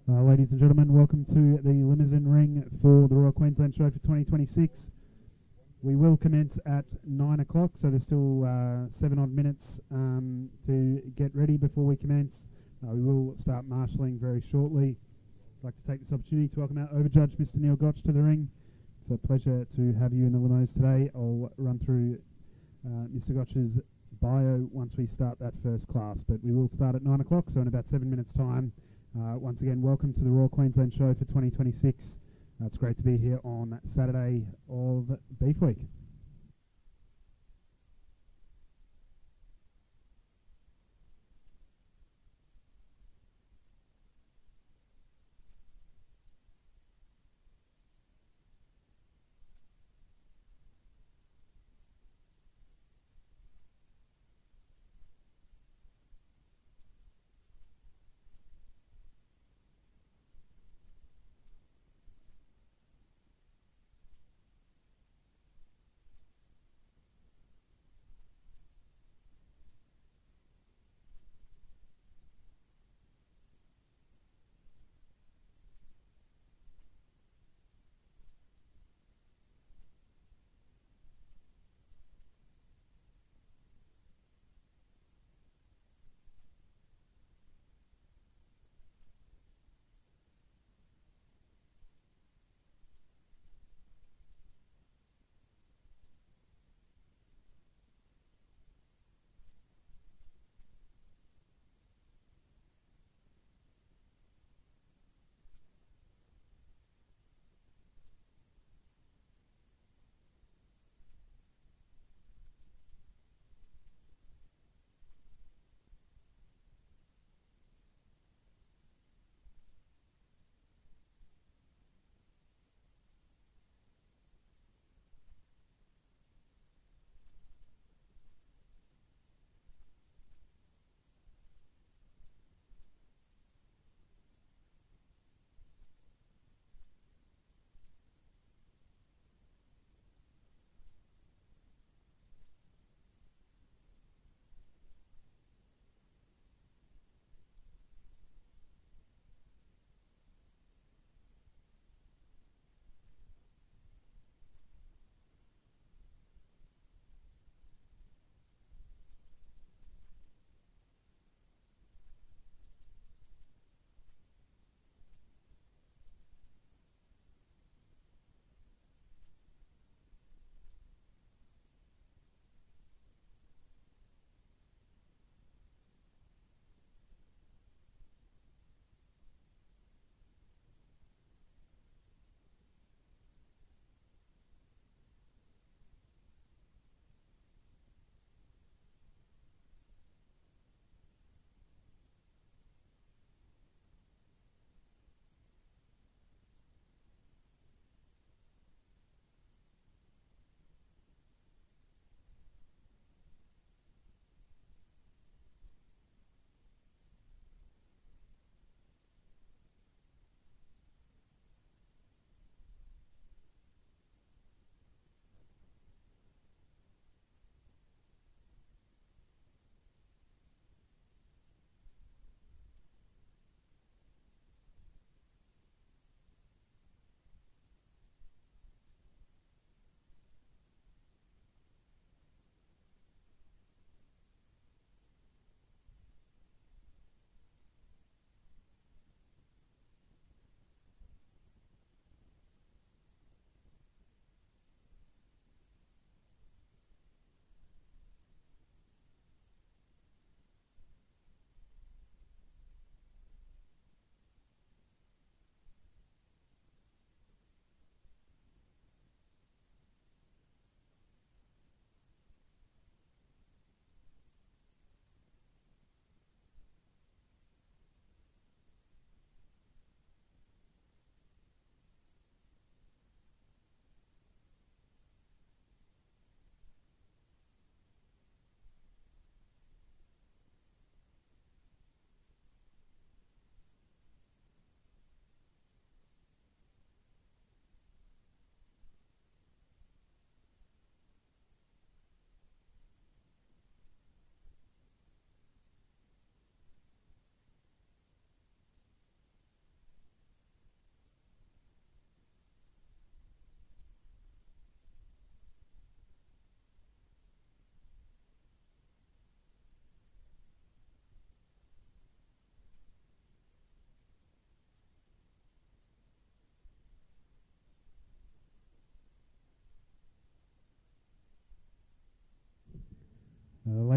Ladies and gentlemen, welcome to the Limousin ring for the Royal Queensland Show for 2026. We will commence at 9 o'clock, so there's still 7 odd minutes to get ready before we commence. We will start marshalling very shortly. I'd like to take this opportunity to welcome our overjudge, Mr. Neil Gotch, to the ring. It's a pleasure to have you in the limos today. I'll run through Mr. Gotch's bio once we start that first class, but we will start at 9 o'clock, so in about 7 minutes' time. Once again, welcome to the Royal Queensland Show for 2026. It's great to be here on Saturday of Beef Week.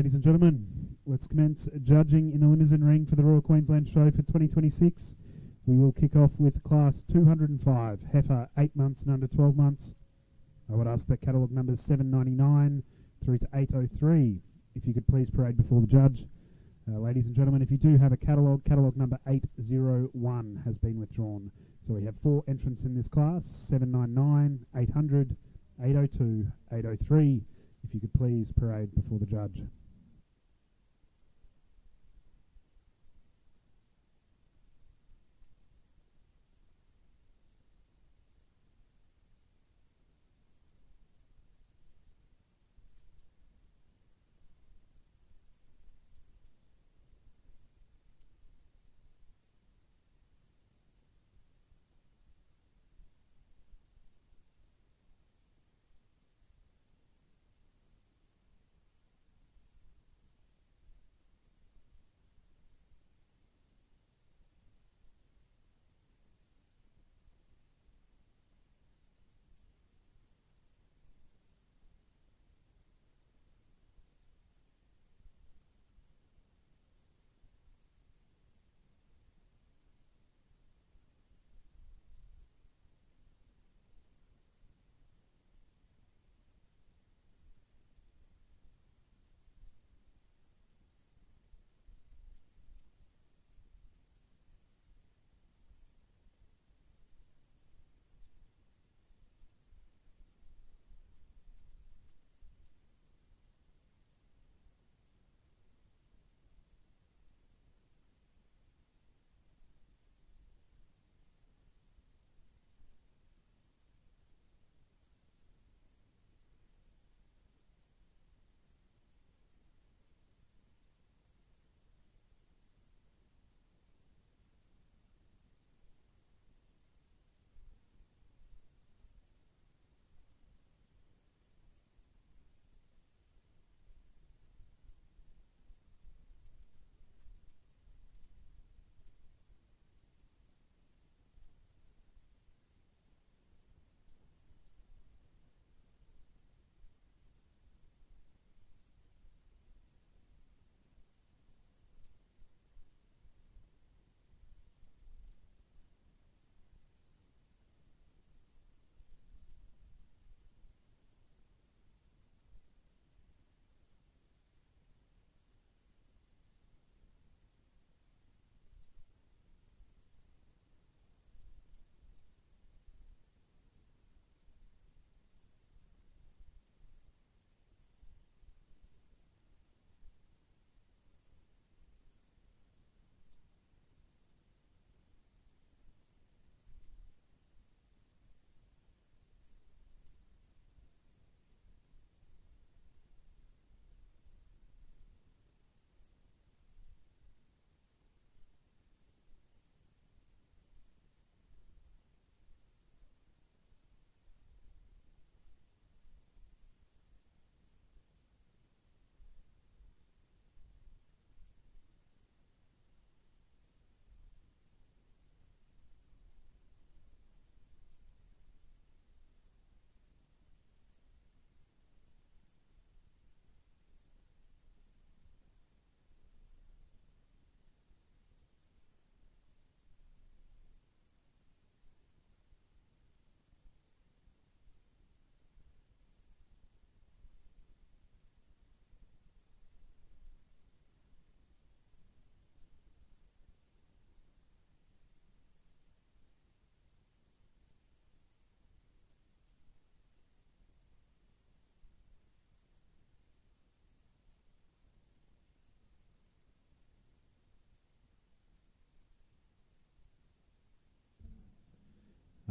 Ladies and gentlemen, let's commence judging in the Limousin ring for the Royal Queensland Show for 2026. We will kick off with Class 205, heifer 8 months and under 12 months. I would ask that catalogue numbers 799 through to 803, if you could please parade before the judge. Ladies and gentlemen, if you do have a catalogue, catalogue number 801 has been withdrawn. So we have 4 entrants in this class, 799, 800, 802, 803. If you could please parade before the judge.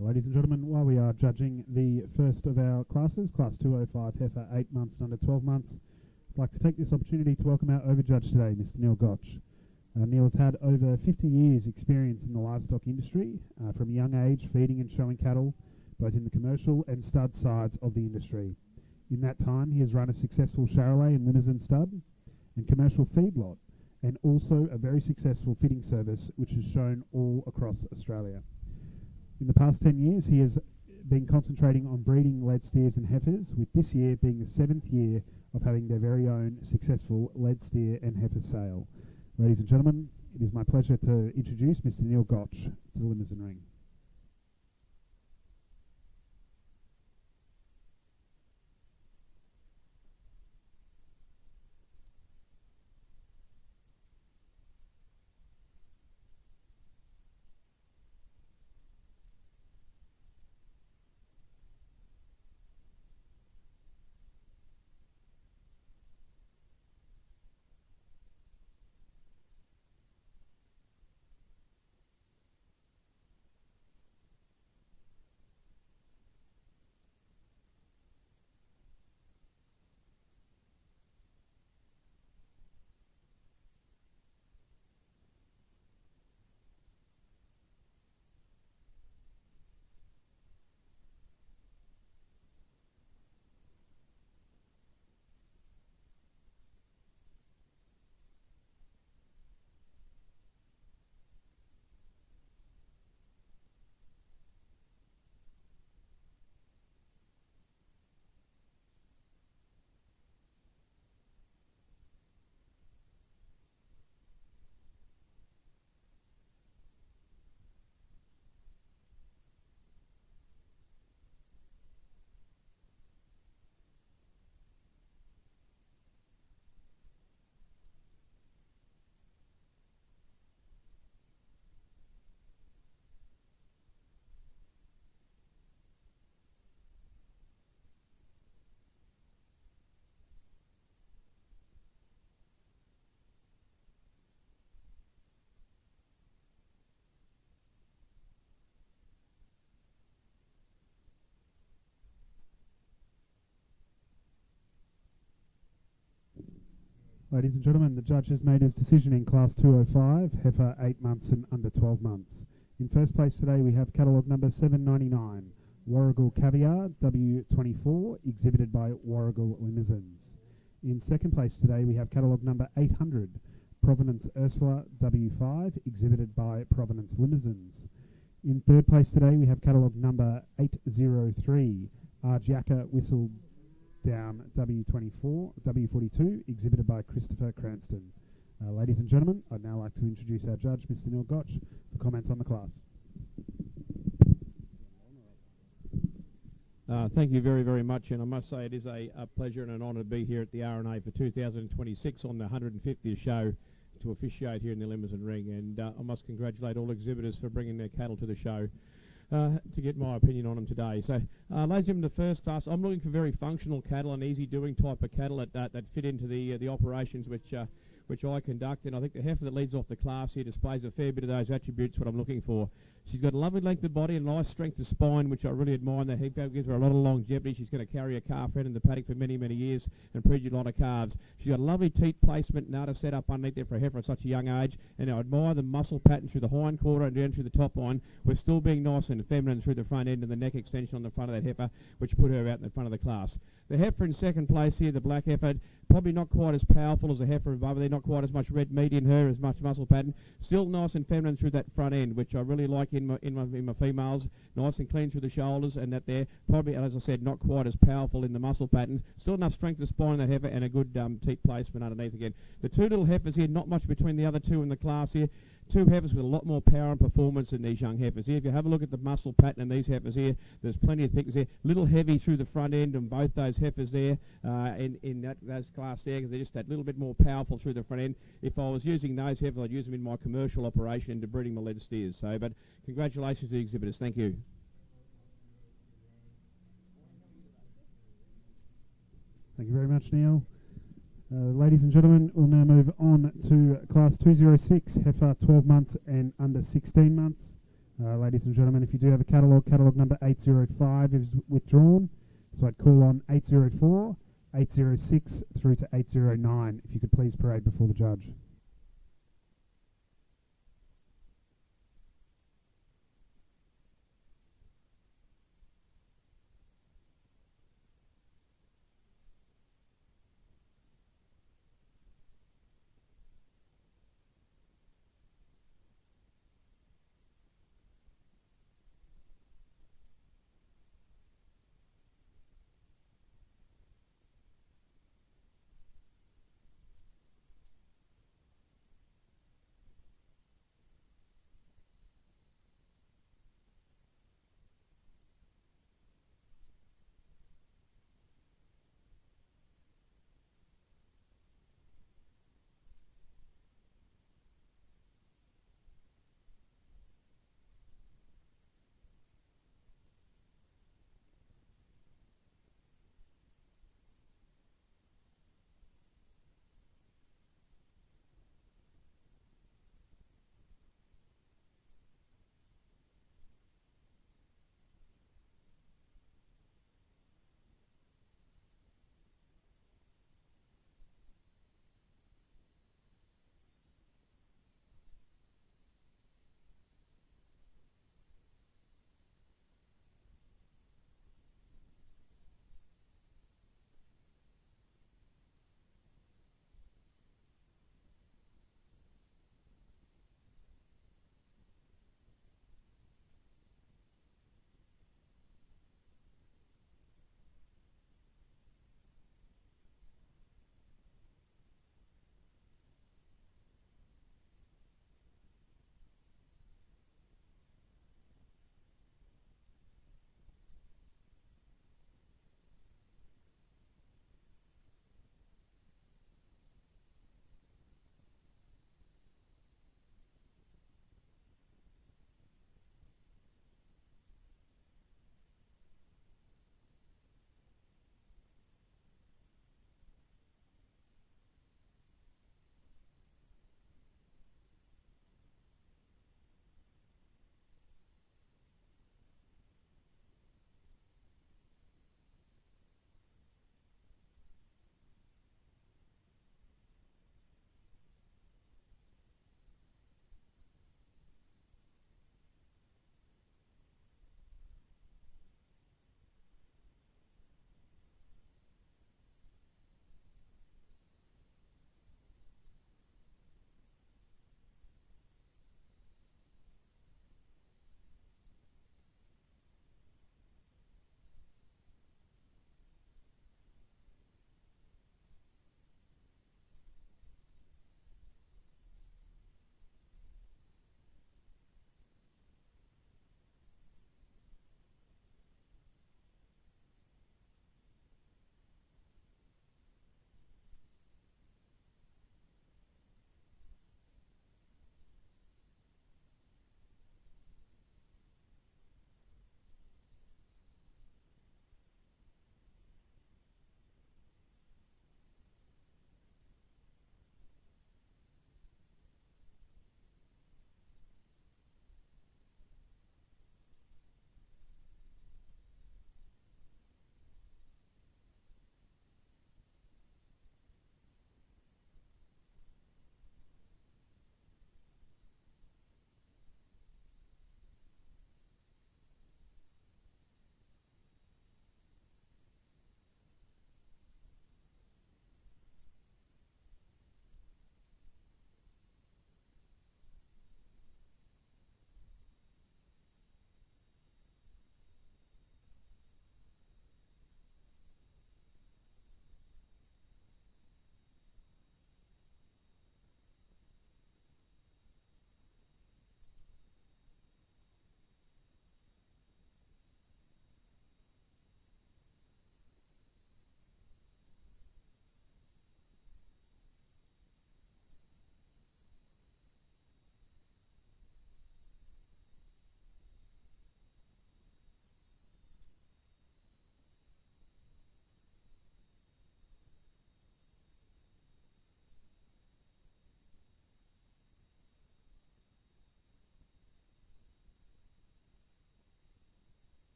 Ladies and gentlemen, while we are judging the first of our classes, Class 205 heifer 8 months and under 12 months, I'd like to take this opportunity to welcome our overjudge today, Mr. Neil Gotch. Neil has had over 50 years experience in the livestock industry, from a young age feeding and showing cattle, both in the commercial and stud sides of the industry. In that time, he has run a successful Charolais and Limousin stud and commercial feedlot, and also a very successful fitting service which is shown all across Australia. In the past 10 years, he has been concentrating on breeding lead steers and heifers, with this year being the 7th year of having their very own successful lead steer and heifer sale. Ladies and gentlemen, it is my pleasure to introduce Mr. Neil Gotch to the Limousin ring. Ladies and gentlemen, the judge has made his decision in Class 205, heifer 8 months and under 12 months. In first place today we have catalogue number 799, Warrigal Caviar W24, exhibited by Warrigal Limousins. In second place today we have catalogue number 800, Provenance Ursula W5, exhibited by Provenance Limousins. In third place today we have catalogue number 803, Arjaka Whistle Down W42, exhibited by Christopher Cranston. Ladies and gentlemen, I'd now like to introduce our judge, Mr. Neil Gotch, for comments on the class. Thank you very, very much, and I must say it is a pleasure and an honour to be here at the RNA for 2026 on the 150th show to officiate here in the Limousin ring, and I must congratulate all exhibitors for bringing their cattle to the show. To get my opinion on them today. So, ladies and gentlemen, the first class, I'm looking for very functional cattle and easy-doing type of cattle that fit into the operations which I conduct, and I think the heifer that leads off the class here displays a fair bit of those attributes what I'm looking for. She's got a lovely length of body and nice strength of spine, which I really admire, and that heifer gives her a lot of longevity. She's going to carry a calf head in the paddock for many, many years and produce a lot of calves. She's got a lovely teat placement and to set up underneath there for a heifer at such a young age, and I admire the muscle pattern through the hind quarter and down through the top line, with still being nice and feminine through the front end and the neck extension on the front of that heifer, which put her out in the front of the class. The heifer in second place here, the black heifer, probably not quite as powerful as the heifer above there, not quite as much red meat in her, as much muscle pattern, still nice and feminine through that front end, which I really like in my females, nice and clean through the shoulders, and that they're probably, as I said, not quite as powerful in the muscle patterns, still enough strength of spine in that heifer, and a good teat placement underneath again. The two little heifers here, not much between the other two in the class here. Two heifers with a lot more power and performance than these young heifers here. If you have a look at the muscle pattern in these heifers here, there's plenty of thickness here. Little heavy through the front end on both those heifers there in those class there, because they're just that little bit more powerful through the front end. If I was using those heifers, I'd use them in my commercial operation into breeding my lead steers. So, but congratulations to the exhibitors. Thank you. Thank you very much, Neil. Ladies and gentlemen, we'll now move on to Class 206, heifer 12 months and under 16 months. Ladies and gentlemen, if you do have a catalogue number 805 is withdrawn. So I'd call on 804, 806 through to 809. If you could please parade before the judge.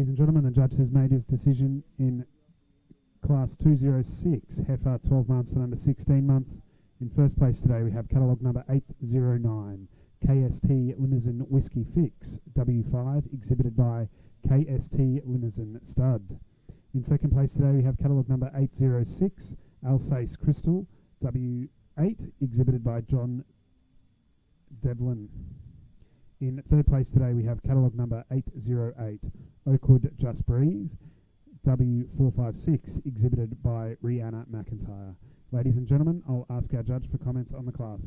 Ladies and gentlemen, the judge has made his decision in Class 206, heifer 12 months and under 16 months. In first place today we have catalogue number 809, KST Limousin Whiskey Fix, W5, exhibited by KST Limousin Stud. In second place today we have catalogue number 806, Alsace Crystal, W8, exhibited by John Devlin. In third place today we have catalogue number 808, Oakwood Just Breathe, W456, exhibited by Rihanna McIntyre. Ladies and gentlemen, I'll ask our judge for comments on the class.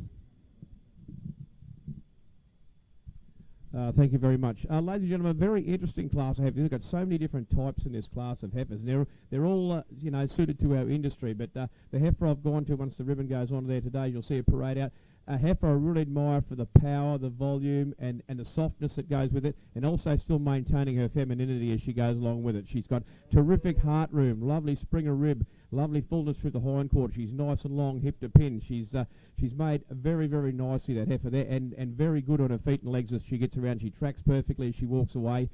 Thank you very much. Ladies and gentlemen, a very interesting class of heifers. We've got so many different types in this class of heifers. And they're all, suited to our industry. But the heifer I've gone to, once the ribbon goes on there today, you'll see a parade out. A heifer I really admire for the power, the volume, and the softness that goes with it, and also still maintaining her femininity as she goes along with it. She's got terrific heart room, lovely springer rib, lovely fullness through the hindquarter. She's nice and long, hip to pin. She's made very, very nicely, that heifer there, and very good on her feet and legs as she gets around. She tracks perfectly as she walks away.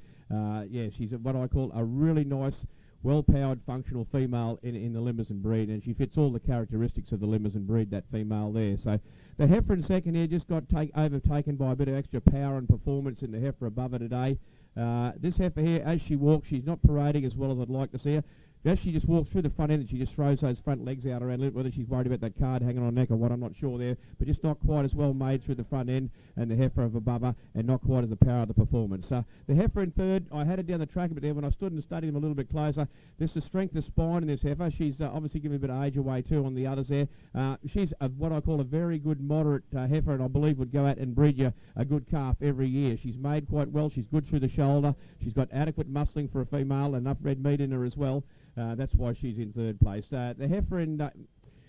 She's what I call a really nice, well-powered, functional female in the Limousin breed, and she fits all the characteristics of the Limousin breed, that female there. So the heifer in second here just got overtaken by a bit of extra power and performance in the heifer above her today. This heifer here, as she walks, she's not parading as well as I'd like to see her. As she just walks through the front end and she just throws those front legs out around a little, whether she's worried about that card hanging on her neck or what, I'm not sure there, but just not quite as well made through the front end and the heifer of above her, and not quite as the power of the performance. The heifer in third, I had it down the track a bit there when I stood and studied him a little bit closer. There's the strength of spine in this heifer. She's obviously giving a bit of age away too on the others there. She's what I call a very good moderate heifer, and I believe would go out and breed you a good calf every year. She's made quite well. She's good through the shoulder. She's got adequate muscling for a female, enough red meat in her as well. That's why she's in third place. The heifer in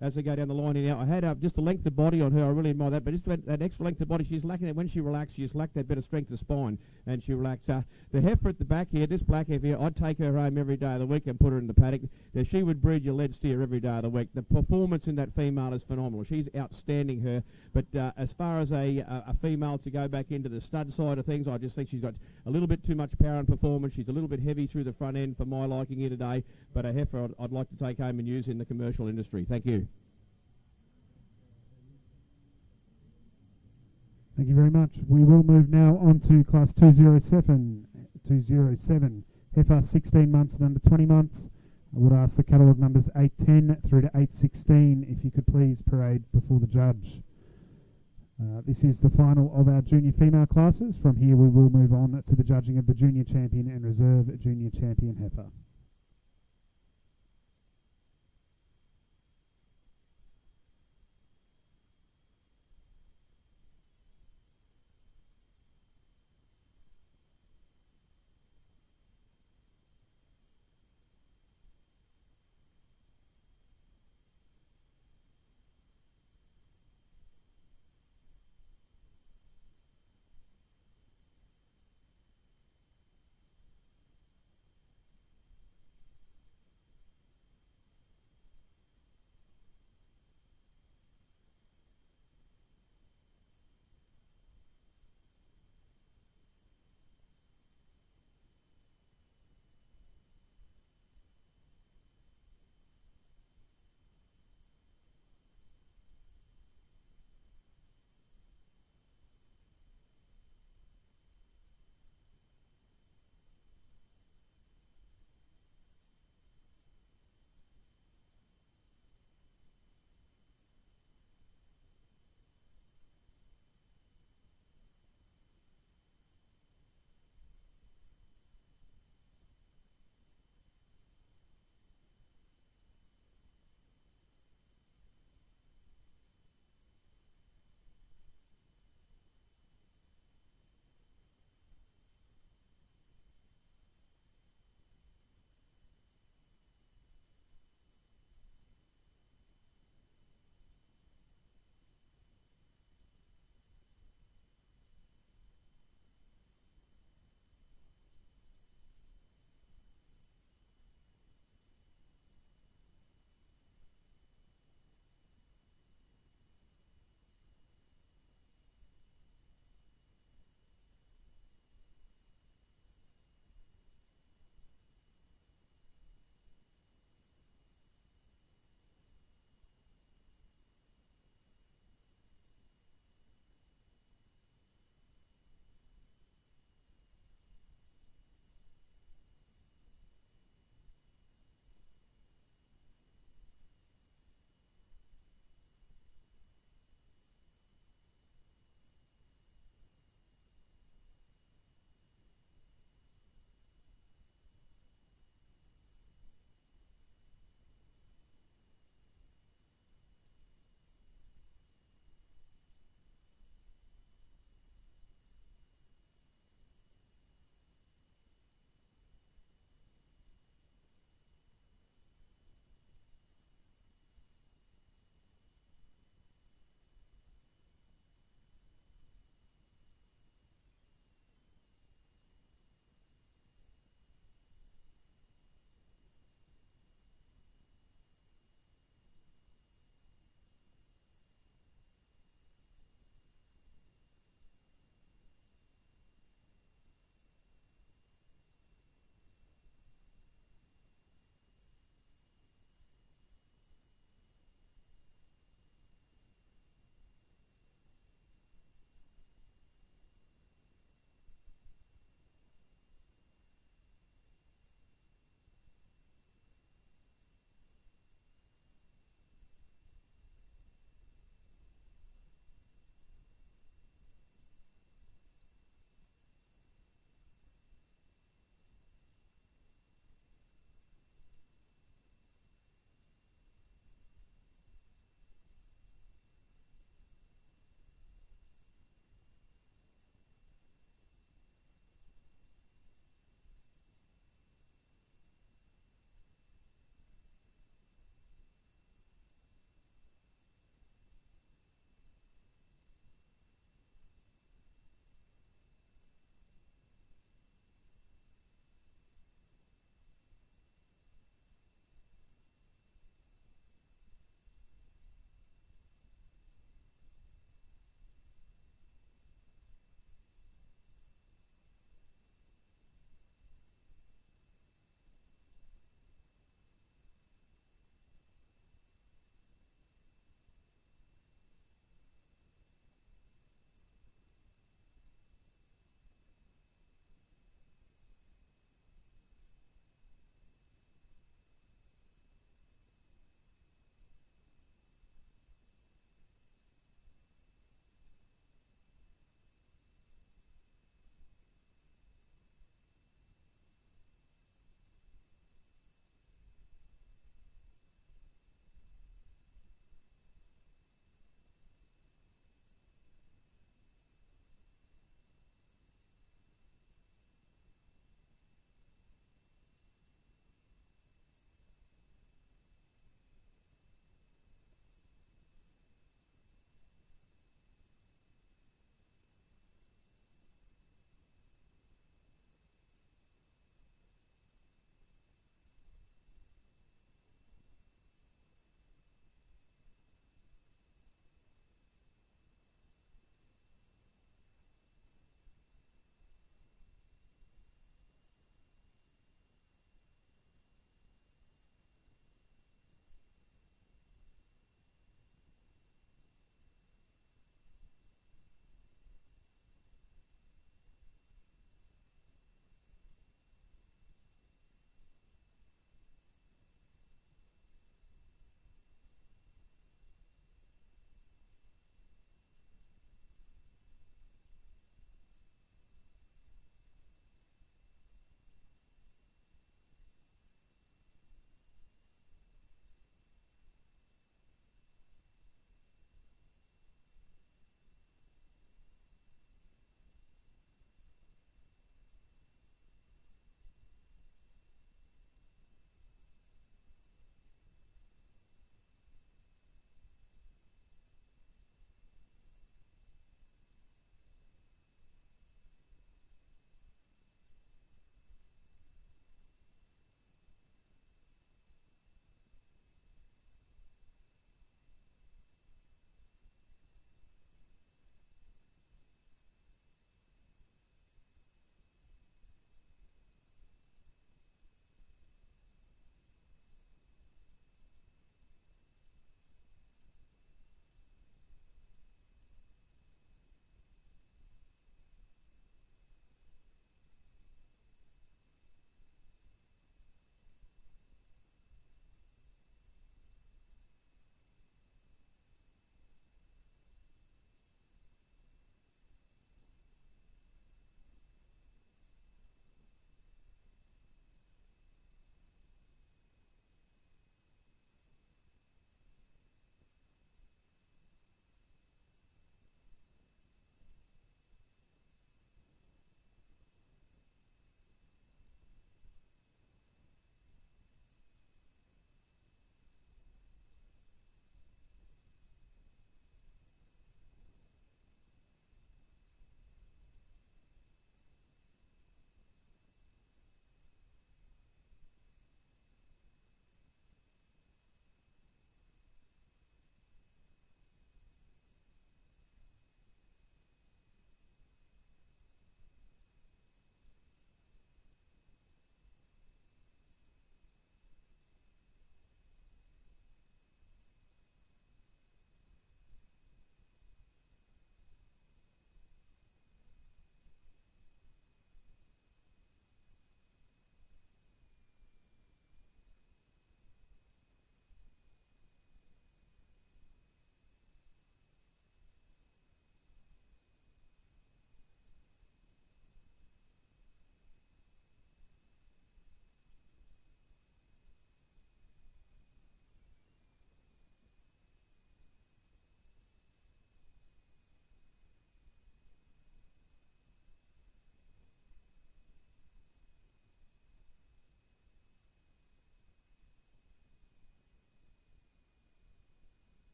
as I go down the line here now. I had just a length of body on her. I really admire that, but just that extra length of body, she's lacking that. When she relaxed, she just lacked that bit of strength of spine, and she relaxed. The heifer at the back here, this black heifer here, I'd take her home every day of the week and put her in the paddock. Now, she would breed your lead steer every day of the week. The performance in that female is phenomenal. She's outstanding, her. But as far as a female to go back into the stud side of things, I just think she's got a little bit too much power and performance. She's a little bit heavy through the front end for my liking here today, but a heifer I'd like to take home and use in the commercial industry. Thank you. Thank you very much. We will move now on to Class 207. Heifer 16 months and under 20 months. I would ask the catalogue numbers 810 through to 816 if you could please parade before the judge. This is the final of our junior female classes. From here we will move on to the judging of the junior champion and reserve junior champion heifer.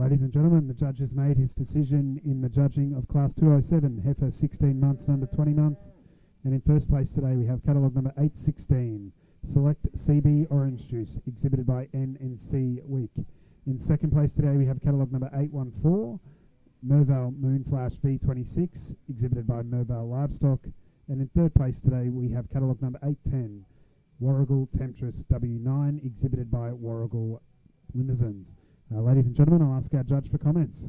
Ladies and gentlemen, the judge has made his decision in the judging of Class 207, heifer 16 months and under 20 months. And in first place today we have catalogue number 816, Select CB Orange Juice, exhibited by N&C Week. In second place today we have catalogue number 814, Mervale Moonflash V26, exhibited by Mervale Livestock. And in third place today we have catalogue number 810, Warrigal Temptress W9, exhibited by Warrigal Limousins. Ladies and gentlemen, I'll ask our judge for comments.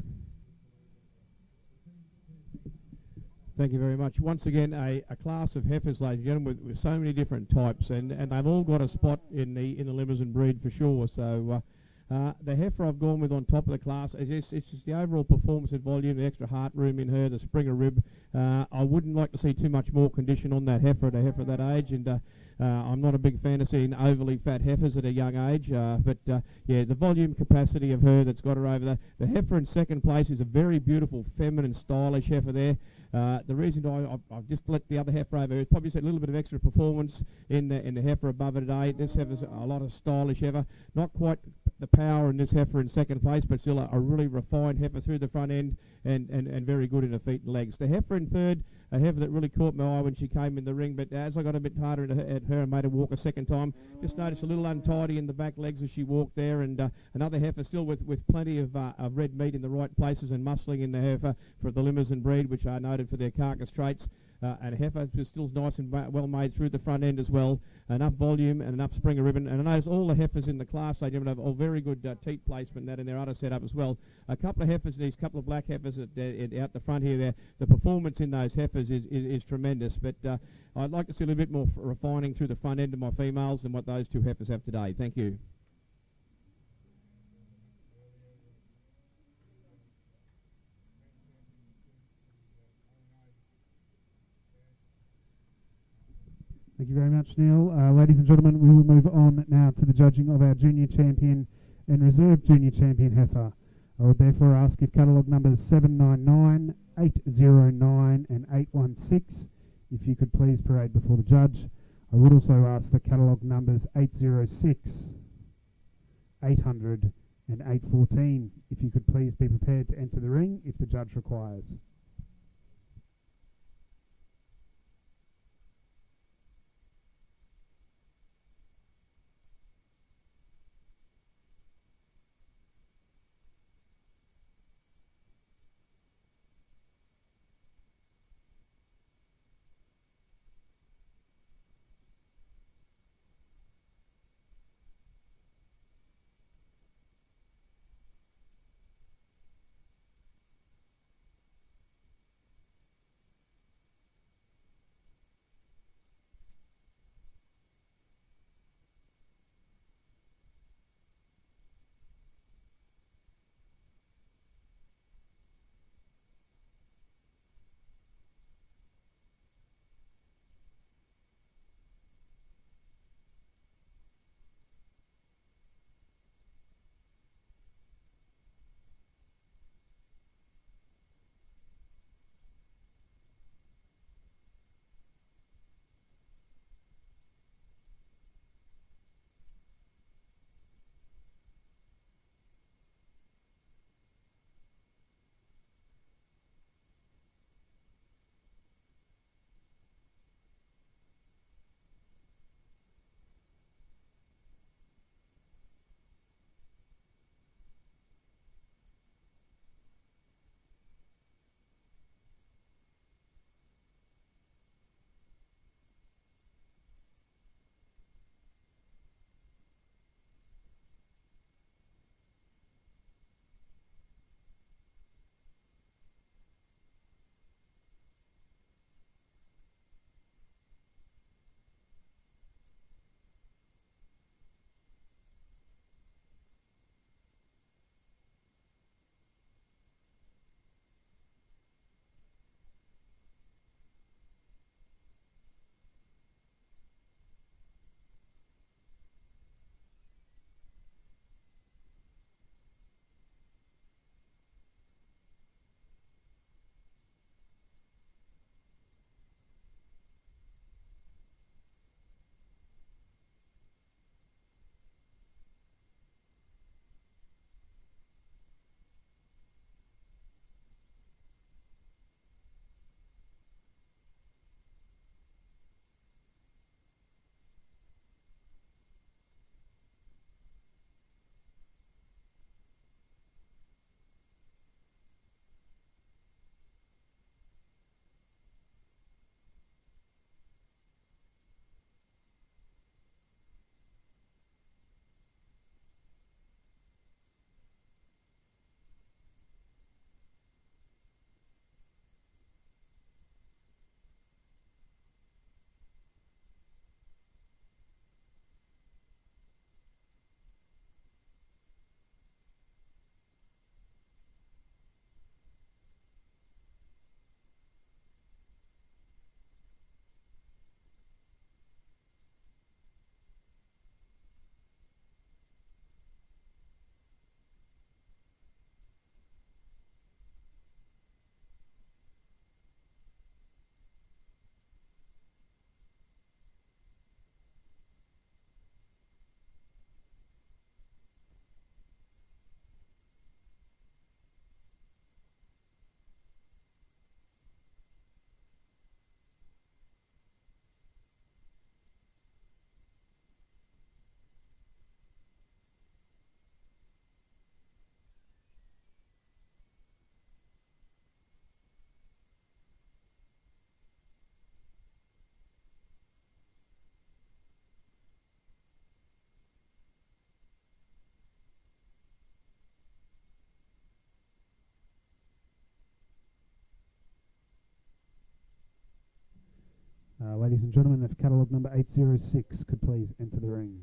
Thank you very much. Once again, a class of heifers, ladies and gentlemen, with so many different types, and they've all got a spot in the Limousin breed for sure. So the heifer I've gone with on top of the class is just the overall performance and volume, the extra heart room in her, the Sqaure rib. I wouldn't like to see too much more condition on that heifer at a heifer at that age, and I'm not a big fan of seeing overly fat heifers at a young age, but yeah, the volume capacity of her that's got her over there. The heifer in second place is a very beautiful, feminine, stylish heifer there. The reason I've just let the other heifer over is probably just a little bit of extra performance in the heifer above it today. This heifer's a lot of stylish heifer, not quite the power in this heifer in second place, but still a really refined heifer through the front end and very good in her feet and legs. The heifer in third, a heifer that really caught my eye when she came in the ring, but as I got a bit harder at her and made her walk a second time, just noticed a little untidy in the back legs as she walked there, and another heifer still with plenty of red meat in the right places and muscling in the heifer for the Limousin breed, which are noted for their carcass traits. And a heifer is still nice and well made through the front end as well. Enough volume and enough Sqaure ribbon. And I notice all the heifers in the class, they have all very good teat placement and that in their udder setup as well. A couple of heifers, these couple of black heifers out the front here, the performance in those heifers is tremendous. But I'd like to see a little bit more refining through the front end of my females than what those two heifers have today. Thank you. Thank you very much, Neil. Ladies and gentlemen, we will move on now to the judging of our junior champion and reserve junior champion heifer. I would therefore ask if catalogue numbers 799, 809 and 816, if you could please parade before the judge. I would also ask the catalogue numbers 806, 800 and 814, if you could please be prepared to enter the ring if the judge requires. Ladies and gentlemen, if catalogue number 806 could please enter the ring.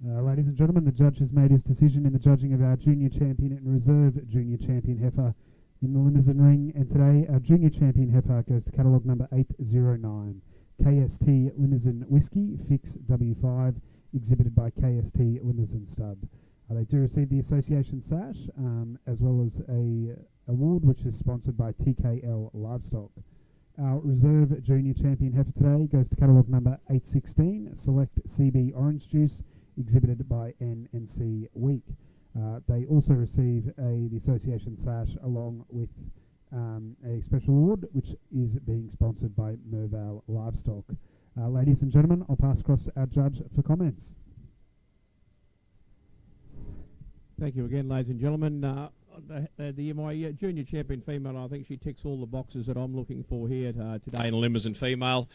Ladies and gentlemen, the judge has made his decision in the judging of our junior champion and reserve junior champion heifer in the Limousin ring, and today our junior champion heifer goes to catalogue number 809, KST Limousin Whiskey, Fix W5, exhibited by KST Limousin Stud. They do receive the association sash, as well as a award which is sponsored by TKL Livestock. Our reserve junior champion heifer today goes to catalogue number 816, Select CB Orange Juice, exhibited by NNC Week. They also receive the association sash along with a special award which is being sponsored by Mervale Livestock. Ladies and gentlemen, I'll pass across to our judge for comments. Thank you again, ladies and gentlemen. My junior champion female, I think she ticks all the boxes that I'm looking for here today in a Limousin female.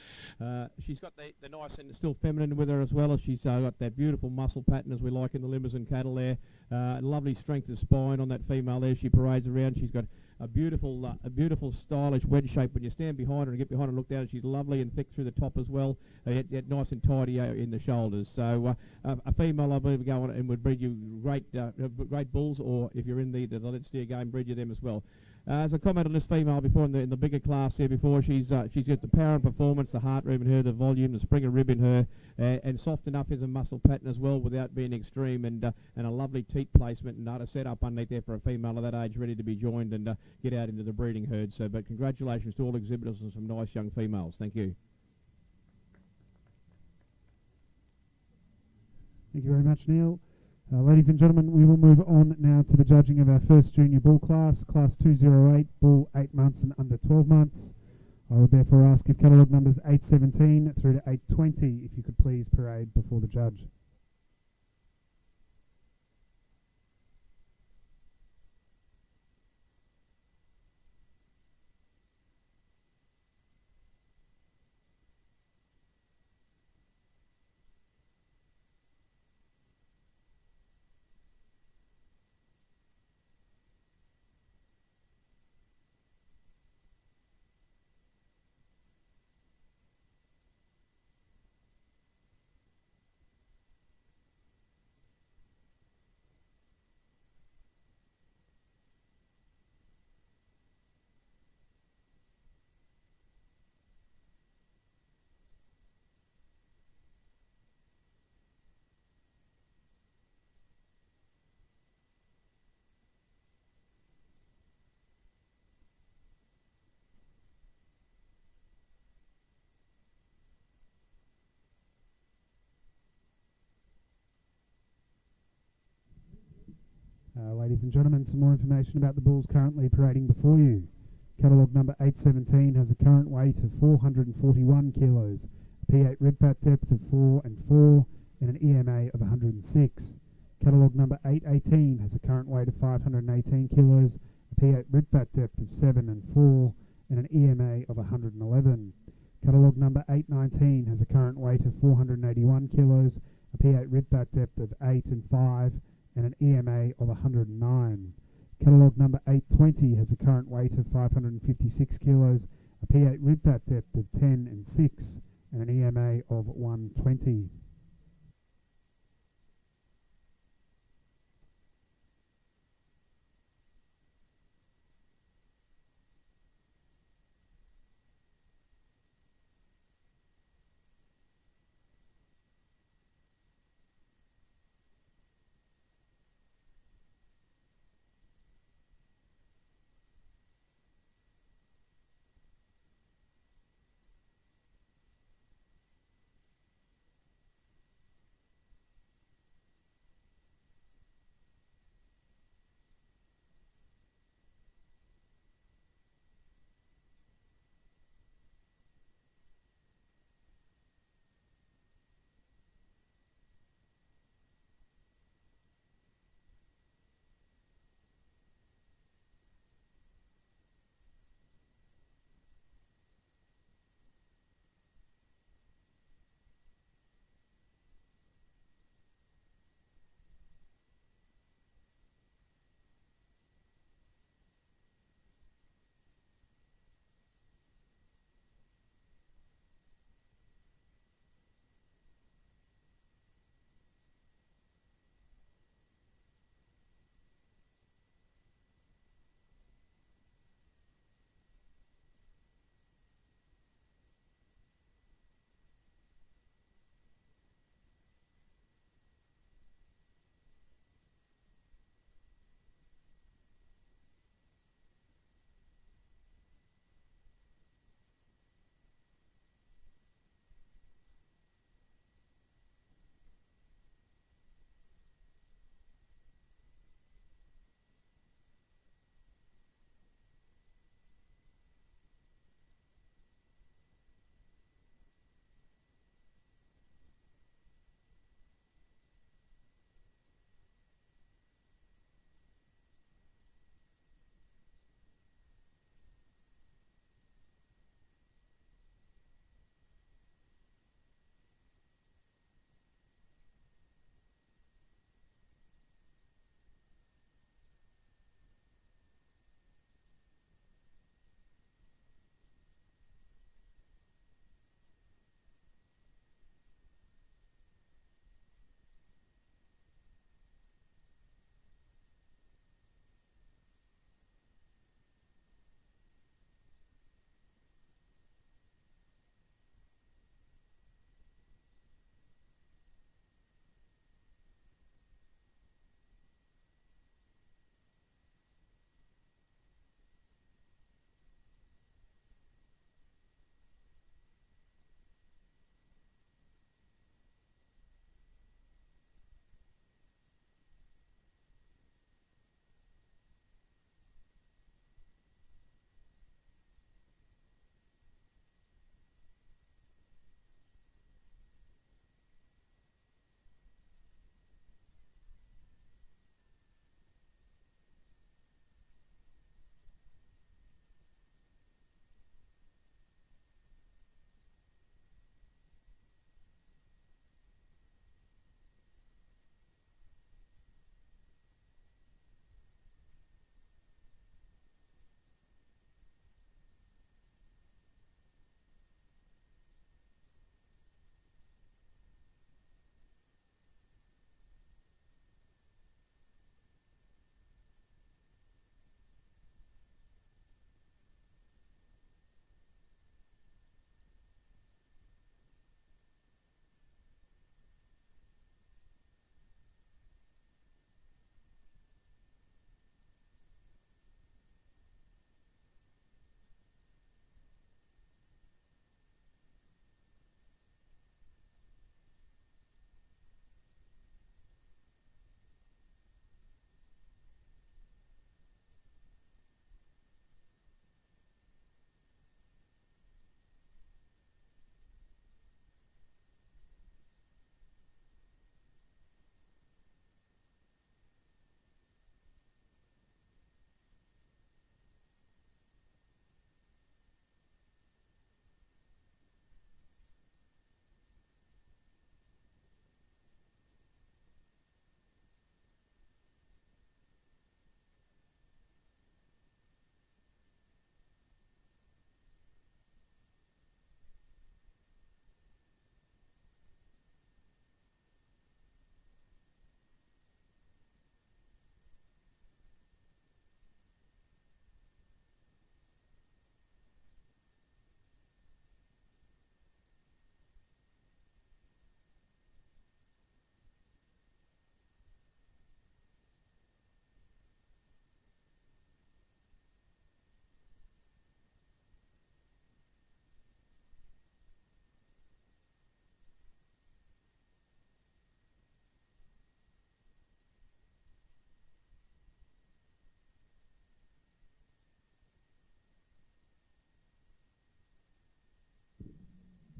She's got the nice and still feminine with her as well. As she's got that beautiful muscle pattern as we like in the Limousin cattle there. Lovely strength of spine on that female there. She parades around. She's got a beautiful stylish wedge shape. When you stand behind her and get behind her and look down, she's lovely and thick through the top as well, yet nice and tidy in the shoulders. So a female, I believe, go on and would breed you great bulls, or if you're in the Let's Steer game, breed you them as well. As I commented on this female before in the bigger class here before, she's got the power and performance, the heart rib in her, the volume, the springer rib in her, and soft enough is a muscle pattern as well without being extreme, and a lovely teat placement and a set up underneath there for a female of that age ready to be joined and get out into the breeding herd. So, but congratulations to all exhibitors and some nice young females. Thank you. Thank you very much, Neil. Ladies and gentlemen, we will move on now to the judging of our first junior bull class, Class 208, bull 8 months and under 12 months. I would therefore ask if catalogue numbers 817 through to 820, if you could please parade before the judge. Ladies and gentlemen, some more information about the bulls currently parading before you. Catalogue number 817 has a current weight of 441 kilos, a P8 rib fat depth of 4 and 4, and an EMA of 106. Catalogue number 818 has a current weight of 518 kilos, a P8 rib fat depth of 7 and 4, and an EMA of 111. Catalogue number 819 has a current weight of 481 kilos, a P8 rib fat depth of 8 and 5, and an EMA of 109. Catalogue number 820 has a current weight of 556 kilos, a P8 rib fat depth of 10 and 6, and an EMA of 120.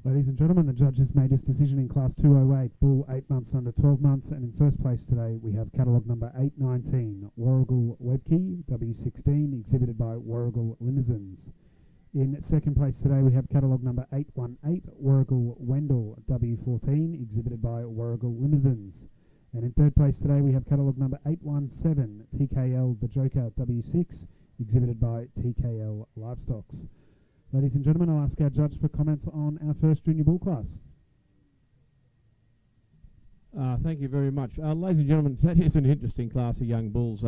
Ladies and gentlemen, the judge has made his decision in Class 208, bull 8 months under 12 months, and in first place today we have catalogue number 819, Warrigal Webkey, W16, exhibited by Warrigal Limousins. In second place today we have catalogue number 818, Warrigal Wendell, W14, exhibited by Warrigal Limousins. And in third place today we have catalogue number 817, TKL The Joker, W6, exhibited by TKL Livestocks. Ladies and gentlemen, I'll ask our judge for comments on our first junior bull class. Thank you very much. Ladies and gentlemen, that is an interesting class of young bulls.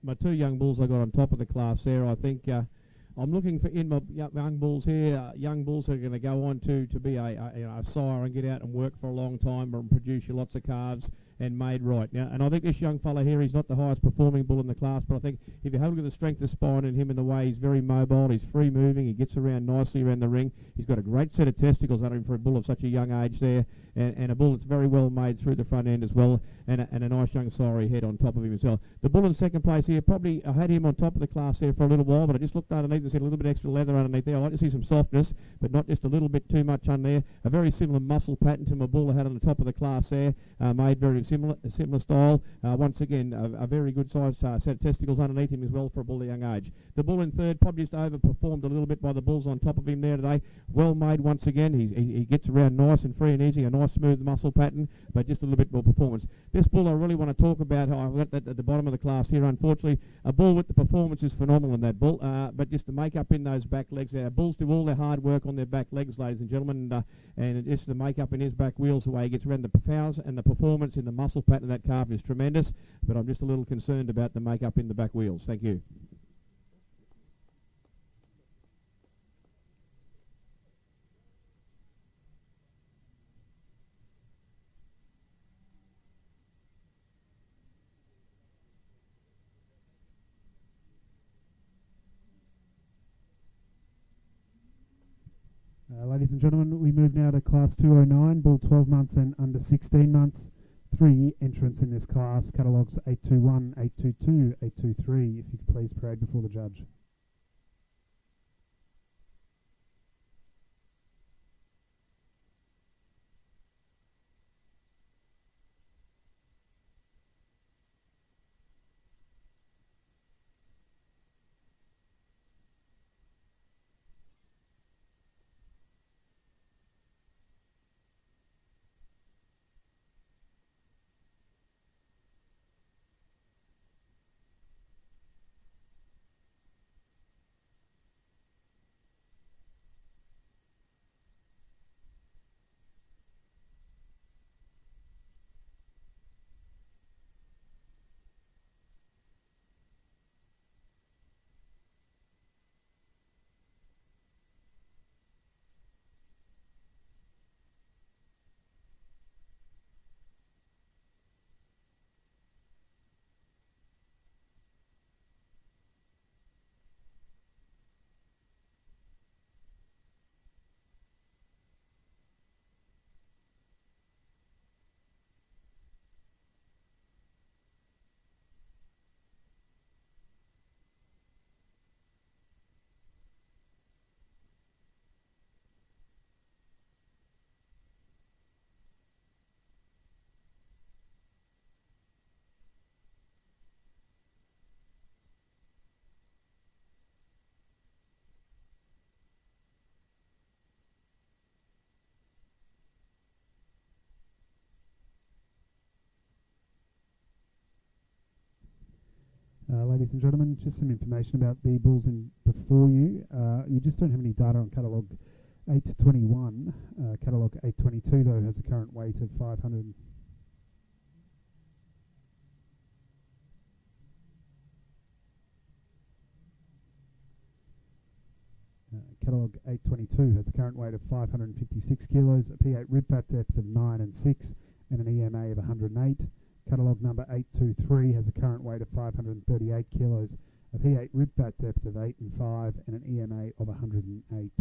My two young bulls I got on top of the class there, I think I'm looking for in my young bulls here, young bulls that are going to go on to be a sire and get out and work for a long time and produce you lots of calves and made right. Now, and I think this young fella here, he's not the highest performing bull in the class, but I think if you have a look at the strength of spine in him and the way he's very mobile, he's free moving, he gets around nicely around the ring, he's got a great set of testicles under him for a bull of such a young age there, and a bull that's very well made through the front end as well, and a nice young sire head on top of him as well. The bull in second place here, probably I had him on top of the class there for a little while, but I just looked underneath and said a little bit extra leather underneath there. I like to see some softness, but not just a little bit too much on there. A very similar muscle pattern to my bull I had on the top of the class there, made very similar style. Once again, a very good sized set of testicles underneath him as well for a bull at a young age. The bull in third probably just overperformed a little bit by the bulls on top of him there today. Well made once again. He gets around nice and free and easy, a nice smooth muscle pattern, but just a little bit more performance. This bull I really want to talk about, I've got that at the bottom of the class here, unfortunately. A bull with the performance is phenomenal in that bull, but just the make-up in those back legs there. Bulls do all their hard work on their back legs, ladies and gentlemen, and just the make-up in his back wheels, the way he gets around the powers and the performance in the muscle pattern of that calf is tremendous, but I'm just a little concerned about the make-up in the back wheels. Thank you. Ladies and gentlemen, we move now to Class 209, bull 12 months and under 16 months. 3 entrants in this class, catalogues 821, 822, 823. If you could please parade before the judge. Ladies and gentlemen, just some information about the bulls in before you. You just don't have any data on catalogue 821. Catalogue 822, though, has a current weight of 500. Catalogue 822 has a current weight of 556 kilos, a P8 rib fat depth of 9 and 6, and an EMA of 108. Catalogue number 823 has a current weight of 538 kilos, a P8 rib fat depth of 8 and 5, and an EMA of 108.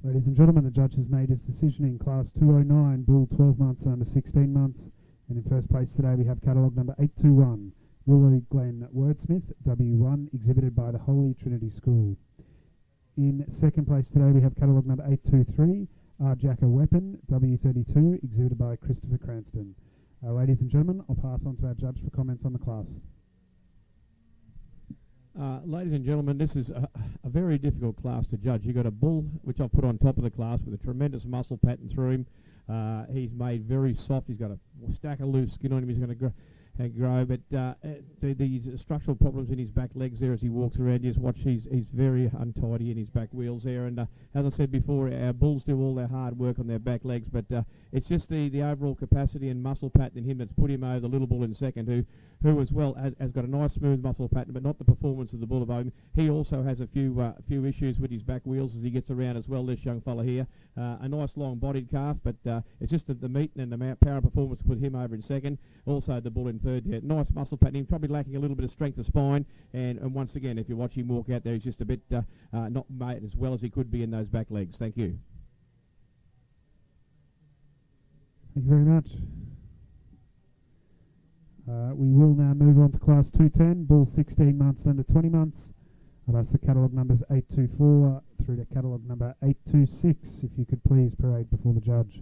Ladies and gentlemen, the judge has made his decision in Class 209, Bull 12 months and under 16 months. And in first place today we have catalogue number 821, Willow Glen Wordsmith, W1, exhibited by the Holy Trinity School. In second place today we have catalogue number 823, Arjacker Weapon, W32, exhibited by Christopher Cranston. Ladies and gentlemen, I'll pass on to our judge for comments on the class. Ladies and gentlemen, this is a very difficult class to judge. You've got a bull, which I've put on top of the class, with a tremendous muscle pattern through him. He's made very soft. He's got a stack of loose skin on him. He's going to grow, but these structural problems in his back legs there as he walks around. Just watch, he's very untidy in his back wheels there. And as I said before, our bulls do all their hard work on their back legs, but it's just the overall capacity and muscle pattern in him that's put him over the little bull in second, who as well has got a nice smooth muscle pattern, but not the performance of the bull above him. He also has a few issues with his back wheels as he gets around as well, this young fella here. A nice long-bodied calf, but it's just the meat and the power performance put him over in second. Also the bull in third. Yeah, nice muscle pattern. He's probably lacking a little bit of strength of spine, and once again, if you watch him walk out there, he's just a bit not made as well as he could be in those back legs. Thank you. Thank you very much. We will now move on to Class 210, Bull 16 months and under 20 months. I'll ask the catalogue numbers 824 through to catalogue number 826, if you could please parade before the judge.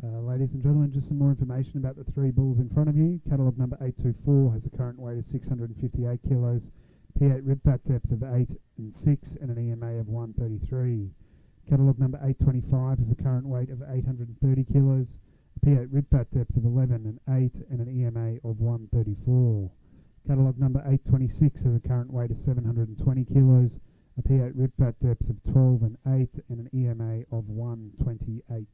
Ladies and gentlemen, just some more information about the three bulls in front of you. Catalogue number 824 has a current weight of 658 kilos, P8 rib fat depth of 8 and 6, and an EMA of 133. Catalogue number 825 has a current weight of 830 kilos, P8 rib fat depth of 11 and 8, and an EMA of 134. Catalogue number 826 has a current weight of 720 kilos, a P8 rib fat depth of 12 and 8, and an EMA of 128.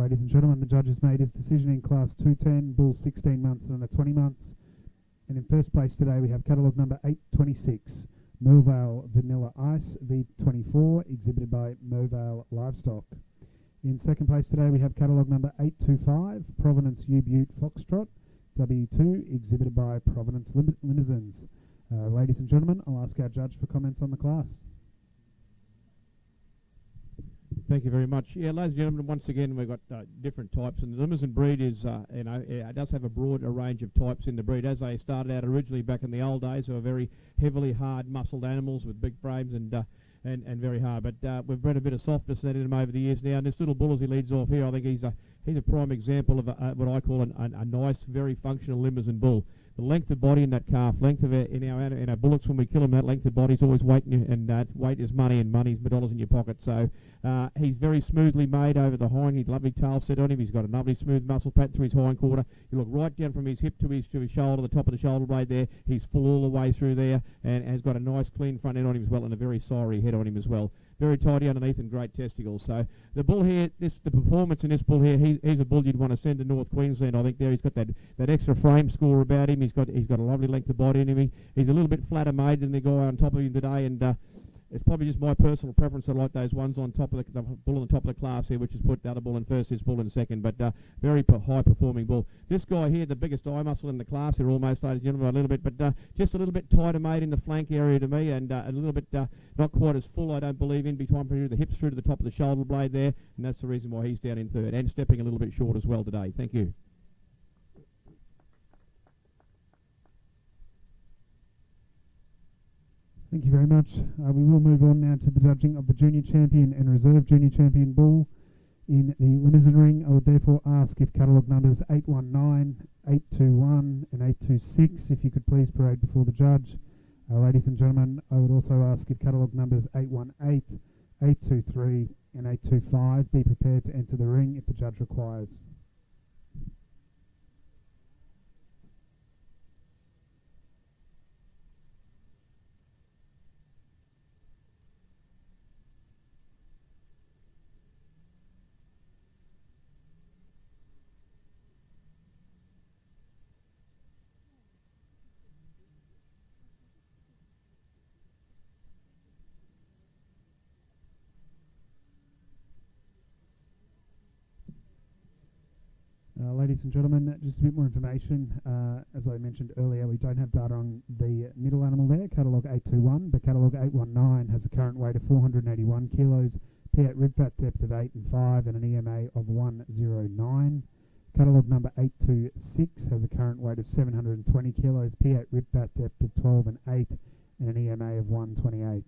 Ladies and gentlemen, the judge has made his decision in Class 210, Bull 16 months and under 20 months. And in first place today we have catalogue number 826, Mervale Vanilla Ice V24, exhibited by Mervale Livestock. In second place today we have catalogue number 825, Providence U-Butte Foxtrot W2, exhibited by Providence Limousins. Ladies and gentlemen, I'll ask our judge for comments on the class. Thank you very much. Yeah, ladies and gentlemen, once again we've got different types, and the Limousin breed is, it does have a broad range of types in the breed. As they started out originally back in the old days, they were very heavily hard muscled animals with big frames and very hard. But we've bred a bit of softness in them over the years now. And this little bull as he leads off here, I think he's a prime example of what I call a nice, very functional Limousin bull. The length of body in that calf, length of in our bullocks when we kill them, that length of body is always weight, and weight is money, and money is dollars in your pocket. So he's very smoothly made over the hind. He's lovely tail set on him. He's got a lovely smooth muscle pattern through his hind quarter. You look right down from his hip to his shoulder, the top of the shoulder blade there. He's full all the way through there, and has got a nice clean front end on him as well, and a very sorry head on him as well. Very tidy underneath and great testicles. So the bull here, the performance in this bull here, he's a bull you'd want to send to North Queensland. I think there he's got that extra frame score about him. He's got a lovely length of body in him. He's a little bit flatter made than the guy on top of him today, and it's probably just my personal preference. I like those ones on top of the bull on the top of the class here, which is put the other bull in first, this bull in second, but very high performing bull. This guy here, the biggest eye muscle in the class here, almost, ladies and gentlemen, a little bit, but just a little bit tighter made in the flank area to me, and a little bit not quite as full, I don't believe, in between the hips through to the top of the shoulder blade there, and that's the reason why he's down in third, and stepping a little bit short as well today. Thank you. Thank you very much. We will move on now to the judging of the Junior Champion and Reserve Junior Champion Bull in the Limousin Ring. I would therefore ask if catalogue numbers 819, 821 and 826, if you could please parade before the judge. Ladies and gentlemen, I would also ask if catalogue numbers 818, 823 and 825 be prepared to enter the ring if the judge requires. Ladies and gentlemen, just a bit more information. As I mentioned earlier, we don't have data on the middle animal there, catalogue 821, but catalogue 819 has a current weight of 481 kilos, P8 rib fat depth of 8 and 5, and an EMA of 109. Catalogue number 826 has a current weight of 720 kilos, P8 rib fat depth of 12 and 8, and an EMA of 128.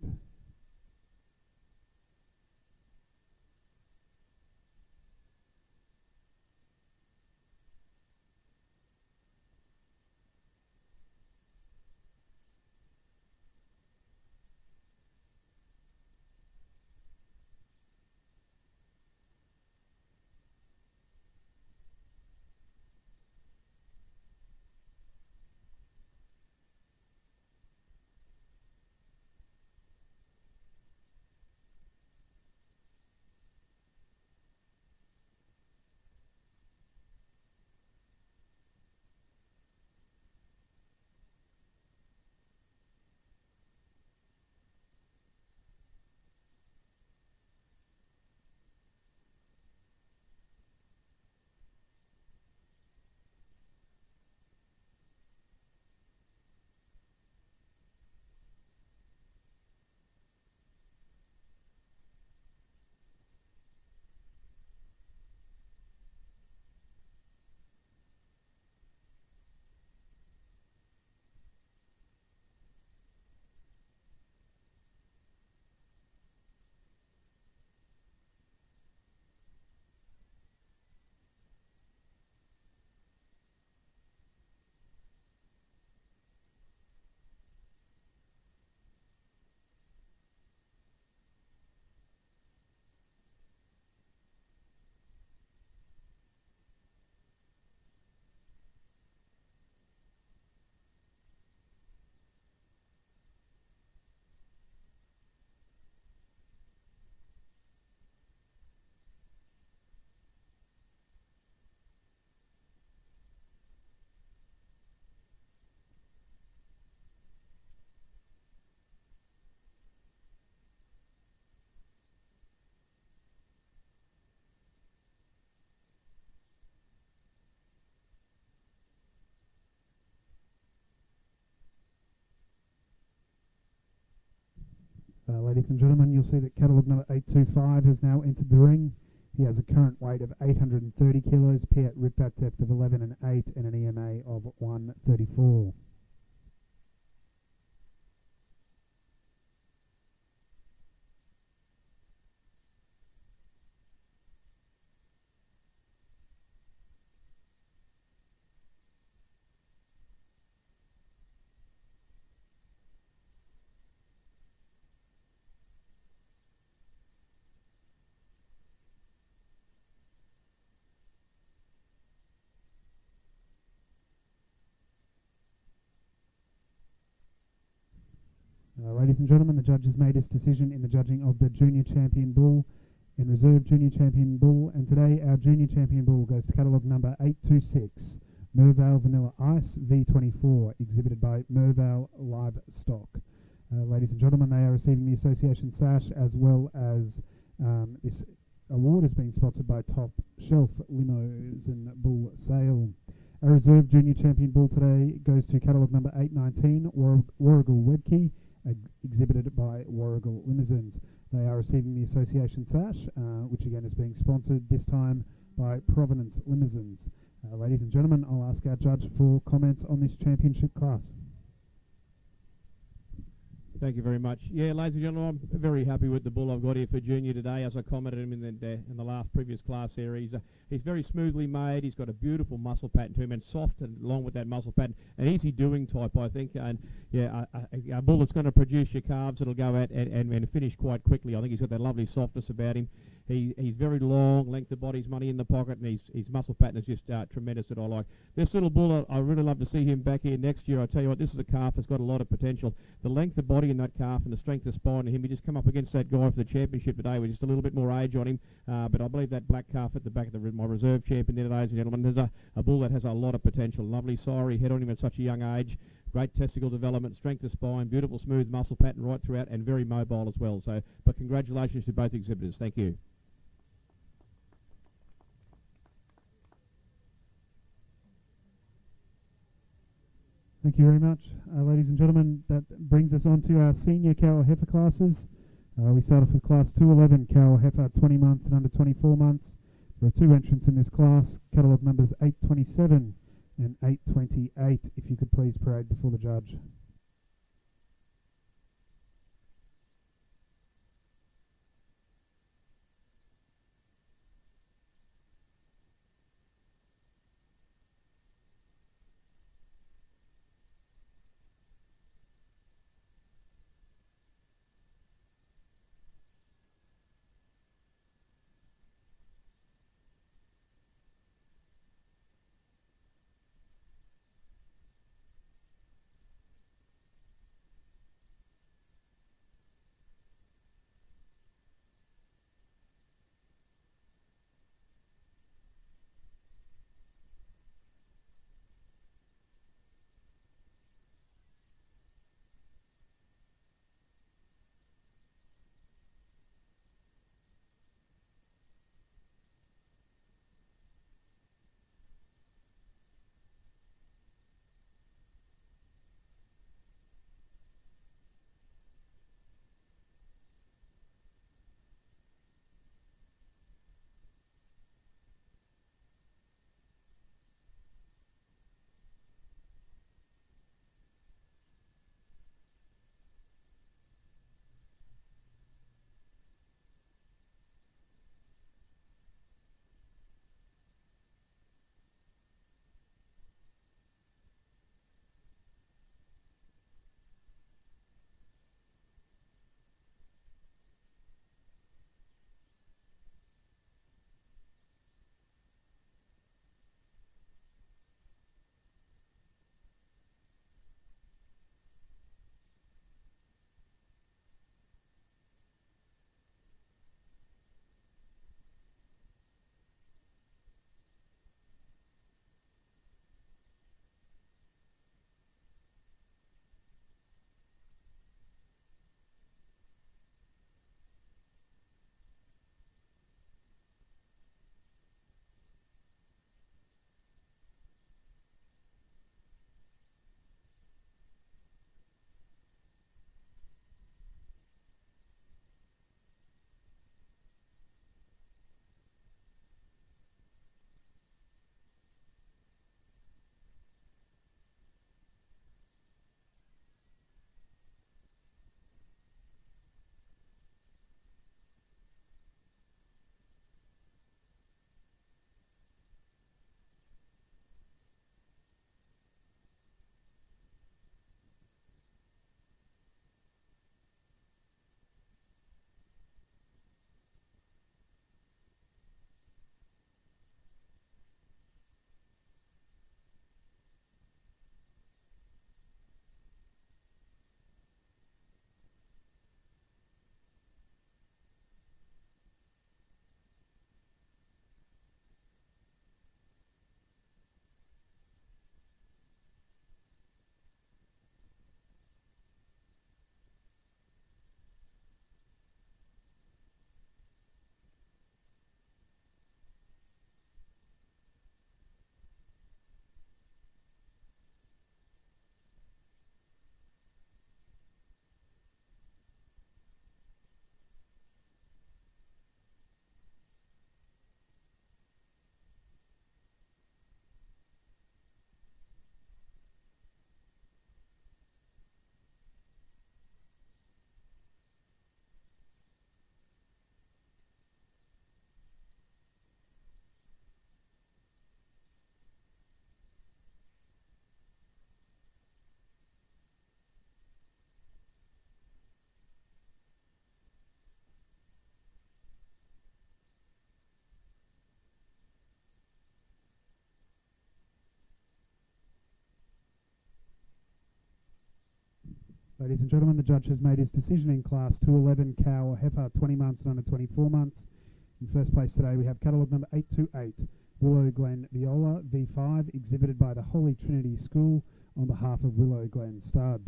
Ladies and gentlemen, you'll see that catalogue number 825 has now entered the ring. He has a current weight of 830 kilos, Piat rip-back depth of 11 and 8, and an EMA of 134. Ladies and gentlemen, the judge has made his decision in the judging of the Junior Champion Bull and Reserve Junior Champion Bull, and today our Junior Champion Bull goes to catalogue number 826, Mervale Vanilla Ice V24, exhibited by Mervale Livestock. Ladies and gentlemen, they are receiving the association sash, as well as this award is being sponsored by Top Shelf Limousin Bull Sale. Our Reserve Junior Champion Bull today goes to catalogue number 819, Warrigal Wedkey, exhibited by Warrigal Limousins. They are receiving the association sash, which again is being sponsored this time by Provenance Limousins. Ladies and gentlemen, I'll ask our judge for comments on this championship class. Thank you very much. Yeah, ladies and gentlemen, I'm very happy with the bull I've got here for Junior today. As I commented him in the last previous class here, he's very smoothly made. He's got a beautiful muscle pattern to him, and soft and along with that muscle pattern, an easy doing type, I think. And yeah, a bull that's going to produce your calves. It'll go out and finish quite quickly. I think he's got that lovely softness about him. He's very long, length of body's money in the pocket, and his muscle pattern is just tremendous that I like. This little bull, I really love to see him back here next year. I tell you what, this is a calf that's got a lot of potential. The length of body in that calf and the strength of spine in him, he just come up against that guy for the championship today with just a little bit more age on him. But I believe that black calf at the back of my reserve champion there, ladies and gentlemen, there's a bull that has a lot of potential. Lovely Sqaure head on him at such a young age. Great testicle development, strength of spine, beautiful smooth muscle pattern right throughout, and very mobile as well. So, but congratulations to both exhibitors. Thank you. Thank you very much. Ladies and gentlemen, that brings us on to our senior cow heifer classes. We start off with class 211, cow heifer 20 months and under 24 months. There are two entrants in this class, catalogue numbers 827 and 828. If you could please parade before the judge. Ladies and gentlemen, the judge has made his decision in Class 211 cow or heifer 20 months and under 24 months. In first place today we have catalogue number 828, Willow Glen Viola V5, exhibited by the Holy Trinity School on behalf of Willow Glen Stud.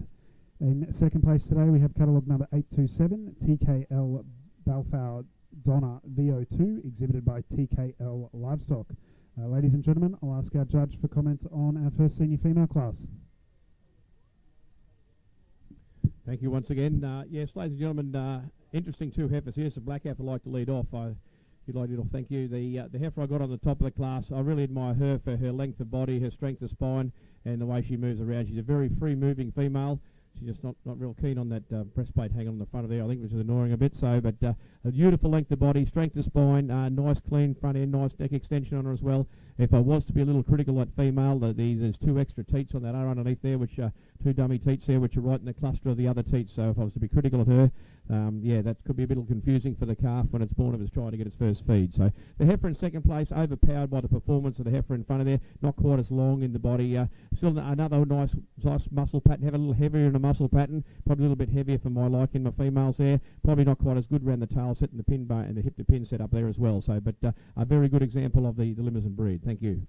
In second place today we have catalogue number 827, TKL Balfour Donna VO2, exhibited by TKL Livestock. Ladies and gentlemen, I'll ask our judge for comments on our first senior female class. Thank you once again. Yes, ladies and gentlemen, interesting two heifers here. So black heifer like to lead off. If you'd like to, thank you. The heifer I got on the top of the class, I really admire her for her length of body, her strength of spine, and the way she moves around. She's a very free-moving female. She's just not real keen on that breastplate hanging on the front of there, I think, which is annoying a bit. So, but a beautiful length of body, strength of spine, nice clean front end, nice neck extension on her as well. If I was to be a little critical at female, there's two extra teats on that R underneath there, which two dummy teats there, which are right in the cluster of the other teats. So if I was to be critical of her, yeah, that could be a bit confusing for the calf when it's born if it's trying to get its first feed. So the heifer in second place, overpowered by the performance of the heifer in front of there, not quite as long in the body. Still another nice muscle pattern, have a little heavier in the muscle pattern, probably a little bit heavier for my liking, my females there. Probably not quite as good around the tail set and the pin bar and the hip to pin set up there as well. So, but a very good example of the Limousin breed. Thank you.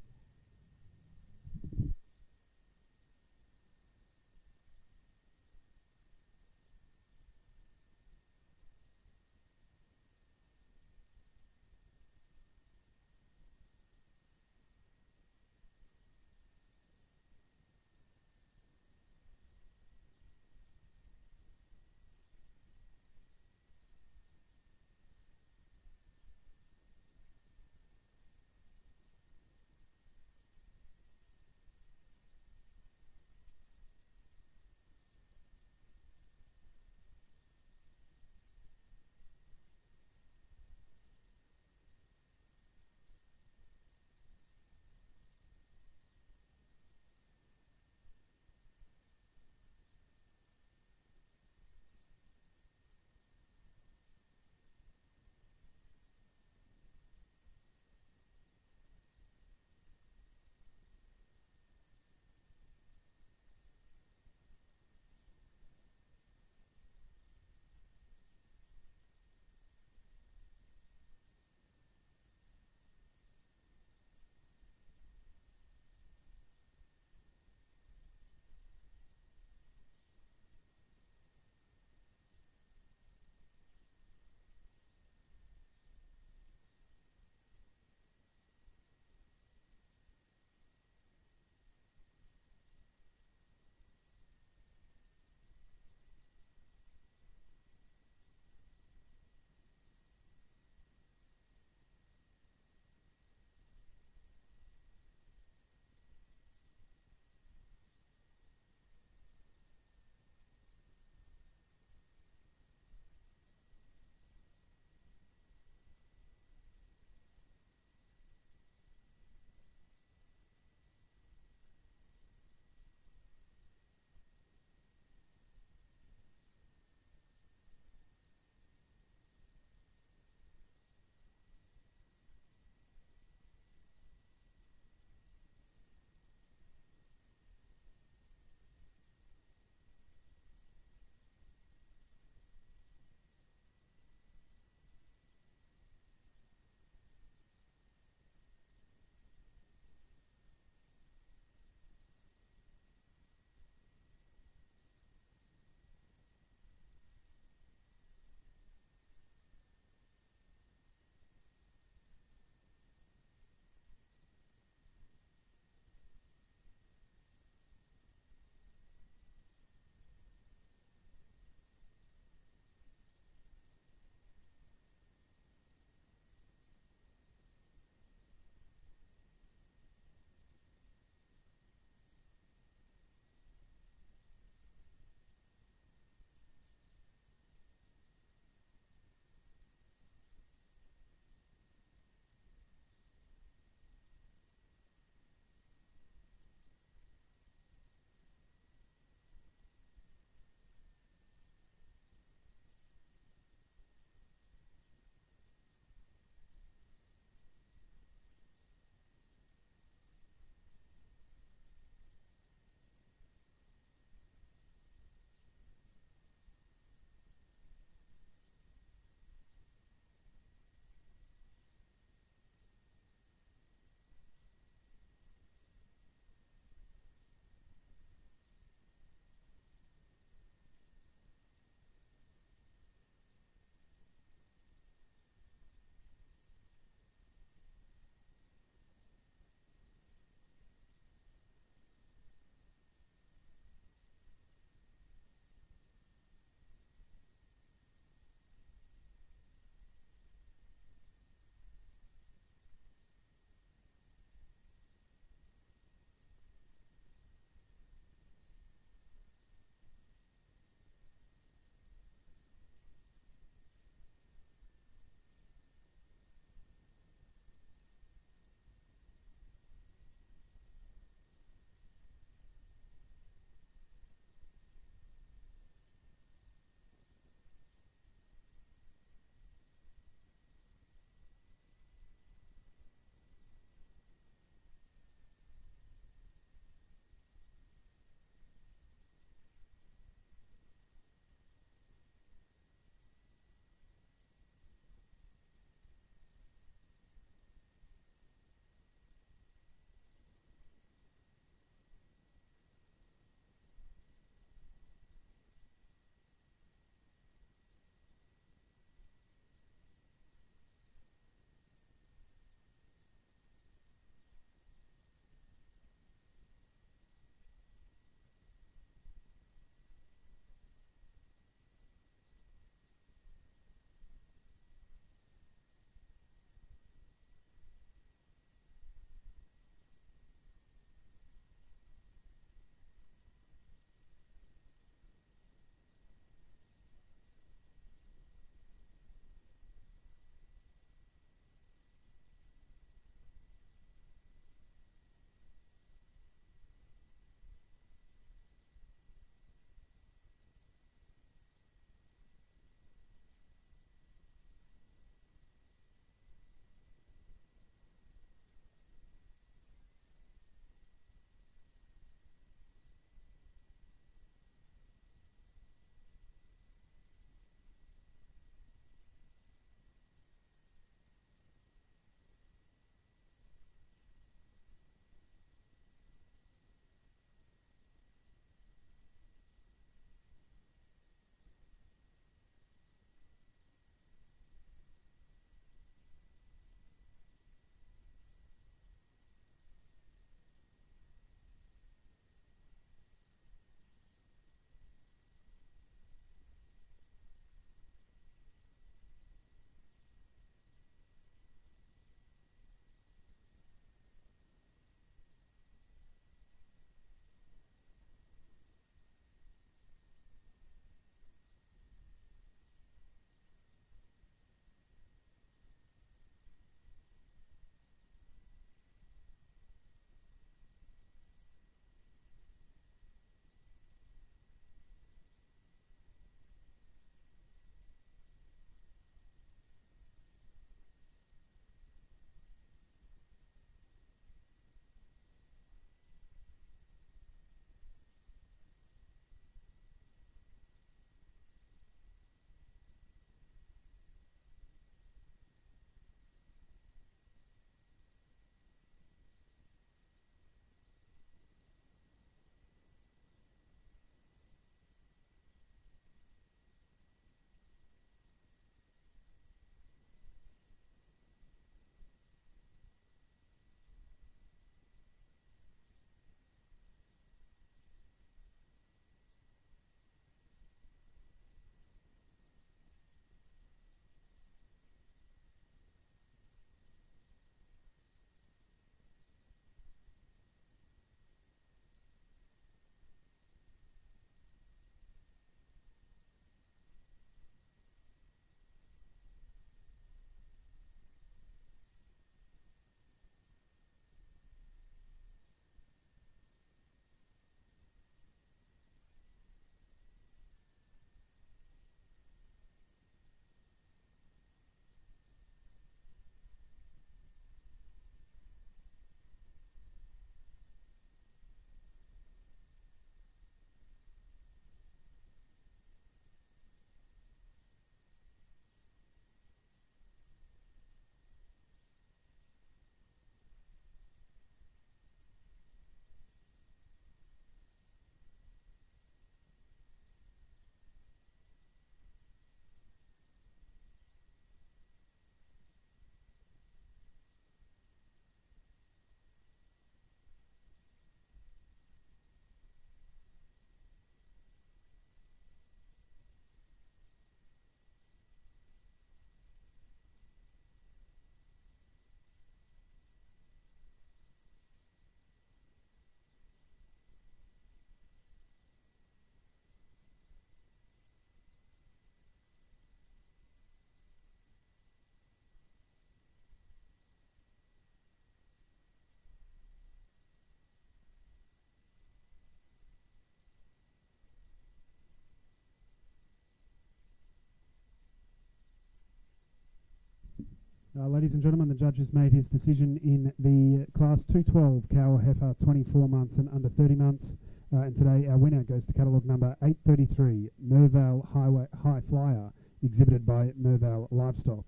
Ladies and gentlemen, the judge has made his decision in the Class 212 cow heifer 24 months and under 30 months. And today our winner goes to catalogue number 833, Mervale High Flyer, exhibited by Mervale Livestock.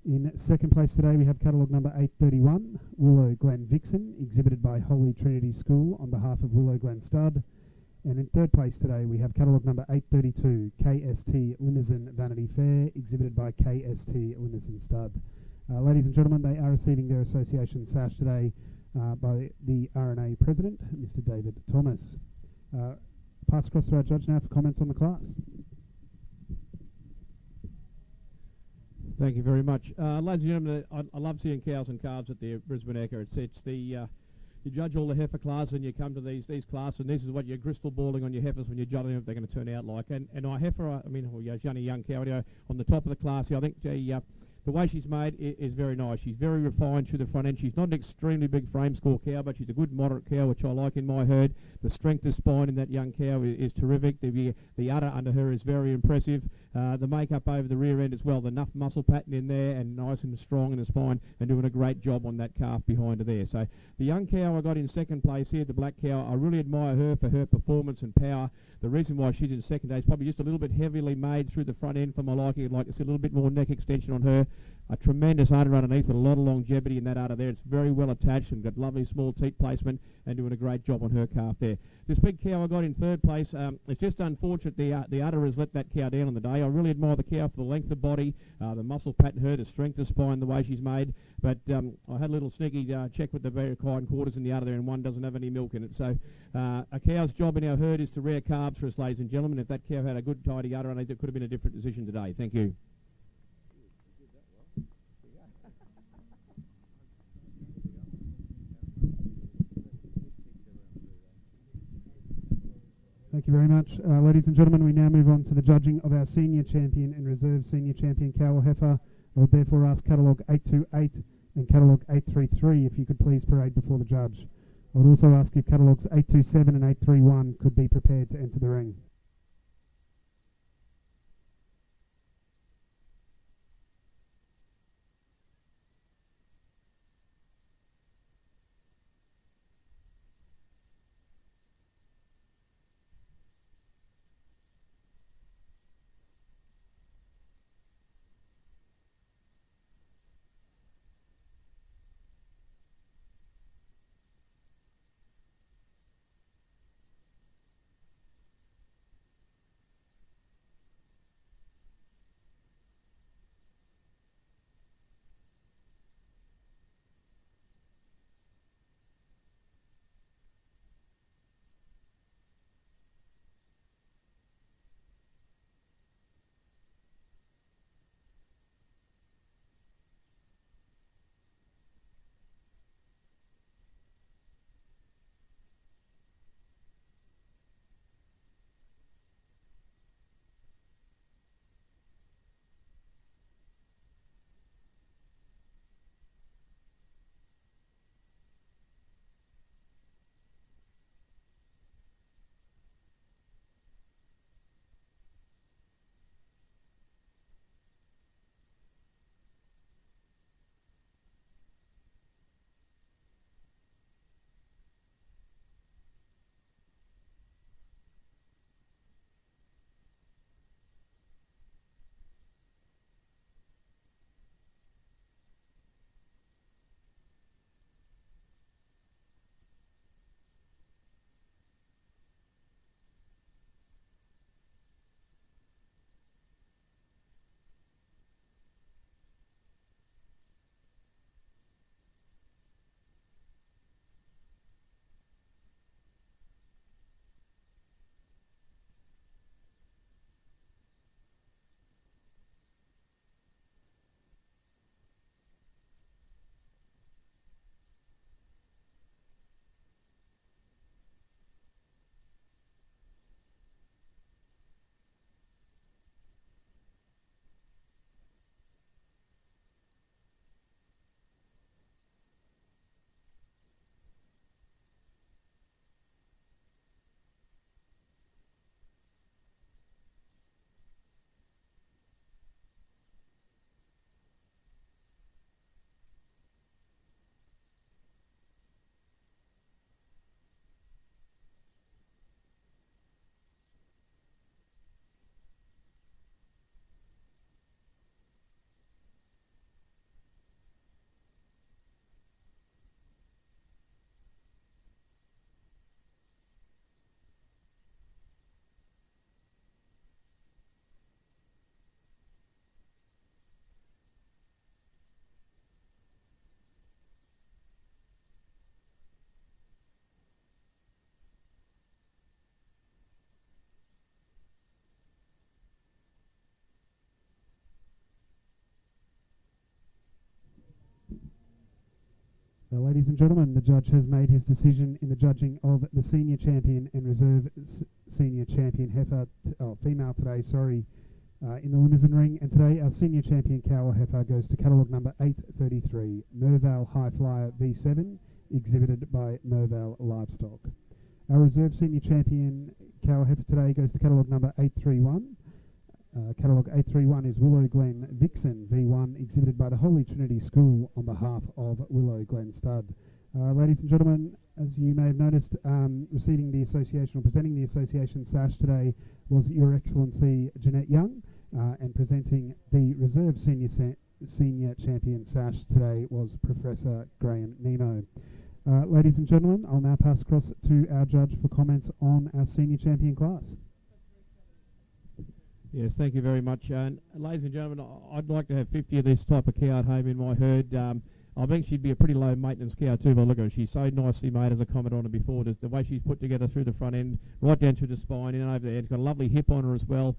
In second place today we have catalogue number 831, Willow Glen Vixen, exhibited by Holy Trinity School on behalf of Willow Glen Stud. And in third place today we have catalogue number 832, KST Limousin Vanity Fair, exhibited by KST Limousin Stud. Ladies and gentlemen, they are receiving their association sash today by the RNA President, Mr. David Thomas. Pass across to our judge now for comments on the class. Thank you very much. Ladies and gentlemen, I love seeing cows and calves at the Brisbane Ekka. It's the you judge all the heifer class and you come to these classes, and this is what you're crystal balling on your heifers when you're judging them, if they're going to turn out like. And our heifer, she's only a young cow, on the top of the class here, I think the way she's made is very nice. She's very refined through the front end. She's not an extremely big frame score cow, but she's a good moderate cow, which I like in my herd. The strength of spine in that young cow is terrific. The udder under her is very impressive. The makeup over the rear end as well. Enough muscle pattern in there and nice and strong in the spine, and doing a great job on that calf behind her there. So the young cow I got in second place here, the black cow, I really admire her for her performance and power. The reason why she's in second is probably just a little bit heavily made through the front end for my liking. I'd like to see a little bit more neck extension on her. A tremendous udder underneath with a lot of longevity in that udder there. It's very well attached and got lovely small teat placement, and doing a great job on her calf there. This big cow I got in third place, it's just unfortunate the udder has let that cow down on the day. I really admire the cow for the length of body, the muscle pattern her, the strength of spine, the way she's made. But I had a little sneaky check with the very hind quarters in the udder there, and one doesn't have any milk in it. So a cow's job in our herd is to rear calves for us, ladies and gentlemen. If that cow had a good tidy udder, it could have been a different decision today. Thank you. Thank you very much. Ladies and gentlemen, we now move on to the judging of our senior champion and reserve senior champion cow or heifer. I would therefore ask catalogue 828 and catalogue 833 if you could please parade before the judge. I would also ask if catalogues 827 and 831 could be prepared to enter the ring. Ladies and gentlemen, the judge has made his decision in the judging of the senior champion and reserve senior champion heifer, female today, in the Limousin ring. And today our senior champion cow or heifer goes to catalogue number 833, Mervale High Flyer V7, exhibited by Mervale Livestock. Our reserve senior champion cow or heifer today goes to catalogue number 831. Catalogue 831 is Willow Glen Vixen V1, exhibited by the Holy Trinity School on behalf of Willow Glen Stud. Ladies and gentlemen, as you may have noticed, receiving the association or presenting the association sash today was Your Excellency Jeanette Young, and presenting the reserve senior champion sash today was Professor Graham Nemo. Ladies and gentlemen, I'll now pass across to our judge for comments on our senior champion class. Yes, thank you very much. Ladies and gentlemen, I'd like to have 50 of this type of cow at home in my herd. I think she'd be a pretty low maintenance cow too, but look at her. She's so nicely made, as I commented on her before. The way she's put together through the front end, right down through the spine, and over there. It's got a lovely hip on her as well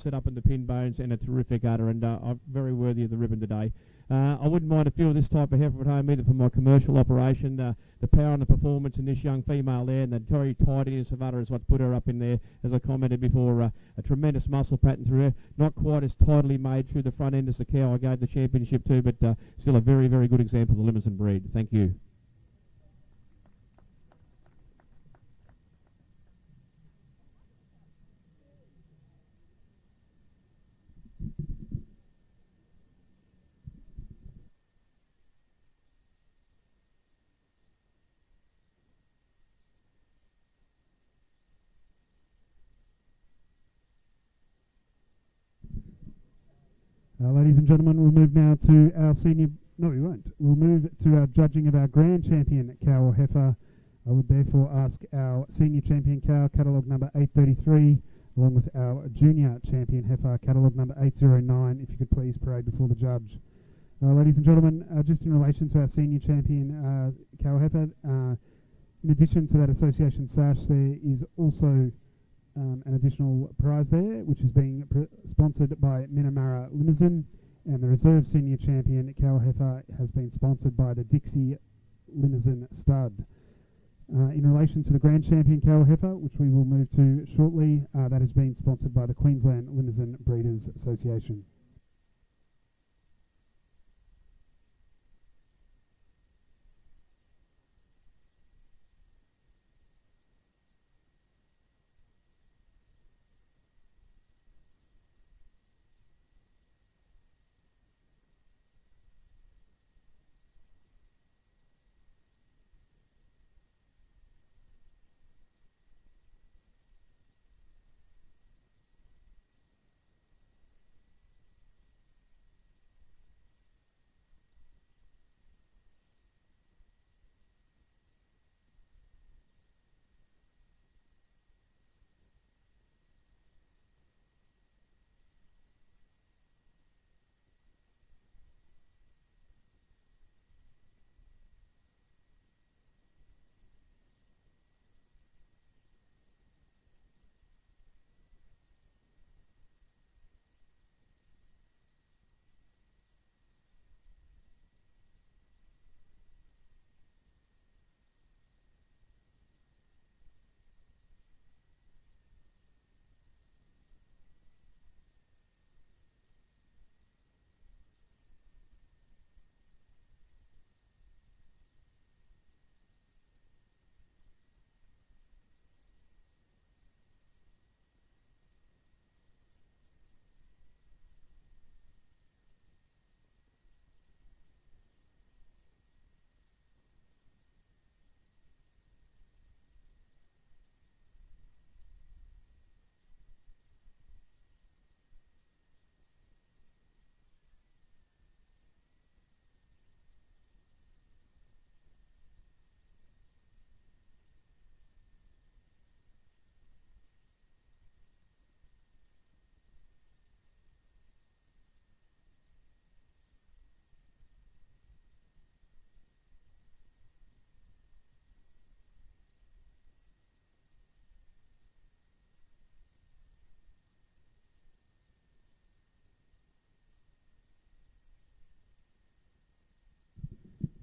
set up in the pin bones, and a terrific udder, and very worthy of the ribbon today. I wouldn't mind a few of this type of heifer at home either for my commercial operation. The power and the performance in this young female there, and the very tidiness of udder is what's put her up in there, as I commented before. A tremendous muscle pattern through her, not quite as tidily made through the front end as the cow I gave the championship to, but still a very, very good example of the Limousin breed. Thank you. Ladies and gentlemen, we'll move now to our senior... No, we won't. We'll move to our judging of our grand champion cow or heifer. I would therefore ask our senior champion cow, catalogue number 833, along with our junior champion heifer, catalogue number 809, if you could please parade before the judge. Ladies and gentlemen, just in relation to our senior champion cow or heifer, in addition to that association sash, there is also an additional prize there, which is being sponsored by Minamara Limousin, and the reserve senior champion cow heifer has been sponsored by the Dixie Limousin Stud. In relation to the grand champion cow heifer, which we will move to shortly, that has been sponsored by the Queensland Limousin Breeders Association.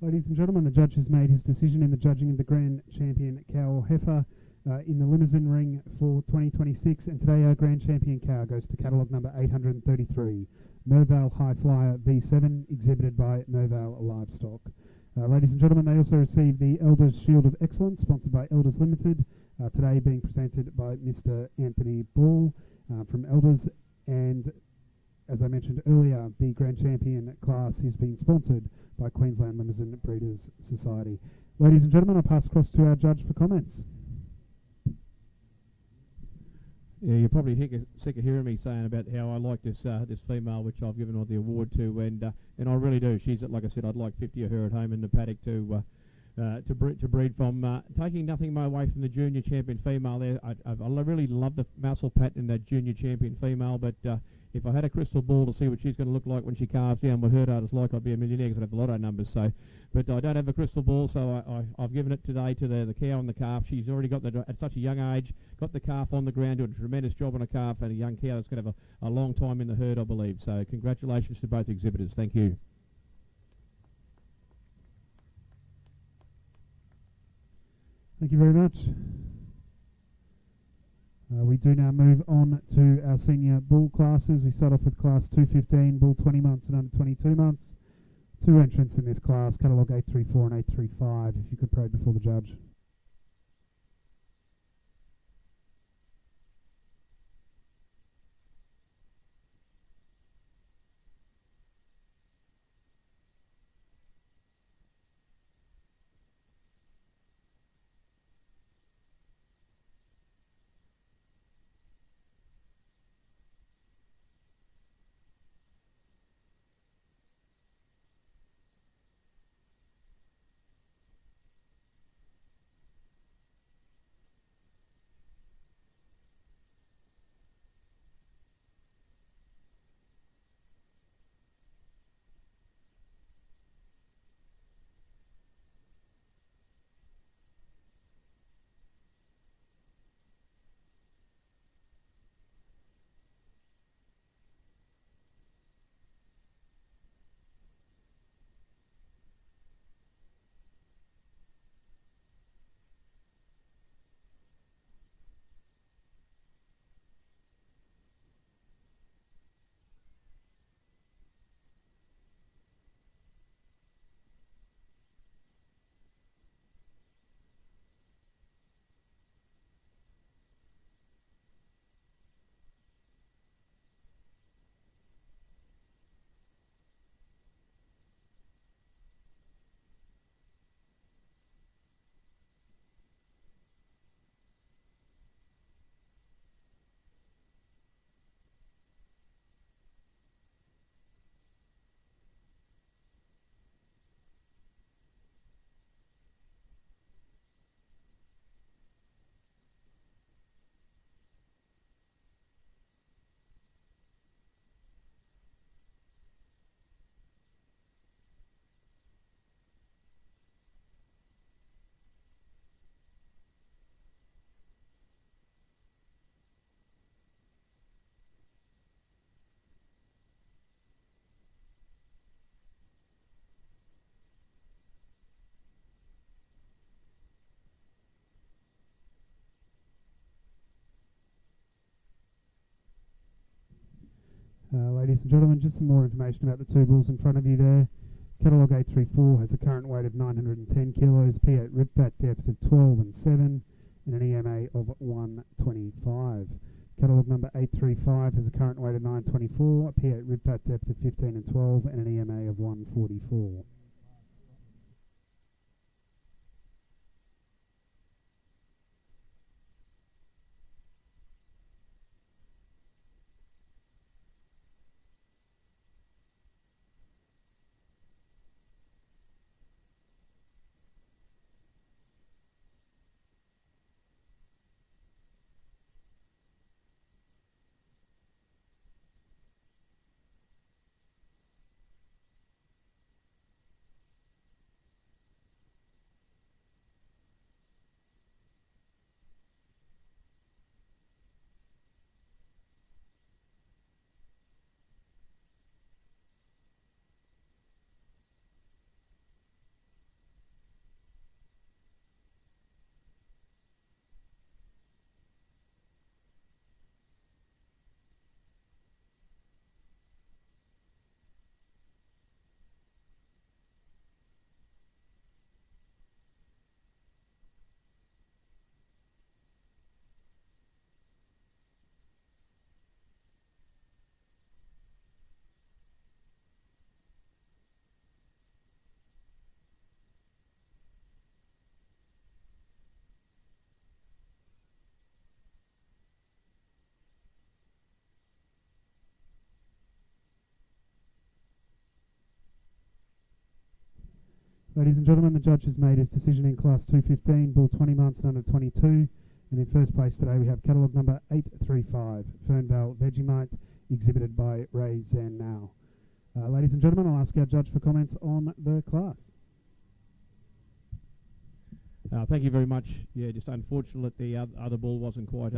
Ladies and gentlemen, the judge has made his decision in the judging of the Grand Champion cow heifer in the Limousin ring for 2026, and today our Grand Champion cow goes to catalogue number 833, Mervale High Flyer V7, exhibited by Mervale Livestock. Ladies and gentlemen, they also received the Elders Shield of Excellence, sponsored by Elders Limited, today being presented by Mr. Anthony Ball from Elders, and as I mentioned earlier, the Grand Champion class has been sponsored by Queensland Limousin Breeders Society. Ladies and gentlemen, I'll pass across to our judge for comments. Yeah, you're probably sick of hearing me saying about how I like this this female, which I've given her the award to, and I really do. She's, like I said, I'd like 50 of her at home in the paddock to breed from. Taking nothing away from the junior champion female there, I really love the muscle pattern in that junior champion female, but if I had a crystal ball to see what she's going to look like when she calves down, what her data's like, I'd be a millionaire because I'd have the lotto numbers. So, but I don't have a crystal ball, so I've given it today to the cow and the calf. She's already got at such a young age, got the calf on the ground, doing a tremendous job on a calf, and a young cow that's going to have a long time in the herd, I believe. So congratulations to both exhibitors. Thank you. Thank you very much. We do now move on to our senior bull classes. We start off with class 215, bull 20 months and under 22 months. Two entrants in this class, catalogue 834 and 835, if you could pray before the judge. Ladies and gentlemen, just some more information about the two bulls in front of you there. Catalogue 834 has a current weight of 910 kilos, P8 rib fat depth of 12 and 7, and an EMA of 125. Catalogue number 835 has a current weight of 924, P8 rib fat depth of 15 and 12, and an EMA of 144. Ladies and gentlemen, the judge has made his decision in Class 215, bull 20 months and under 22. And in first place today we have catalogue number 835, Fernvale Vegemite, exhibited by Ray Zan now. Ladies and gentlemen, I'll ask our judge for comments on the class. Thank you very much. Yeah, just unfortunate the other bull wasn't quite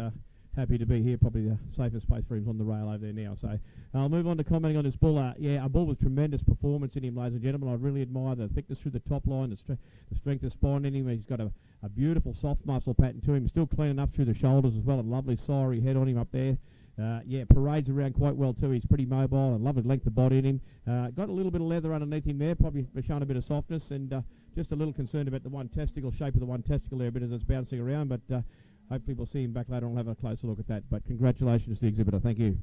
happy to be here. Probably the safest place for him on the rail over there now. So I'll move on to commenting on this bull. Yeah, a bull with tremendous performance in him, ladies and gentlemen. I really admire the thickness through the top line, the strength of spine in him. He's got a beautiful soft muscle pattern to him. Still clean enough through the shoulders as well. A lovely Sqaure head on him up there. Yeah, parades around quite well too. He's pretty mobile and lovely length of body in him. Got a little bit of leather underneath him there, probably showing a bit of softness, and just a little concerned about the one testicle, shape of the one testicle there a bit as it's bouncing around, but hopefully we'll see him back later on and have a closer look at that. But congratulations to the exhibitor. Thank you.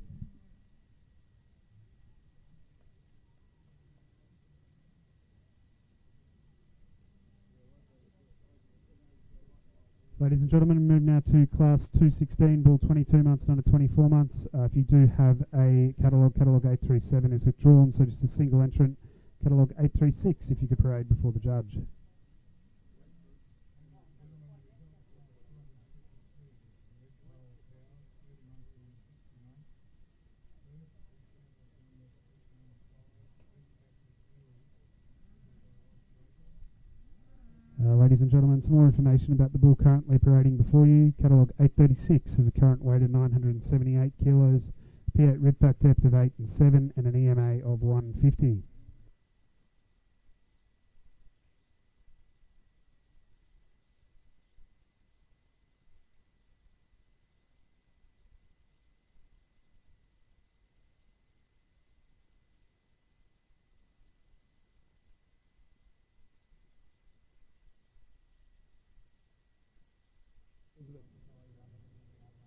Ladies and gentlemen, we move now to Class 216, bull 22 months and under 24 months. If you do have a catalogue 837 is withdrawn, so just a single entrant. Catalogue 836, if you could parade before the judge. Ladies and gentlemen, some more information about the bull currently parading before you. Catalogue 836 has a current weight of 978 kilos, P8 rib back depth of 8 and 7, and an EMA of 150.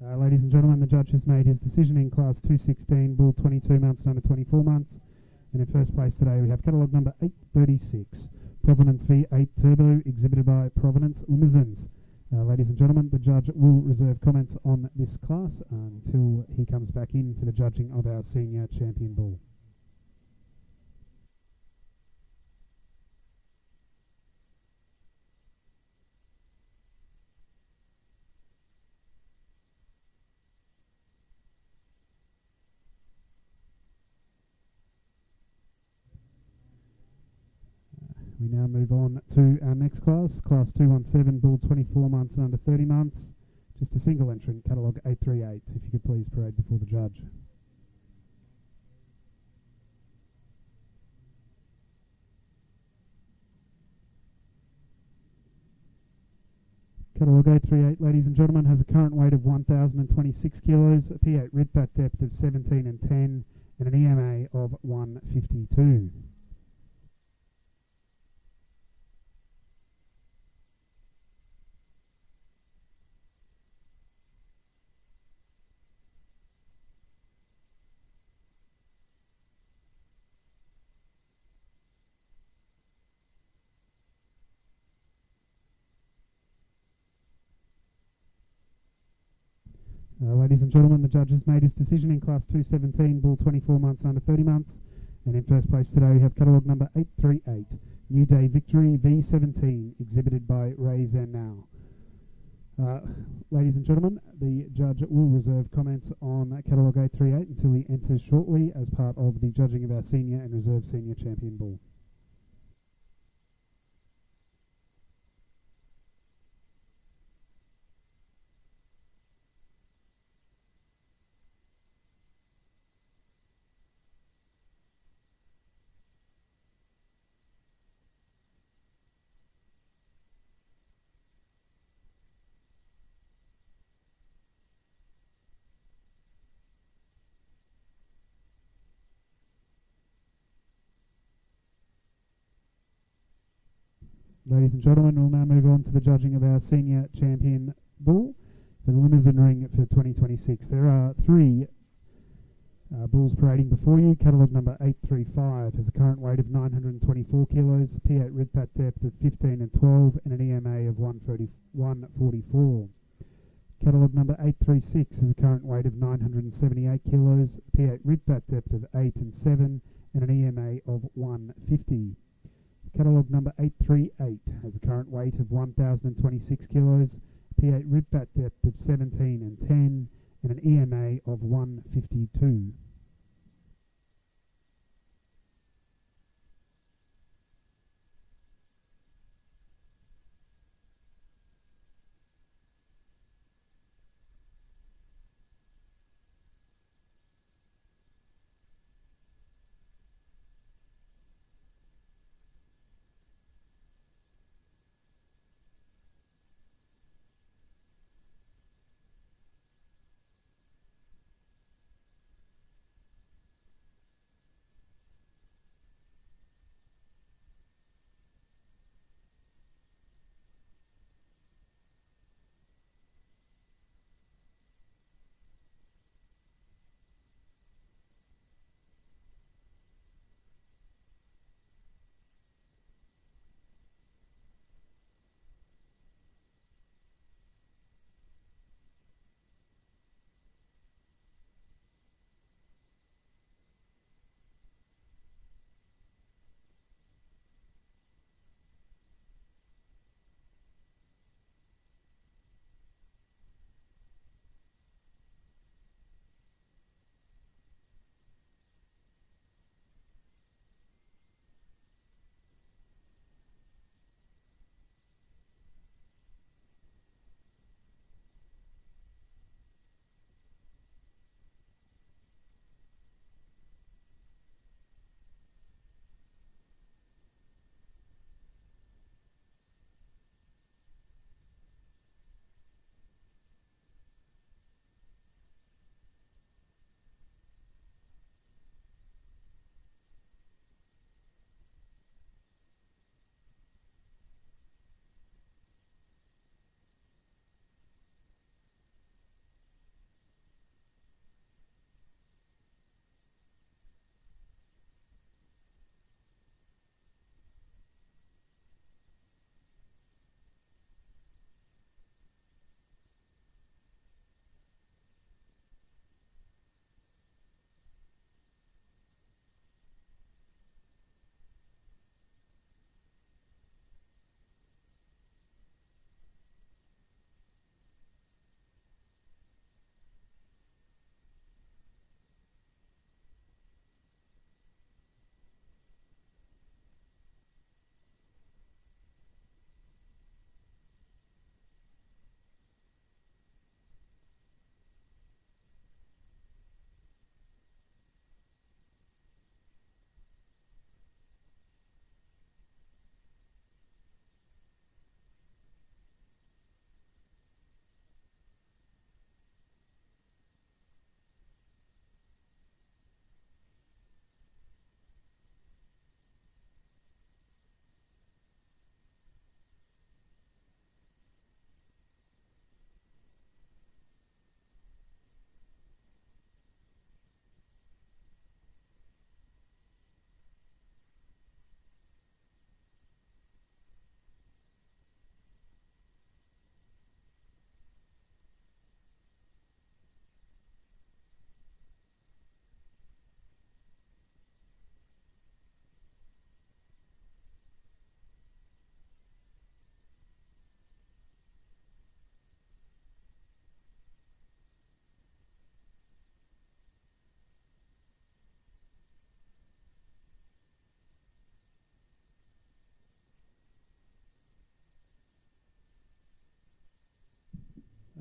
Ladies and gentlemen, the judge has made his decision in Class 216, bull 22 months and under 24 months. And in first place today we have catalogue number 836, Provenance V8 Turbo, exhibited by Provenance Limousins. Ladies and gentlemen, the judge will reserve comments on this class until he comes back in for the judging of our senior champion bull. We now move on to our next class, Class 217, bull 24 months and under 30 months. Just a single entrant, catalogue 838, if you could please parade before the judge. Catalogue 838, ladies and gentlemen, has a current weight of 1,026 kilos, a P8 rib back depth of 17 and 10, and an EMA of 152. Ladies and gentlemen, the judge has made his decision in Class 217, bull 24 months under 30 months. And in first place today we have catalogue number 838, New Day Victory V17, exhibited by Ray Zan now. Ladies and gentlemen, the judge will reserve comments on catalogue 838 until he enters shortly as part of the judging of our senior and reserve senior champion bull. Ladies and gentlemen, we'll now move on to the judging of our senior champion bull for the Limousin ring for 2026. There are three bulls parading before you. Catalogue number 835 has a current weight of 924 kilos, P8 rib fat depth of 15 and 12, and an EMA of 144. Catalogue number 836 has a current weight of 978 kilos, P8 rib fat depth of 8 and 7, and an EMA of 150. Catalogue number 838 has a current weight of 1,026 kilos, P8 rib fat depth of 17 and 10, and an EMA of 152.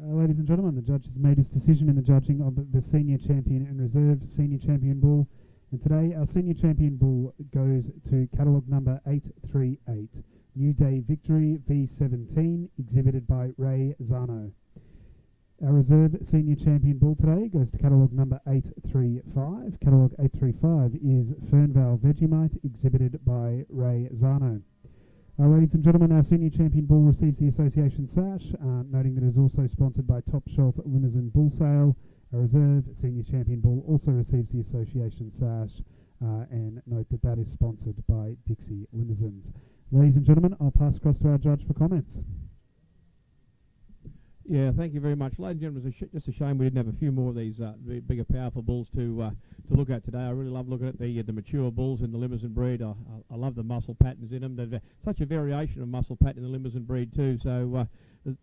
Ladies and gentlemen, the judge has made his decision in the judging of the Senior Champion and Reserve Senior Champion Bull. And today, our Senior Champion Bull goes to catalogue number 838, New Day Victory V17, exhibited by Ray Zano. Our Reserve Senior Champion Bull today goes to catalogue number 835. Catalogue 835 is Fernvale Vegemite, exhibited by Ray Zano. Ladies and gentlemen, our Senior Champion Bull receives the association sash, noting that it is also sponsored by Top Shelf Limousin Bull Sale. Our Reserve Senior Champion Bull also receives the association sash, and note that that is sponsored by Dixie Limousins. Ladies and gentlemen, I'll pass across to our judge for comments. Yeah, thank you very much, ladies and gentlemen. It's just a shame we didn't have a few more of these bigger, powerful bulls to look at today. I really love looking at the mature bulls in the Limousin breed. I love the muscle patterns in them. There's such a variation of muscle pattern in the Limousin breed too. So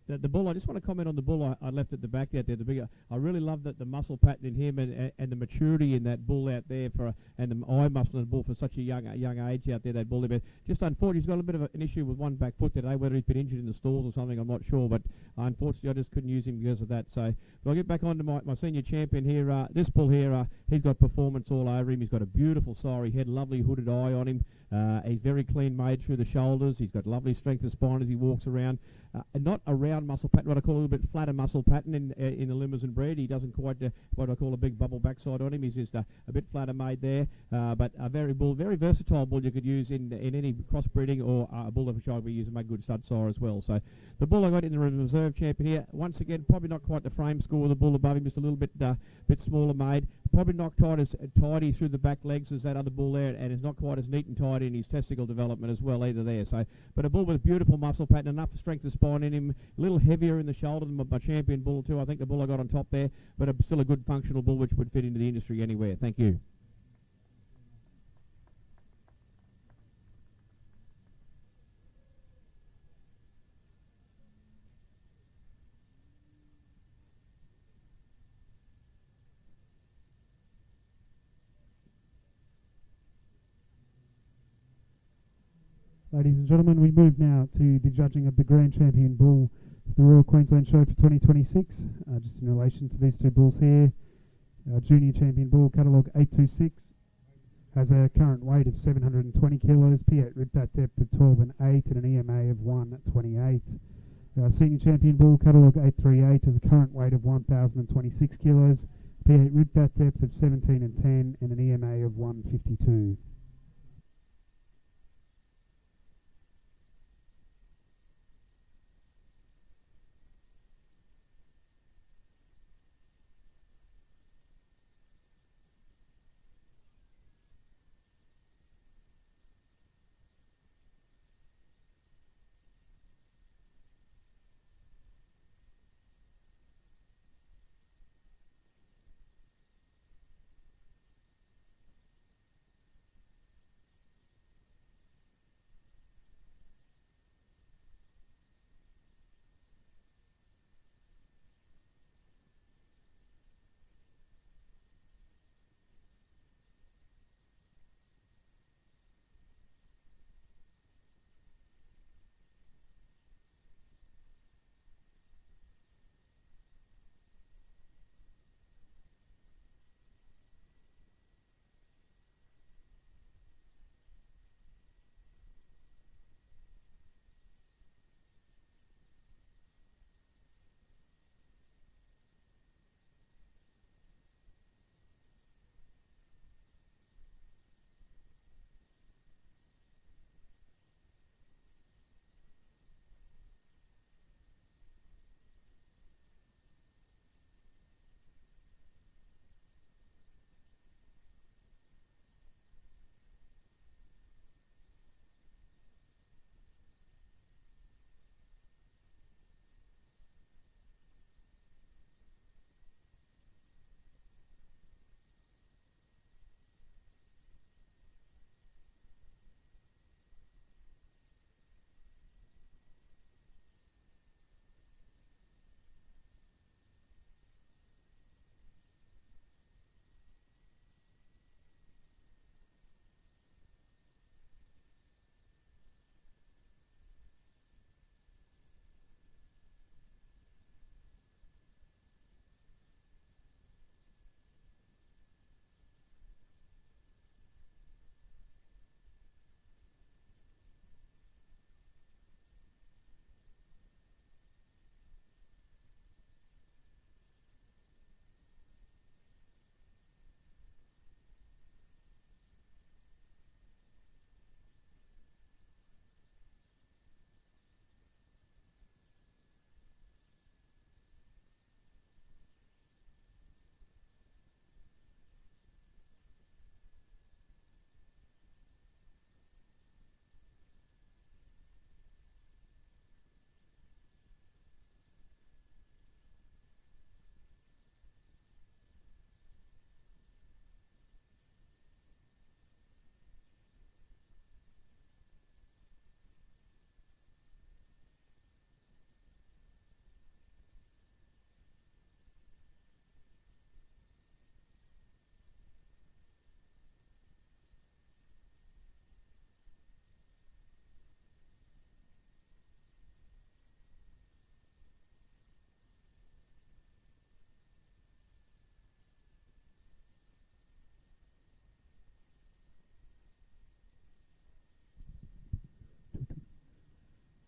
the bull, I just want to comment on the bull I left at the back out there. The bigger, I really love that the muscle pattern in him and the maturity in that bull out there and the eye muscle in the bull for such a young age out there. That bull, but just unfortunately, he's got a bit of an issue with one back foot today. Whether he's been injured in the stalls or something, I'm not sure. But unfortunately, I just couldn't use him because of that. So if I get back on to my senior champion here, this bull here, he's got performance all over him. He's got a beautiful Sqaure head, lovely hooded eye on him. He's very clean made through the shoulders. He's got lovely strength of spine as he walks around. Not a round muscle pattern, what I call a little bit flatter muscle pattern in the Limousin breed. He doesn't quite what I call a big bubble backside on him. He's just a bit flatter made there, but a very versatile bull you could use in any crossbreeding or a bull which I would use to make good stud sire as well. So the bull I got in the reserve champion here, once again, probably not quite the frame score of the bull above him, just a little bit smaller made. Probably not quite as tidy through the back legs as that other bull there, and is not quite as neat and tidy in his testicle development as well either there. So, but a bull with a beautiful muscle pattern, enough strength of spine in him, a little heavier in the shoulder than my champion bull too. I think the bull I got on top there, but still a good functional bull which would fit into the industry anywhere. Thank you. Ladies and gentlemen, we move now to the judging of the Grand Champion Bull for the Royal Queensland Show for 2026. Just in relation to these two bulls here, Junior Champion Bull, catalogue 826, has a current weight of 720 kilos, P8 rib that depth of 12 and 8, and an EMA of 128. Senior Champion Bull, catalogue 838, has a current weight of 1,026 kilos, P8 rib that depth of 17 and 10, and an EMA of 152.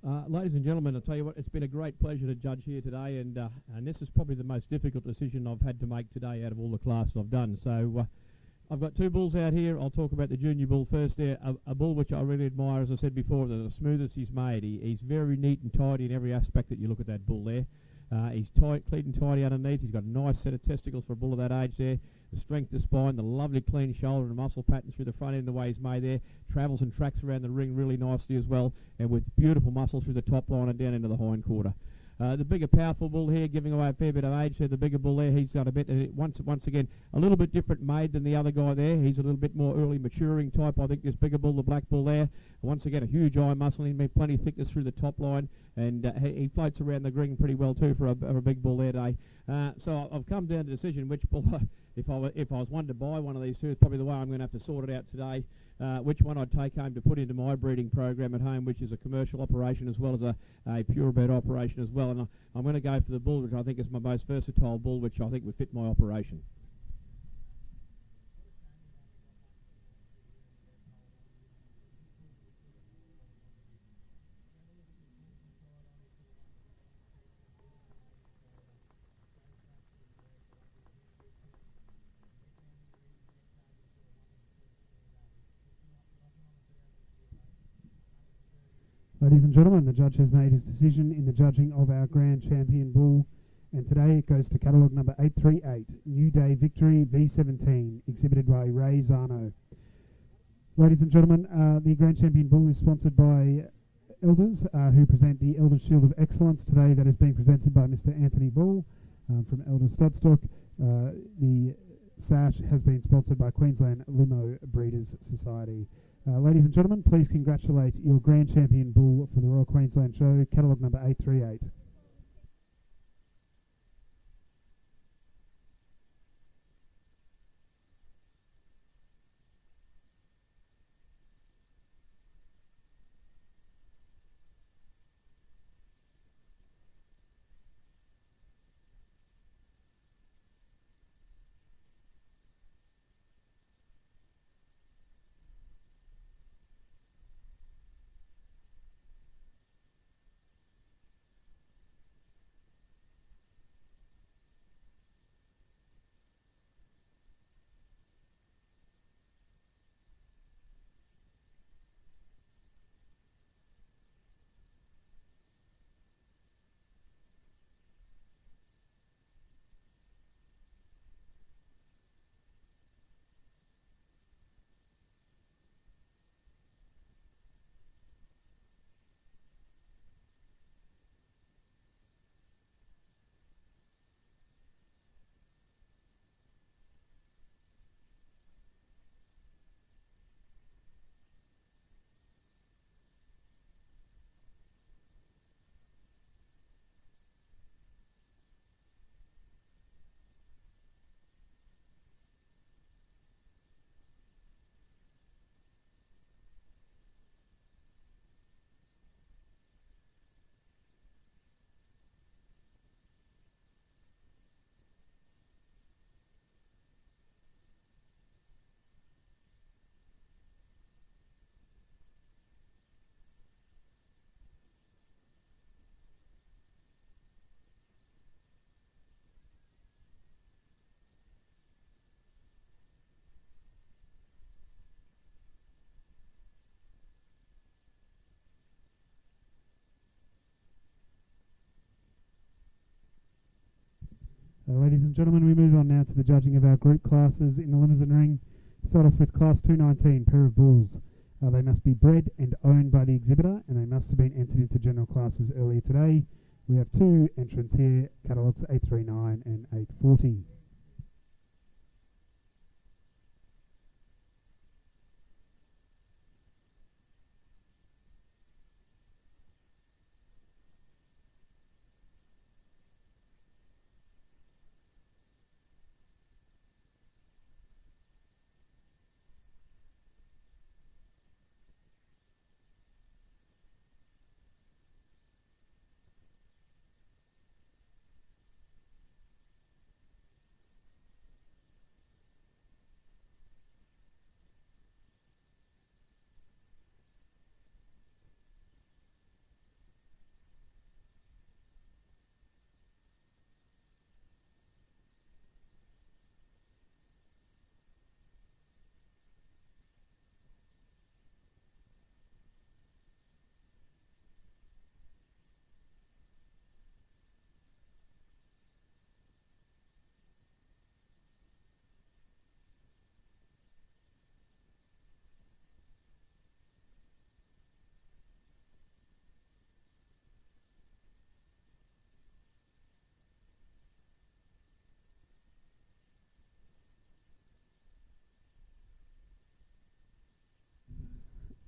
Ladies and gentlemen, I'll tell you what, it's been a great pleasure to judge here today, and this is probably the most difficult decision I've had to make today out of all the classes I've done. So I've got two bulls out here. I'll talk about the junior bull first there, a bull which I really admire, as I said before, the smoothest he's made. He's very neat and tidy in every aspect that you look at that bull there. He's tight, clean and tidy underneath. He's got a nice set of testicles for a bull of that age there. The strength of spine, the lovely clean shoulder and muscle pattern through the front end, the way he's made there. Travels and tracks around the ring really nicely as well, and with beautiful muscle through the top line and down into the hind quarter. The bigger, powerful bull here, giving away a fair bit of age there. The bigger bull there, he's got a bit, once again, a little bit different made than the other guy there. He's a little bit more early maturing type, I think, this bigger bull, the black bull there. Once again, a huge eye muscle in, plenty of thickness through the top line, and he floats around the ring pretty well too for a big bull there today. So I've come down to a decision which bull, if I was one to buy one of these two, is probably the way I'm going to have to sort it out today. Which one I'd take home to put into my breeding program at home, which is a commercial operation as well as a purebred operation as well. And I'm going to go for the bull, which I think is my most versatile bull, which I think would fit my operation. Ladies and gentlemen, the judge has made his decision in the judging of our Grand Champion Bull, and today it goes to catalogue number 838, New Day Victory V17, exhibited by Ray Zano. Ladies and gentlemen, the Grand Champion Bull is sponsored by Elders, who present the Elders Shield of Excellence today. That is being presented by Mr. Anthony Ball from Elders Studstock. The sash has been sponsored by Queensland Limo Breeders Society. Ladies and gentlemen, please congratulate your Grand Champion Bull for the Royal Queensland Show, catalogue number 838. Ladies and gentlemen, we move on now to the judging of our group classes in the Limousin ring. Start off with Class 219, pair of bulls. They must be bred and owned by the exhibitor, and they must have been entered into general classes earlier today. We have two entrants here, catalogues 839 and 840.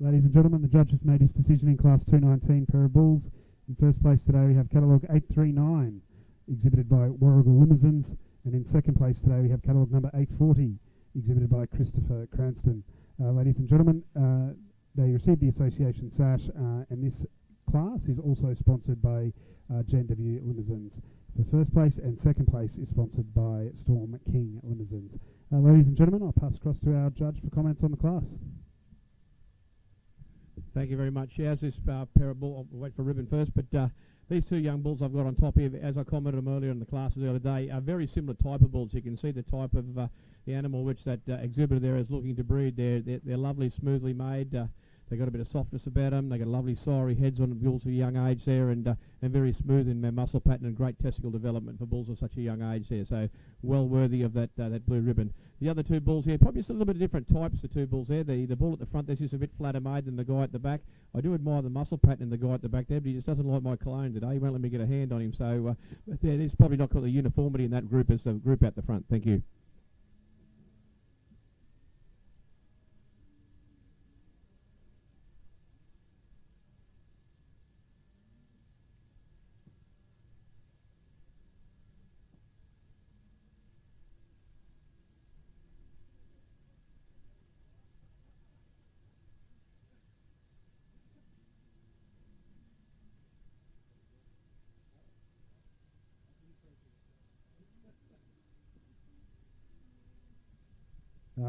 Ladies and gentlemen, the judge has made his decision in Class 219 pair of bulls. In first place today we have catalogue 839, exhibited by Warrigal Limousins, and in second place today we have catalogue number 840, exhibited by Christopher Cranston. Ladies and gentlemen, they received the association sash, and this class is also sponsored by J&W Limousins. The first place and second place is sponsored by Storm King Limousins. Ladies and gentlemen, I'll pass across to our judge for comments on the class. Thank you very much. As this pair of bull, I'll wait for ribbon first, but these two young bulls I've got on top here, as I commented them earlier in the classes the other day, are very similar type of bulls. You can see the type of the animal which that exhibitor there is looking to breed. They're lovely, smoothly made. They've got a bit of softness about them. They've got lovely Sqaure heads on the bulls at a young age there, and very smooth in their muscle pattern and great testicle development for bulls of such a young age there. So well worthy of that blue ribbon. The other two bulls here, probably just a little bit of different types, the two bulls there. The bull at the front, there's just a bit flatter made than the guy at the back. I do admire the muscle pattern in the guy at the back there, but he just doesn't like my cologne today. He won't let me get a hand on him, so there's probably not got the uniformity in that group as the group out the front. Thank you.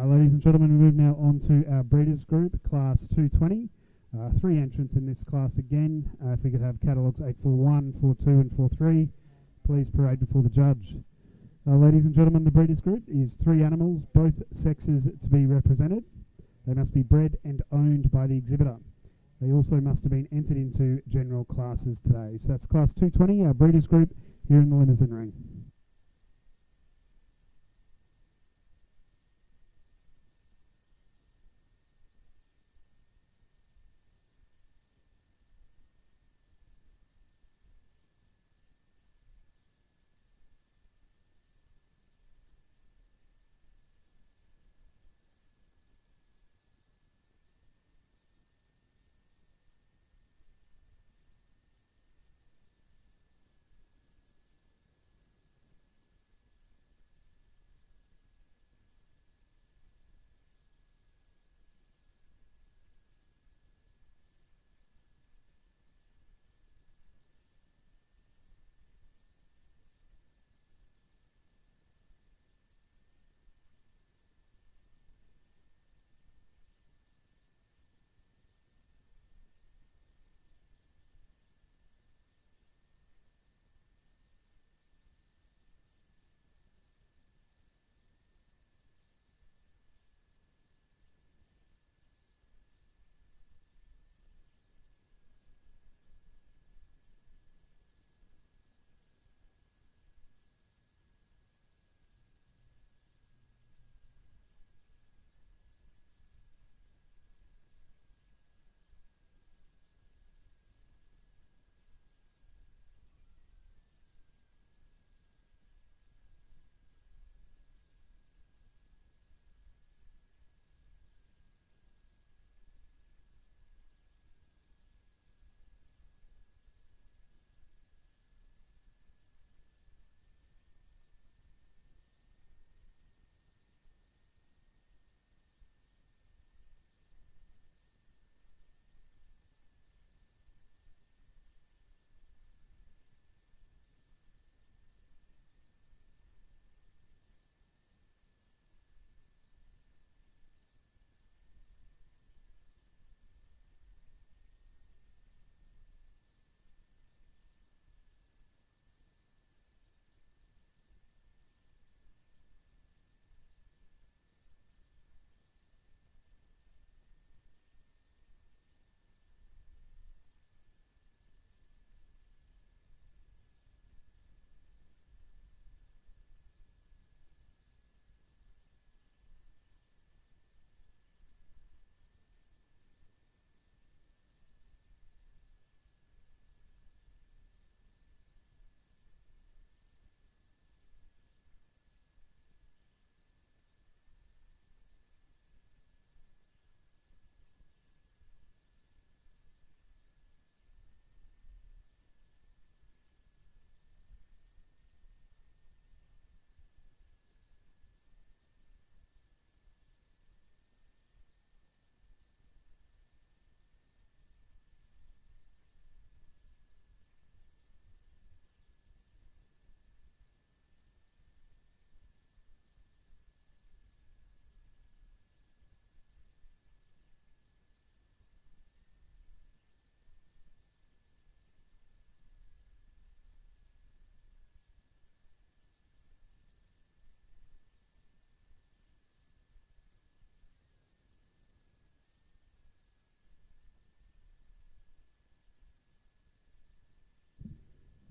Ladies and gentlemen, we move now on to our breeders group, Class 220. 3 entrants in this class again. If we could have catalogues 841, 42 and 43, please parade before the judge. Ladies and gentlemen, the breeders group is 3 animals, both sexes to be represented. They must be bred and owned by the exhibitor. They also must have been entered into general classes today. So that's Class 220, our breeders group here in the Limousin Ring.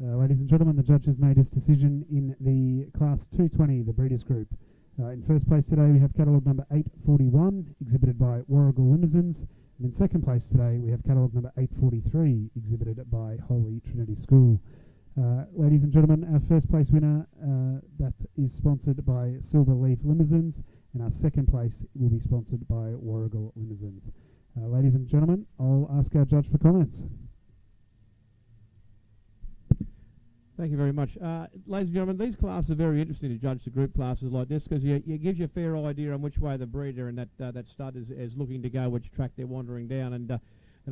Ladies and gentlemen, the judge has made his decision in the Class 220, the Breeders' Group. In first place today we have catalogue number 841, exhibited by Warrigal Limousins. And in second place today we have catalogue number 843, exhibited by Holy Trinity School. Ladies and gentlemen, our first place winner that is sponsored by Silver Leaf Limousins, and our second place will be sponsored by Warrigal Limousins. Ladies and gentlemen, I'll ask our judge for comments. Thank you very much. Ladies and gentlemen, these classes are very interesting to judge the group classes like this, because it gives you a fair idea on which way the breeder and that stud is looking to go, which track they're wandering down. And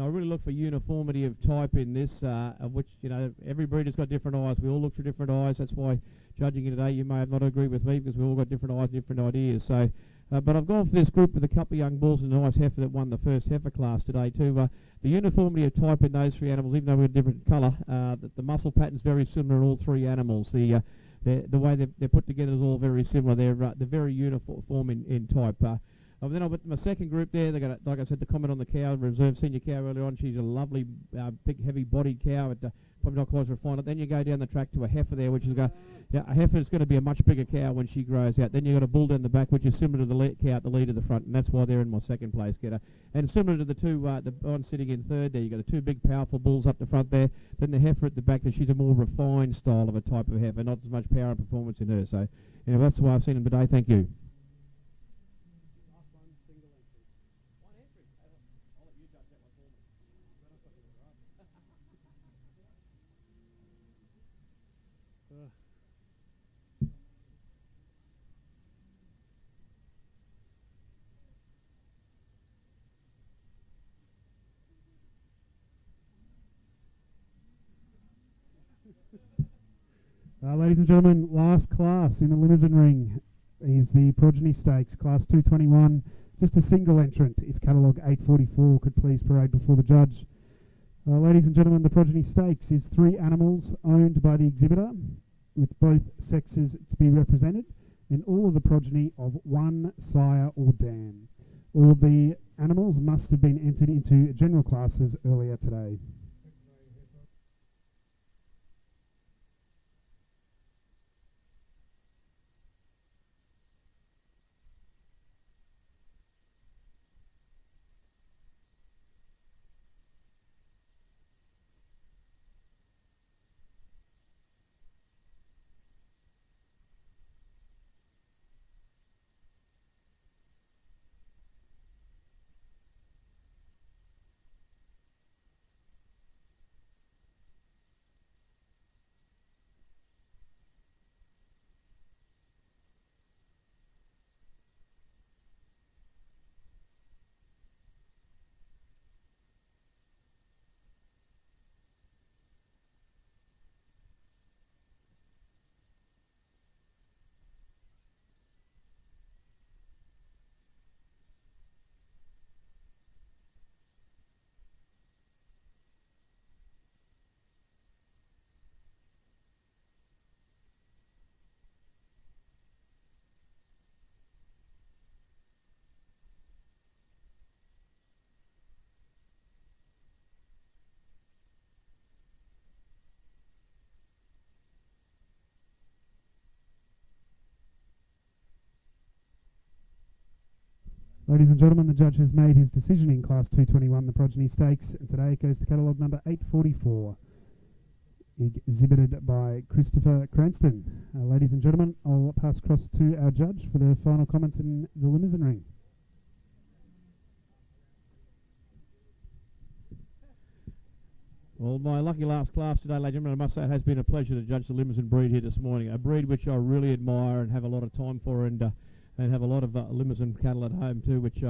I really look for uniformity of type in this, of which, you know, every breeder's got different eyes. We all look through different eyes. That's why judging it today, you may have not agreed with me, because we've all got different eyes and different ideas. So, but I've gone for this group with a couple of young bulls and a nice heifer that won the first heifer class today too. The uniformity of type in those three animals, even though we're a different colour, the muscle pattern's very similar in all three animals. The way they're put together is all very similar. They're very uniform in type. Then I've got my second group there. They got, like I said, to comment on the cow, reserve senior cow earlier on. She's a lovely, big, heavy-bodied cow. Probably not quite as refined. Then you go down the track to a heifer there, which is a heifer is going to be a much bigger cow when she grows out. Then you've got a bull down the back, which is similar to the cow at the lead of the front, and that's why they're in my second place getter. And similar to the two, the one sitting in third there, you've got the two big, powerful bulls up the front there. Then the heifer at the back, she's a more refined style of a type of heifer, not as much power and performance in her. So, you know, that's why I've seen them today. Thank you. Ladies and gentlemen, last class in the Limousin ring is the Progeny Stakes, Class 221. Just a single entrant, if catalogue 844 could please parade before the judge. Ladies and gentlemen, the Progeny Stakes is 3 animals owned by the exhibitor, with both sexes to be represented, and all of the progeny of one sire or dam. All of the animals must have been entered into general classes earlier today. Ladies and gentlemen, the judge has made his decision in Class 221, the Progeny Stakes, and today it goes to catalogue number 844, exhibited by Christopher Cranston. Ladies and gentlemen, I'll pass across to our judge for the final comments in the Limousin ring. Well, my lucky last class today, ladies and gentlemen, I must say it has been a pleasure to judge the Limousin breed here this morning, a breed which I really admire and have a lot of time for, and have a lot of Limousin cattle at home too, which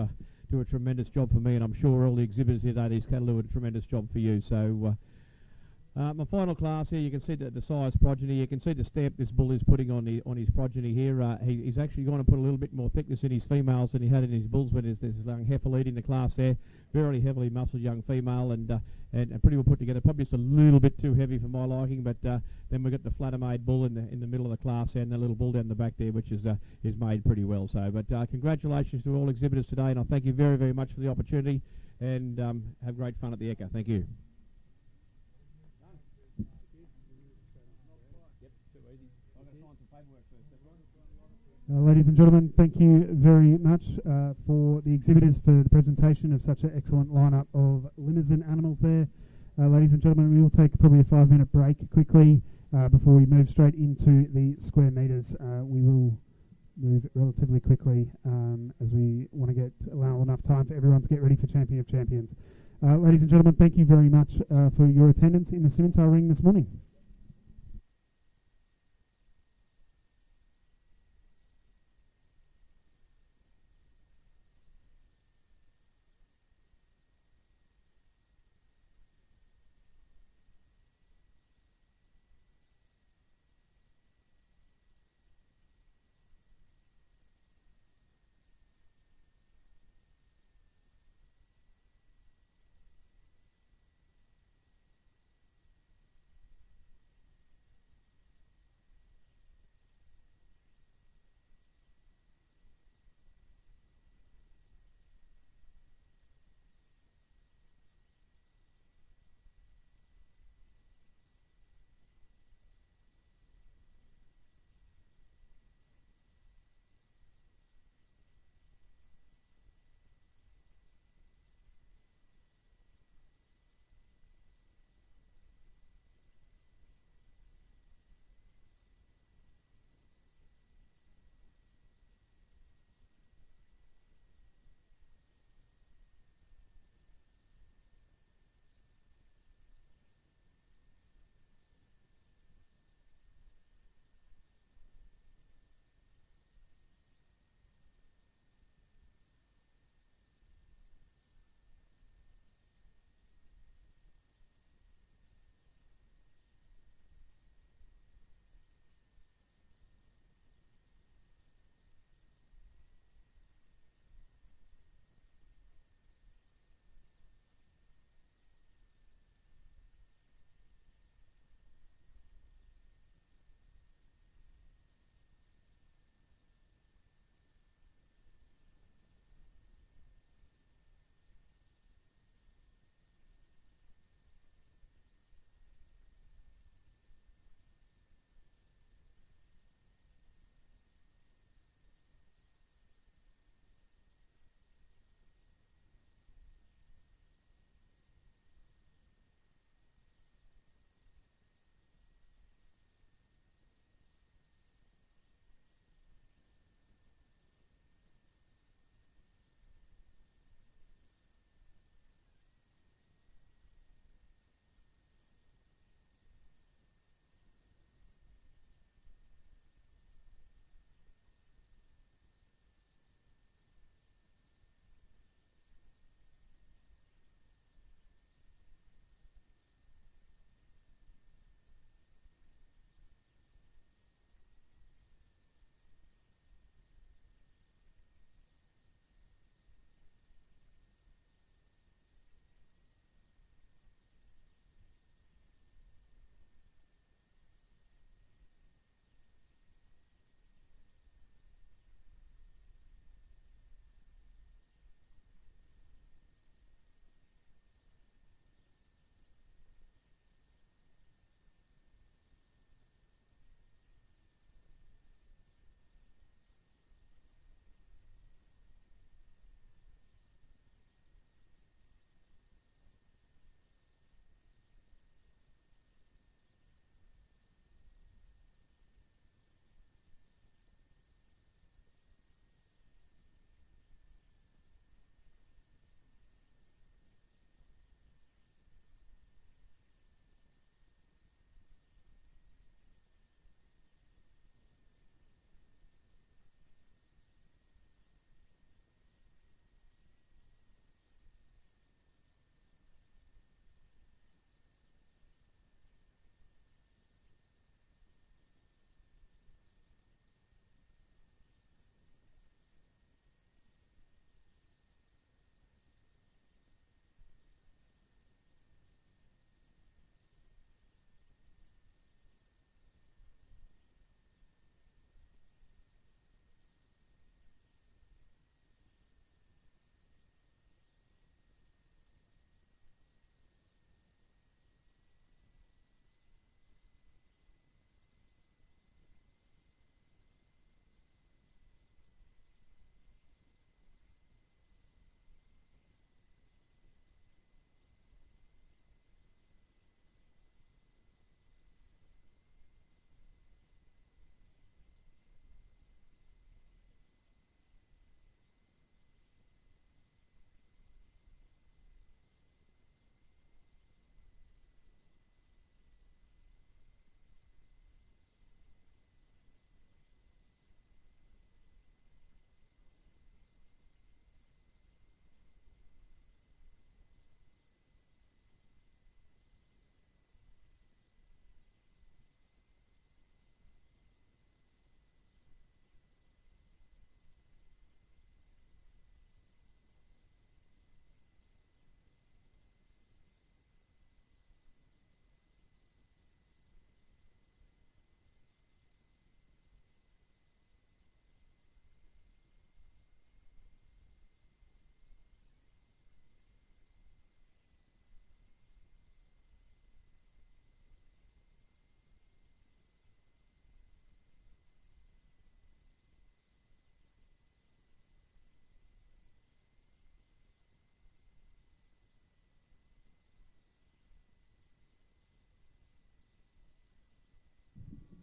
do a tremendous job for me, and I'm sure all the exhibitors here today, these cattle do a tremendous job for you. So my final class here, you can see the size progeny. You can see the stamp this bull is putting on his progeny here. He's actually going to put a little bit more thickness in his females than he had in his bulls when there's young heifer leading the class there. Very heavily muscled young female, and pretty well put together. Probably just a little bit too heavy for my liking, but then we've got the flatter-made bull in the middle of the class, and the little bull down the back there, which is made pretty well. So, but congratulations to all exhibitors today, and I thank you very, very much for the opportunity, and have great fun at the Ekka. Thank you. Ladies and gentlemen, thank you very much for the exhibitors for the presentation of such an excellent lineup of Limousin animals there. Ladies and gentlemen, we will take probably a 5-minute break quickly before we move straight into the square metres. We will move relatively quickly as we want to allow enough time for everyone to get ready for Champion of Champions. Ladies and gentlemen, thank you very much for your attendance in the Scimitar Ring this morning.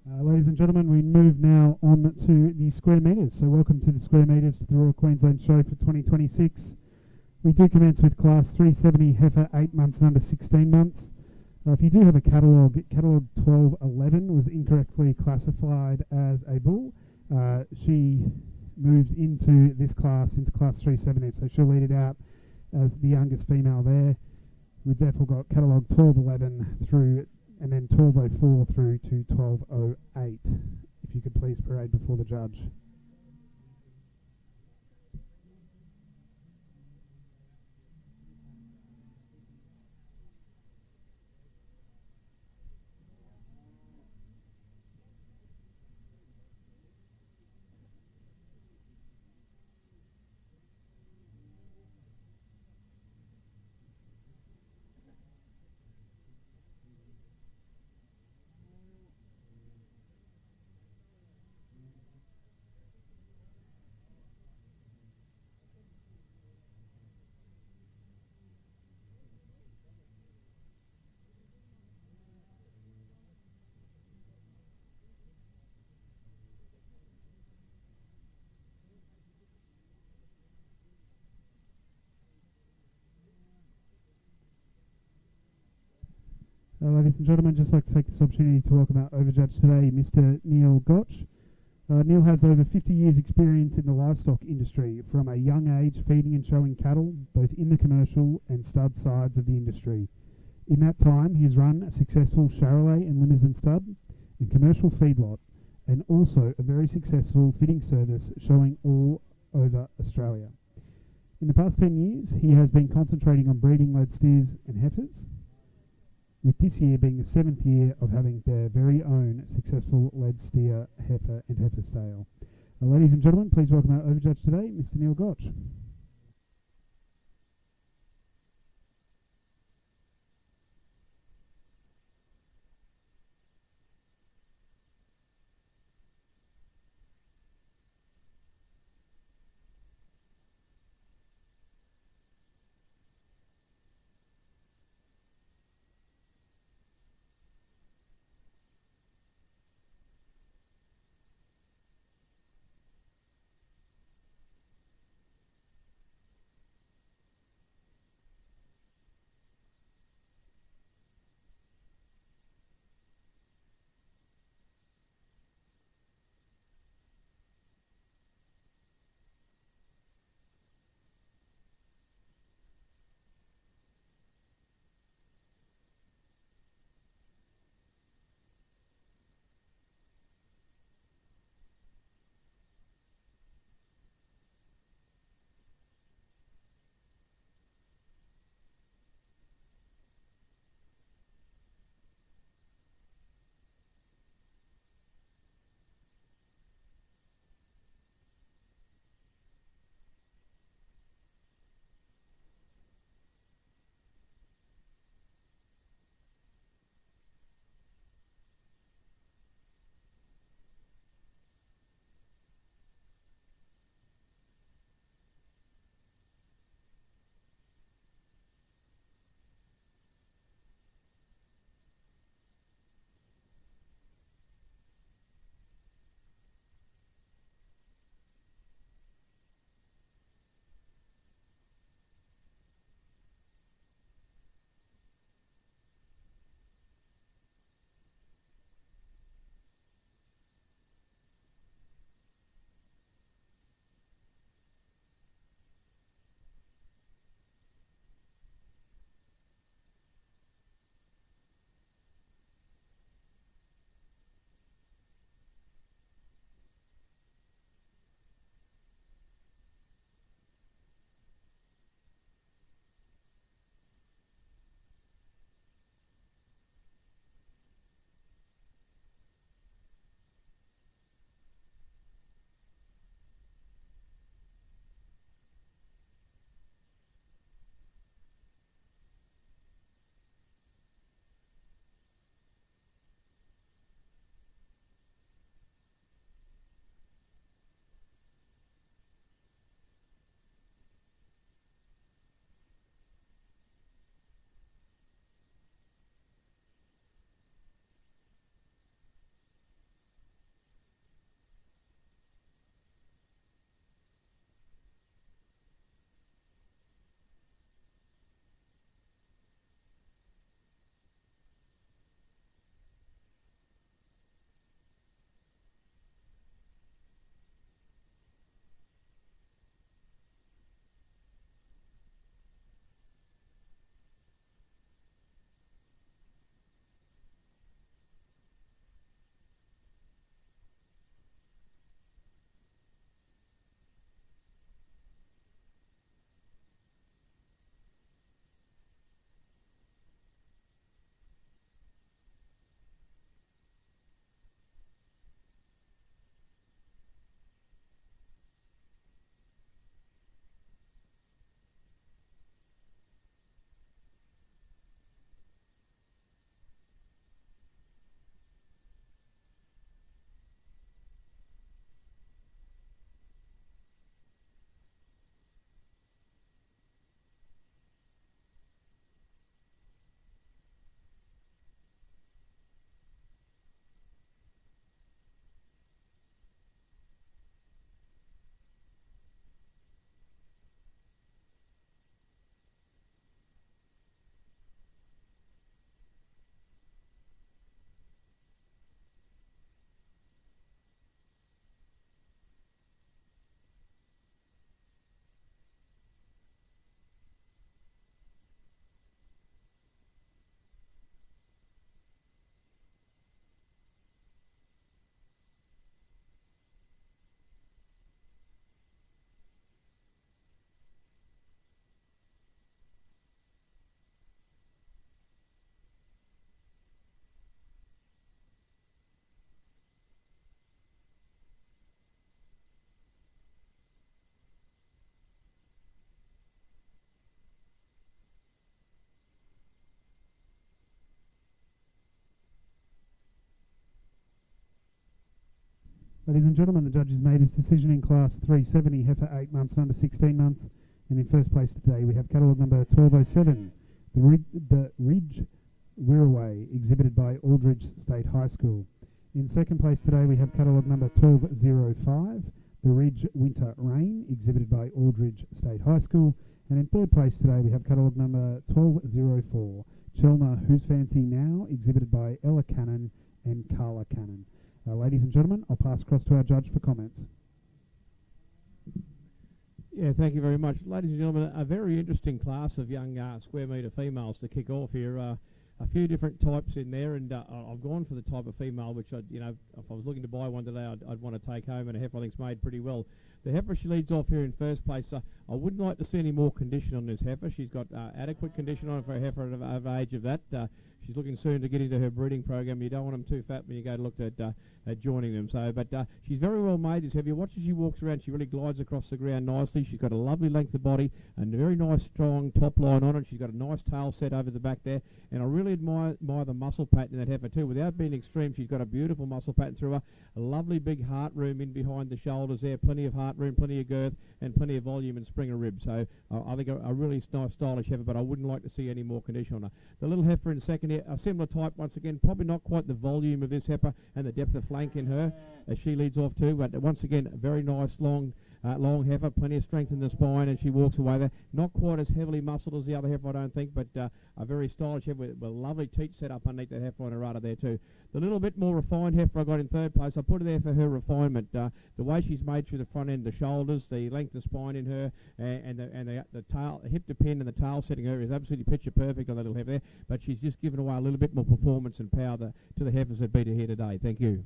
Ladies and gentlemen, we move now on to the square metres. So welcome to the square metres to the Royal Queensland Show for 2026. We do commence with Class 370 heifer 8 months and under 16 months. If you do have a catalogue, catalogue 1211 was incorrectly classified as a bull. She moves into this class, into Class 370, so she'll lead it out as the youngest female there. We've therefore got catalogue 1211 through, and then 1204 through to 1208. If you could please parade before the judge. Ladies and gentlemen, just like to take this opportunity to welcome our overjudge today, Mr. Neil Gotch. Neil has over 50 years experience in the livestock industry, from a young age feeding and showing cattle, both in the commercial and stud sides of the industry. In that time, he has run a successful Sqaure and Limousin stud and commercial feedlot, and also a very successful fitting service showing all over Australia. In the past 10 years, he has been concentrating on breeding lead steers and heifers, with this year being the 7th year of having their very own successful lead steer, heifer and heifer sale. Ladies and gentlemen, please welcome our overjudge today, Mr. Neil Gotch. Ladies and gentlemen, the judges made his decision in Class 370, heifer 8 months and under 16 months. And in first place today, we have catalogue number 1207, the Ridge Wirraway, exhibited by Aldridge State High School. In second place today, we have catalogue number 1205, the Ridge Winter Rain, exhibited by Aldridge State High School. And in third place today, we have catalogue number 1204, Chelna Who's Fancy Now, exhibited by Ella Cannon and Carla Cannon. Ladies and gentlemen, I'll pass across to our judge for comments. Yeah, thank you very much. Ladies and gentlemen, a very interesting class of young square metre females to kick off here. A few different types in there, and I've gone for the type of female which, if I was looking to buy one today, I'd want to take home, and a heifer I think's made pretty well. The heifer, she leads off here in first place. I wouldn't like to see any more condition on this heifer. She's got adequate condition on it for a heifer of age of that. She's looking soon to get into her breeding program. You don't want them too fat when you go to look at joining them. So, but she's very well made, this heifer. You watch as she walks around, she really glides across the ground nicely. She's got a lovely length of body and a very nice strong top line on it. She's got a nice tail set over the back there, and I really admire the muscle pattern in that heifer too. Without being extreme, she's got a beautiful muscle pattern through her. A lovely big heart room in behind the shoulders there, plenty of heart room, plenty of girth, and plenty of volume and spring of rib. So I think a really nice stylish heifer, but I wouldn't like to see any more condition on her. The little heifer in second here, a similar type once again, probably not quite the volume of this heifer and the depth of flank in her as she leads off too, but once again, a very nice long heifer, plenty of strength in the spine, and she walks away there. Not quite as heavily muscled as the other heifer, I don't think, but a very stylish heifer with a lovely teat set up underneath that heifer on her rudder there too. The little bit more refined heifer I got in third place, I put her there for her refinement. The way she's made through the front end, the shoulders, the length of spine in her, and the tail, hip to pin and the tail setting her is absolutely picture perfect on that little heifer there, but she's just given away a little bit more performance and power to the heifers that beat her here today. Thank you.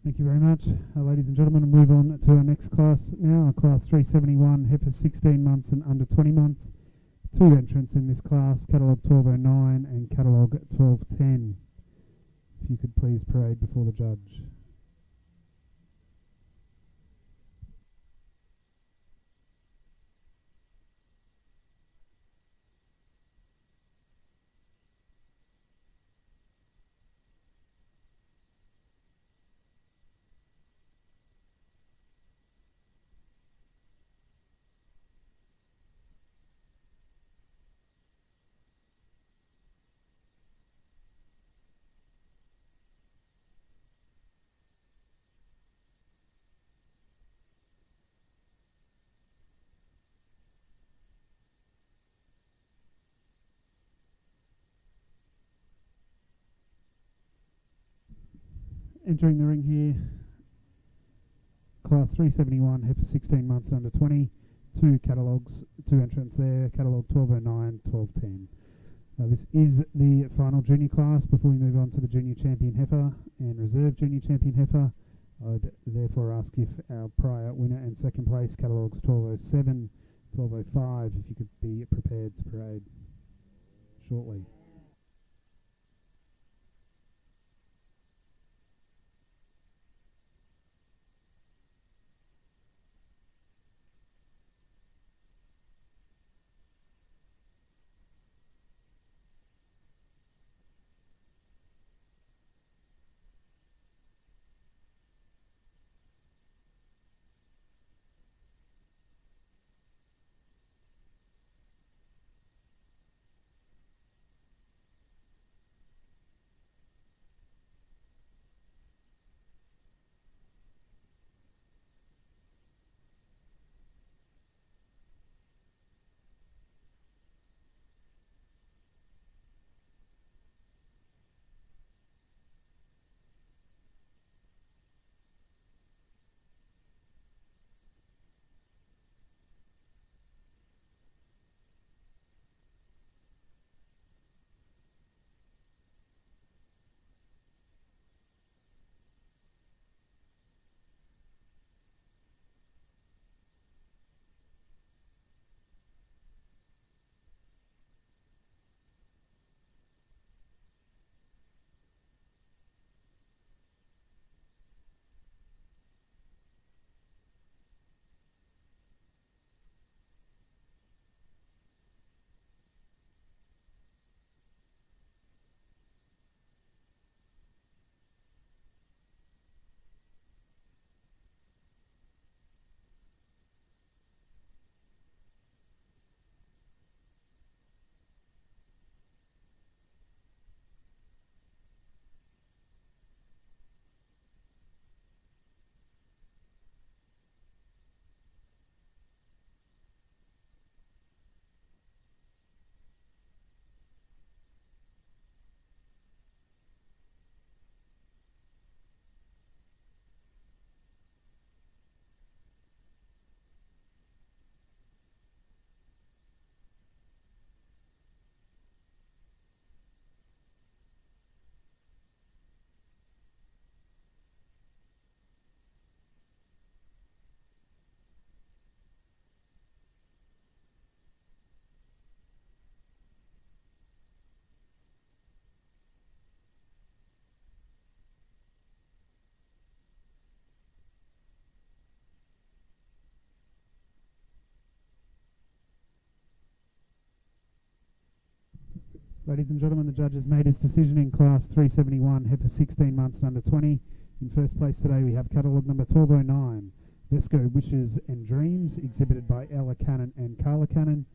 Thank you very much. Ladies and gentlemen, we'll move on to our next class now, Class 371, heifer 16 months and under 20 months. Two entrants in this class, catalogue 1209 and catalogue 1210. If you could please parade before the judge. Entering the ring here, Class 371, heifer 16 months under 20, two entrants there, catalogue 1209, 1210. This is the final junior class before we move on to the junior champion heifer and reserve junior champion heifer. I'd therefore ask if our prior winner and second place, catalogues 1207, 1205, if you could be prepared to parade shortly. Ladies and gentlemen, the judge has made his decision in Class 371, heifer 16 months and under 20. In first place today we have catalogue number 1209, Vesco Wishes and Dreams, exhibited by Ella Cannon and Carla Cannon.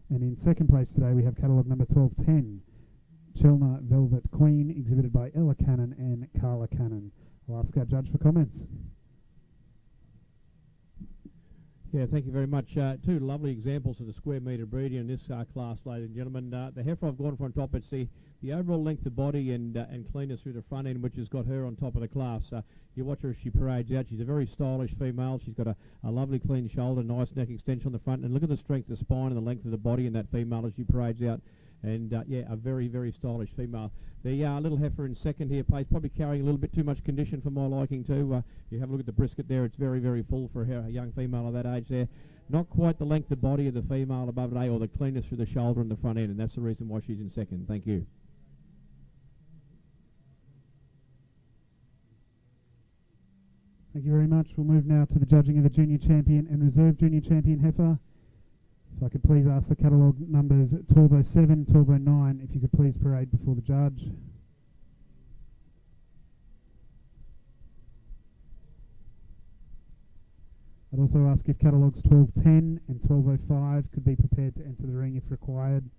And in second place today we have catalogue number 1210, Chelna Velvet Queen, exhibited by Ella Cannon and Carla Cannon. I'll ask our judge for comments. Yeah, thank you very much. Two lovely examples of the square metre breeding in this class, ladies and gentlemen. The heifer I've gone for on top, it's the overall length of body and cleanness through the front end, which has got her on top of the class. You watch her as she parades out. She's a very stylish female. She's got a lovely clean shoulder, nice neck extension on the front, and look at the strength of the spine and the length of the body in that female as she parades out. And yeah, a very, very stylish female. The little heifer in second here plays, probably carrying a little bit too much condition for my liking too. You have a look at the brisket there, it's very, very full for a young female of that age there. Not quite the length of body of the female above an A, or the cleanness through the shoulder and the front end, and that's the reason why she's in second. Thank you. Thank you very much. We'll move now to the judging of the Junior Champion and Reserve Junior Champion heifer. If I could please ask the catalogue numbers 1207, 1209, if you could please parade before the judge. I'd also ask if catalogues 1210 and 1205 could be prepared to enter the ring if required.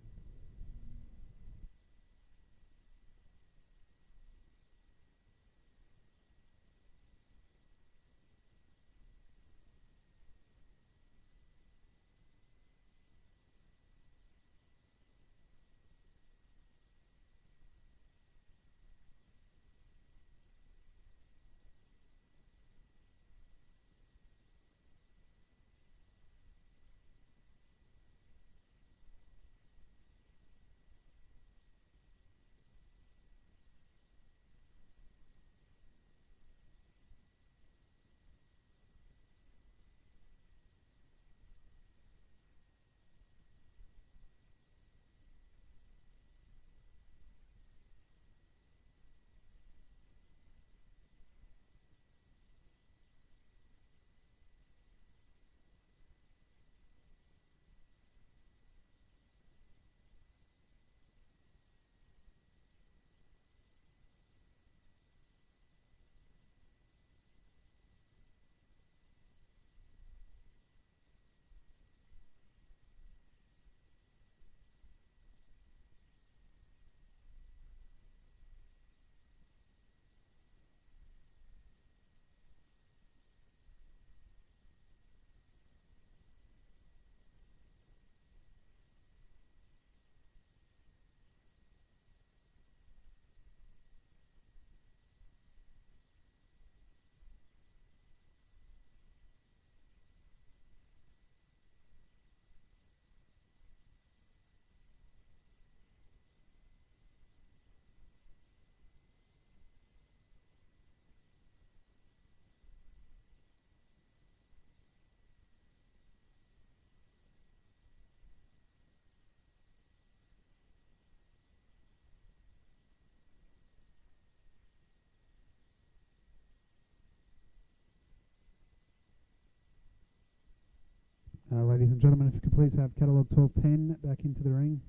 Ladies and gentlemen, if you could please have catalogue 1210 back into the ring.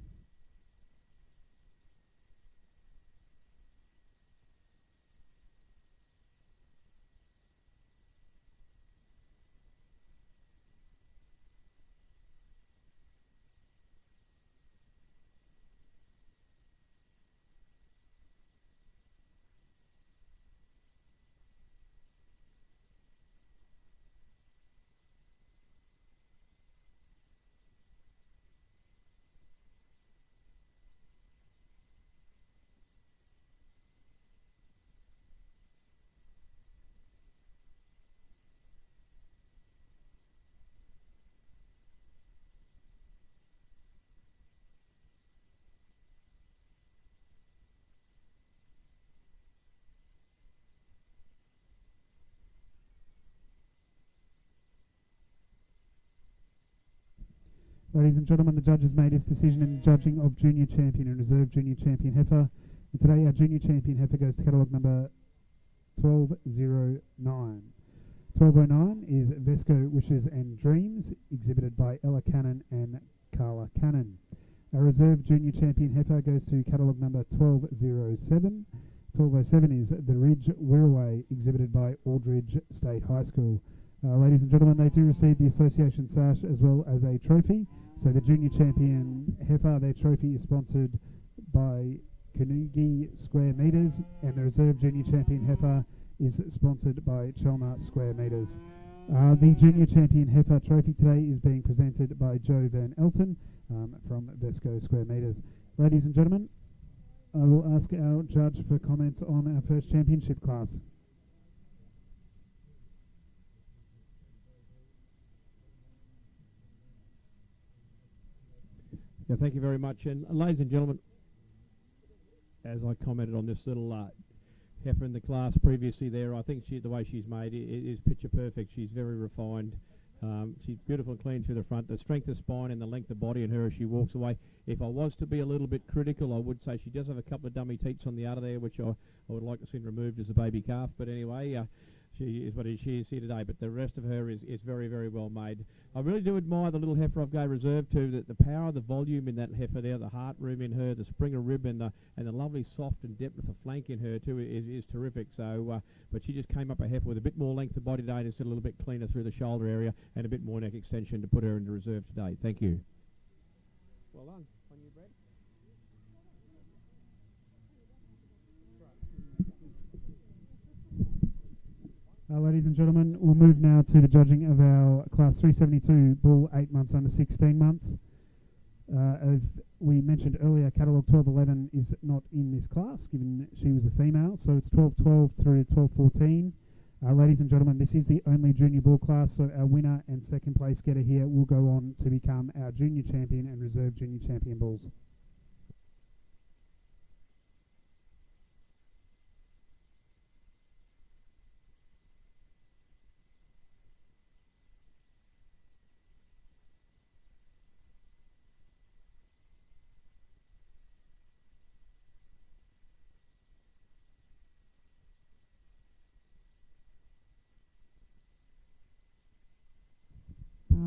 Ladies and gentlemen, the judge has made his decision in judging of Junior Champion and Reserve Junior Champion heifer. And today our Junior Champion heifer goes to catalogue number 1209. 1209 is Vesco Wishes and Dreams, exhibited by Ella Cannon and Carla Cannon. Our reserve junior champion heifer goes to catalogue number 1207. 1207 is the Ridge Wirraway, exhibited by Aldridge State High School. Ladies and gentlemen, they do receive the association sash as well as a trophy. So the junior champion heifer, their trophy is sponsored by Sqaure Meters, and the reserve junior champion heifer is sponsored by Chelmer Square Meters. The junior champion heifer trophy today is being presented by Joe Van Elton from Vesco Square Meters. Ladies and gentlemen, I will ask our judge for comments on our first championship class. Yeah, thank you very much. And ladies and gentlemen, as I commented on this little heifer in the class previously there, I think the way she's made is picture perfect. She's very refined. She's beautiful and clean through the front. The strength of spine and the length of body in her as she walks away. If I was to be a little bit critical, I would say she does have a couple of dummy teats on the udder there, which I would like to see removed as a baby calf. But anyway, she is what she is here today. But the rest of her is very, very well made. I really do admire the little heifer I've got reserved to. The power, the volume in that heifer there, the heart room in her, the springer rib and the lovely soft and depth of the flank in her too is terrific. So, but she just came up a heifer with a bit more length of body today, and it's a little bit cleaner through the shoulder area and a bit more neck extension to put her into reserve today. Thank you. Well done. On you, Brett. Ladies and gentlemen, we'll move now to the judging of our Class 372 bull 8 months under 16 months. As we mentioned earlier, catalogue 1211 is not in this class, given she was a female, so it's 1212 through 1214. Ladies and gentlemen, this is the only junior bull class, so our winner and second place getter here will go on to become our junior champion and reserve junior champion bulls.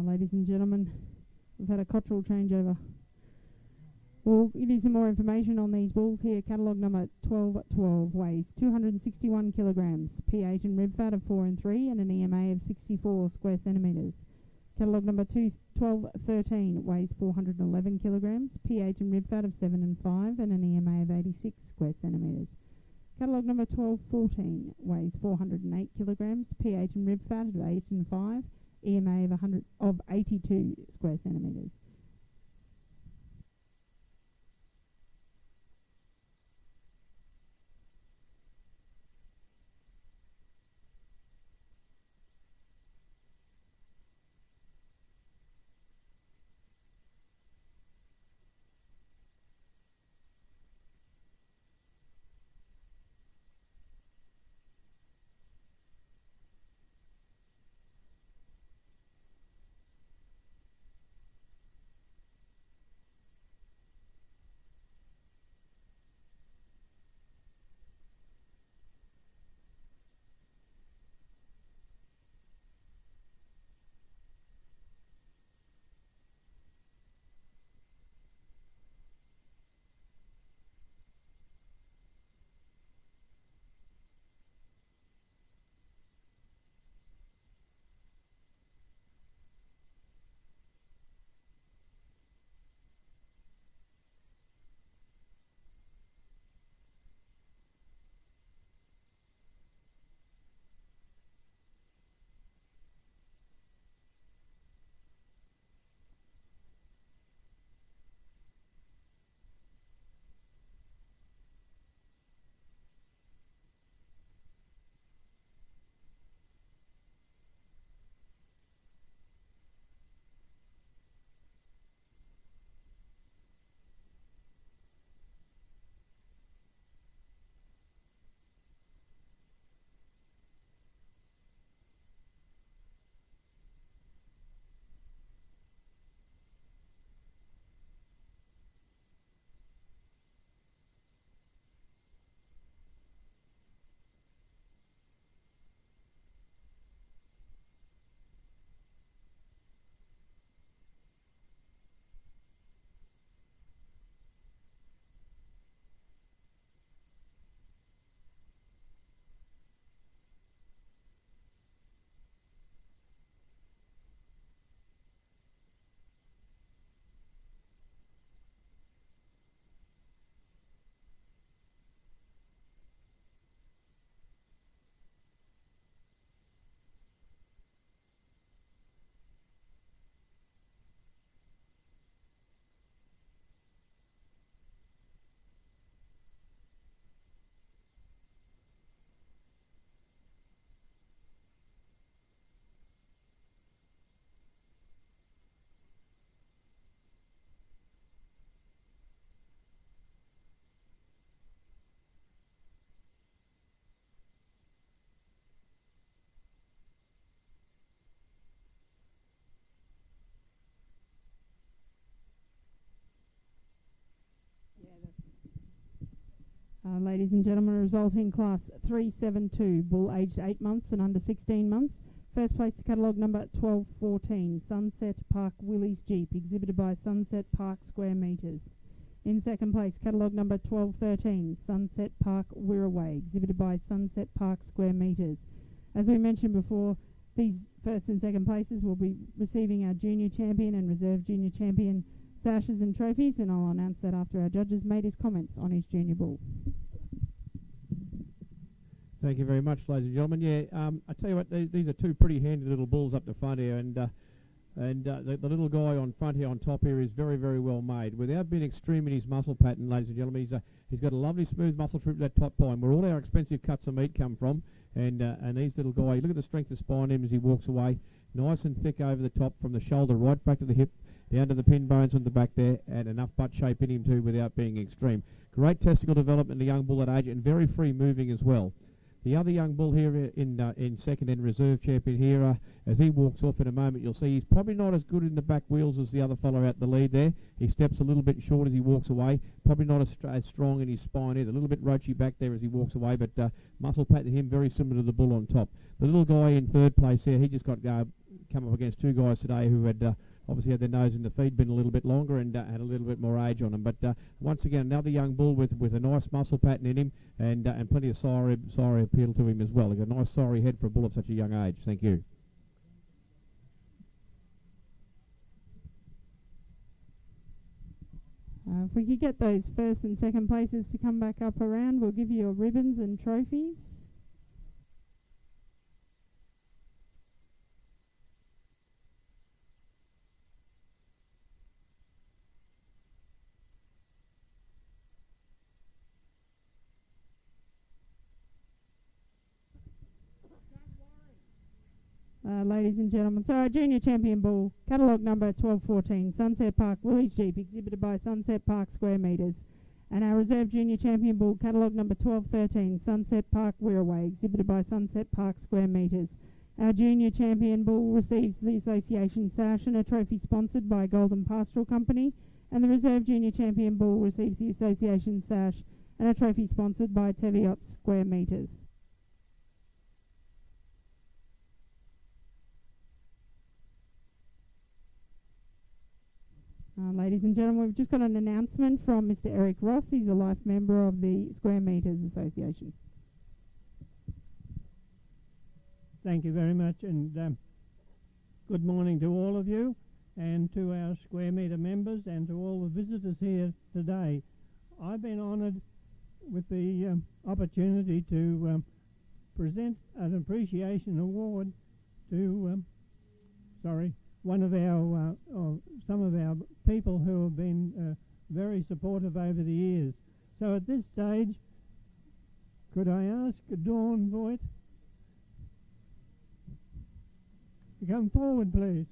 Ladies and gentlemen, we've had a cottrell changeover. We'll give you some more information on these bulls here. Catalogue number 1212 weighs 261 kilograms, pH and rib fat of 4 and 3, and an EMA of 64 square centimetres. Catalogue number 1213 weighs 411 kilograms, pH and rib fat of 7 and 5, and an EMA of 86 square centimetres. Catalogue number 1214 weighs 408 kilograms, pH and rib fat of 8 and 5, EMA of 82 square centimetres. Ladies and gentlemen, result in class 372, bull aged 8 months and under 16 months. First place to catalogue number 1214, Sunset Park Willys Jeep, exhibited by Sunset Park Square Meters. In second place, catalogue number 1213, Sunset Park Wirraway, exhibited by Sunset Park Square Meters. As we mentioned before, these first and second places will be receiving our junior champion and reserve junior champion sashes and trophies, and I'll announce that after our judges made his comments on his junior bull. Thank you very much, ladies and gentlemen. Yeah, I tell you what, these are two pretty handy little bulls up the front here, and the little guy on front here on top here is very, very well made. Without being extreme in his muscle pattern, ladies and gentlemen, he's got a lovely smooth muscle through that top pine, where all our expensive cuts of meat come from. And these little guy, look at the strength of spine in him as he walks away, nice and thick over the top, from the shoulder right back to the hip, down to the pin bones on the back there, and enough butt shape in him too without being extreme. Great testicle development in the young bull at age, and very free moving as well. The other young bull here in second and reserve champion here, as he walks off in a moment, you'll see he's probably not as good in the back wheels as the other fellow out the lead there. He steps a little bit short as he walks away, probably not as strong in his spine either. A little bit roachy back there as he walks away, but muscle pattern him very similar to the bull on top. The little guy in third place there, he just got come up against two guys today who had obviously had their nose in the feed bin a little bit longer and had a little bit more age on them. But once again, another young bull with a nice muscle pattern in him, and plenty of sire appeal to him as well. He's got a nice sire head for a bull at such a young age. Thank you. If we could get those first and second places to come back up around, we'll give you your ribbons and trophies. Ladies and gentlemen, so our junior champion bull, catalogue number 1214, Sunset Park Willys Jeep, exhibited by Sunset Park Square Meters. And our reserve junior champion bull, catalogue number 1213, Sunset Park Wirraway, exhibited by Sunset Park Square Meters. Our junior champion bull receives the association sash and a trophy sponsored by Golden Pastoral Company, and the reserve junior champion bull receives the association sash and a trophy sponsored by Teviot Square Meters. Ladies and gentlemen, we've just got an announcement from Mr. Eric Ross. He's a life member of the Square Meters Association. Thank you very much, and good morning to all of you, and to our Square Meter members, and to all the visitors here today. I've been honoured with the opportunity to present an appreciation award to one of our some of our people who have been very supportive over the years. So at this stage, could I ask Dawn Voigt to come forward, please?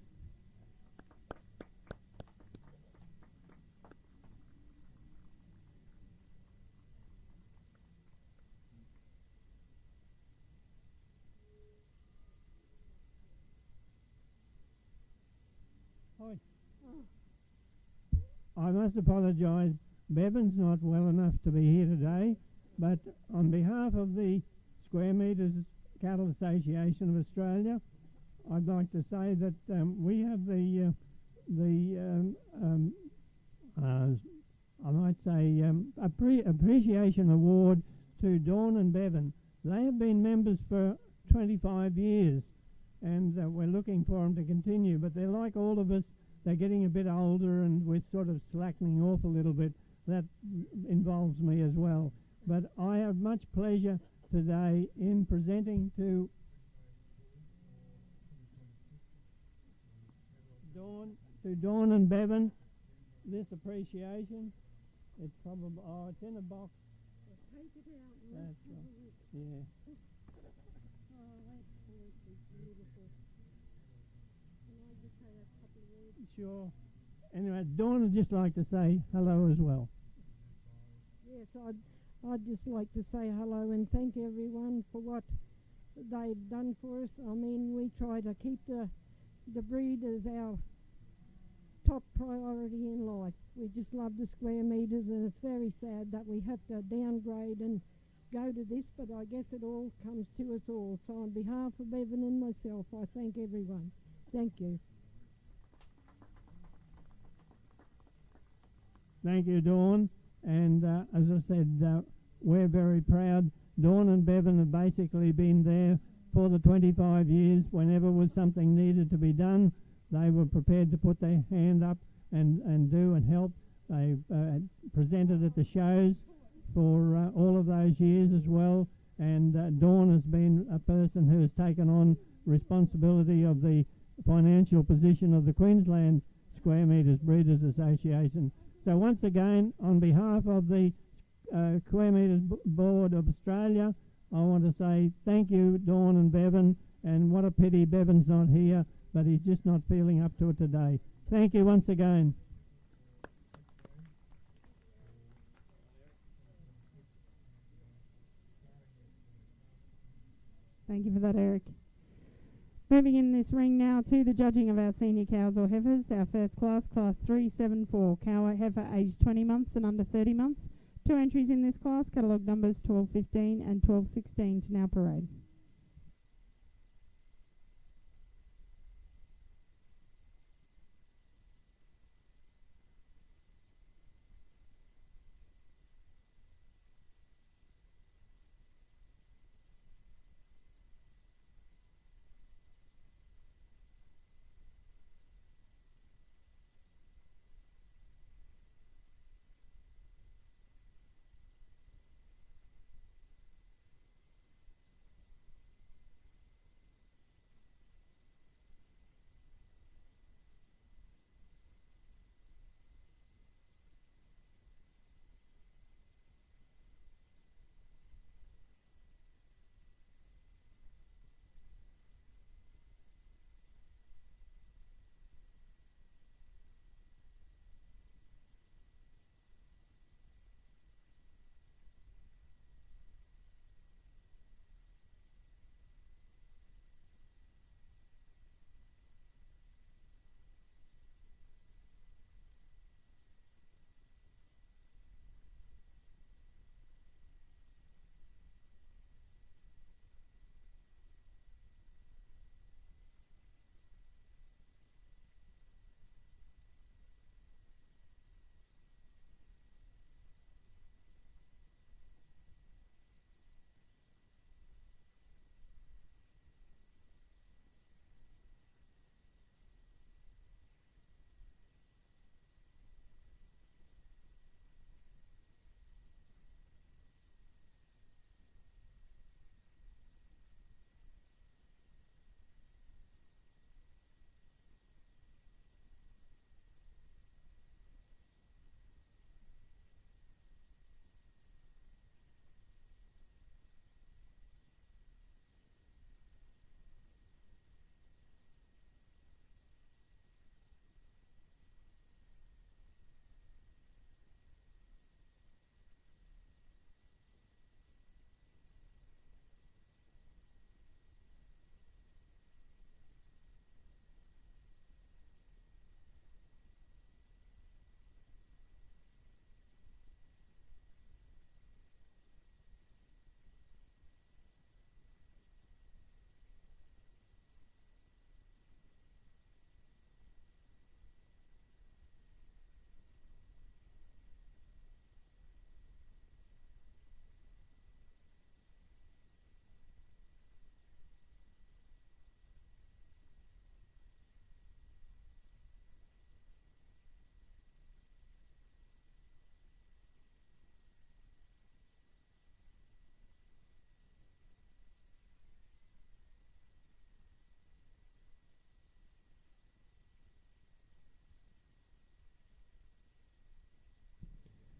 I must apologise, Bevan's not well enough to be here today, but on behalf of the Square Meters Cattle Association of Australia, I'd like to say that we have I might say appreciation award to Dawn and Bevan. They have been members for 25 years, and we're looking for them to continue, but they're like all of us. They're getting a bit older, and we're sort of slackening off a little bit. That involves me as well. But I have much pleasure today in presenting to Dawn and Bevan this appreciation. It's probably, it's in a box. Take it out. That's right. Yeah. Sure. Anyway, Dawn would just like to say hello as well. Yes, I'd just like to say hello and thank everyone for what they've done for us. I mean, we try to keep the breed as our top priority in life. We just love the square metres, and it's very sad that we have to downgrade and go to this, but I guess it all comes to us all. So on behalf of Evan and myself, I thank everyone. Thank you. Thank you, Dawn. And as I said, we're very proud. Dawn and Bevan have basically been there for the 25 years. Whenever was something needed to be done, they were prepared to put their hand up and do and help. They presented at the shows for all of those years as well. And Dawn has been a person who has taken on responsibility of the financial position of the Queensland Square Metres Breeders Association. So once again, on behalf of the Square Metres Board of Australia, I want to say thank you, Dawn and Bevan, and what a pity Bevan's not here, but he's just not feeling up to it today. Thank you once again. Thank you for that, Eric. Moving in this ring now to the judging of our senior cows or heifers. Our first class, Class 374, cow or heifer aged 20 months and under 30 months. 2 entries in this class, catalogue numbers 1215 and 1216 to now parade.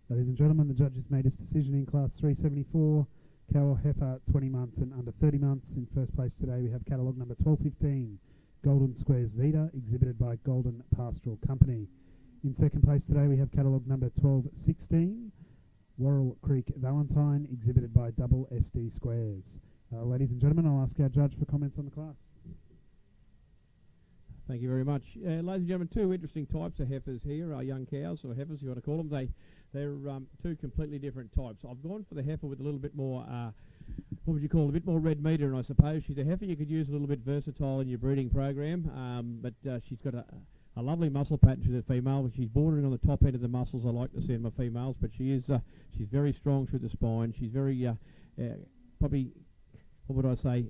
Ladies and gentlemen, the judges made his decision in Class 374, cow or heifer 20 months and under 30 months. In first place today we have catalogue number 1215, Golden Squares Vita, exhibited by Golden Pastoral Company. In second place today we have catalogue number 1216, Worrell Creek Valentine, exhibited by Double SD Squares. Ladies and gentlemen, I'll ask our judge for comments on the class. Thank you very much. Ladies and gentlemen, two interesting types of heifers here, young cows, or heifers, you want to call them. They're two completely different types. I've gone for the heifer with a little bit more, what would you call it, a bit more red meat in her, I suppose. She's a heifer you could use a little bit versatile in your breeding program, but she's got a lovely muscle pattern to the female. She's bordering on the top end of the muscles I like to see in my females, but she's very strong through the spine. She's very, probably, what would I say,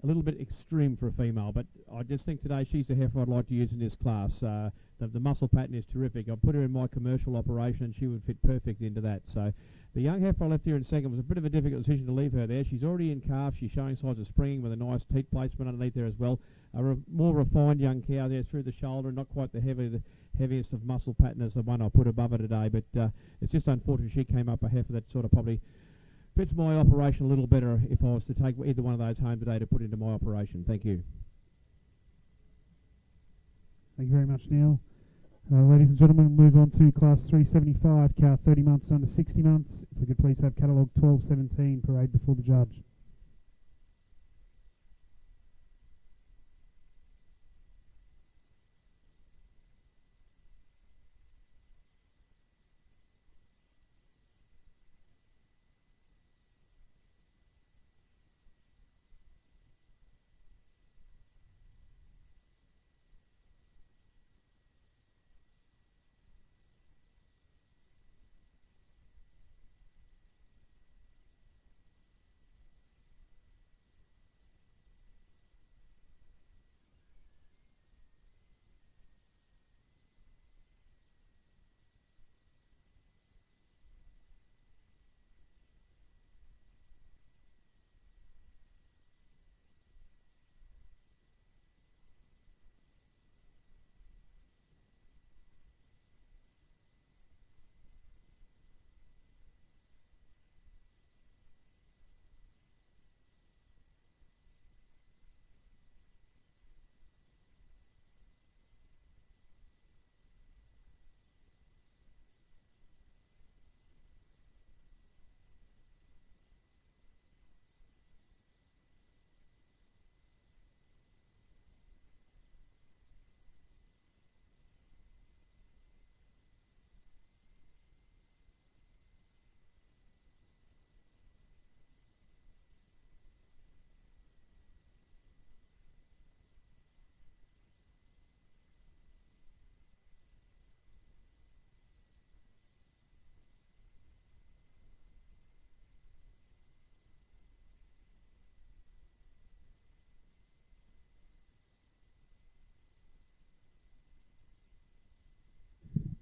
a little bit extreme for a female, but I just think today she's the heifer I'd like to use in this class. The muscle pattern is terrific. I'd put her in my commercial operation and she would fit perfect into that. So the young heifer I left here in second was a bit of a difficult decision to leave her there. She's already in calf. She's showing signs of springing with a nice teat placement underneath there as well. A more refined young cow there through the shoulder, not quite the heaviest of muscle pattern as the one I put above her today, but it's just unfortunate she came up a heifer that sort of probably fits my operation a little better if I was to take either one of those home today to put into my operation. Thank you. Thank you very much, Neil. Ladies and gentlemen, we'll move on to class 375, cow 30 months under 60 months. If we could please have catalogue 1217 parade before the judge.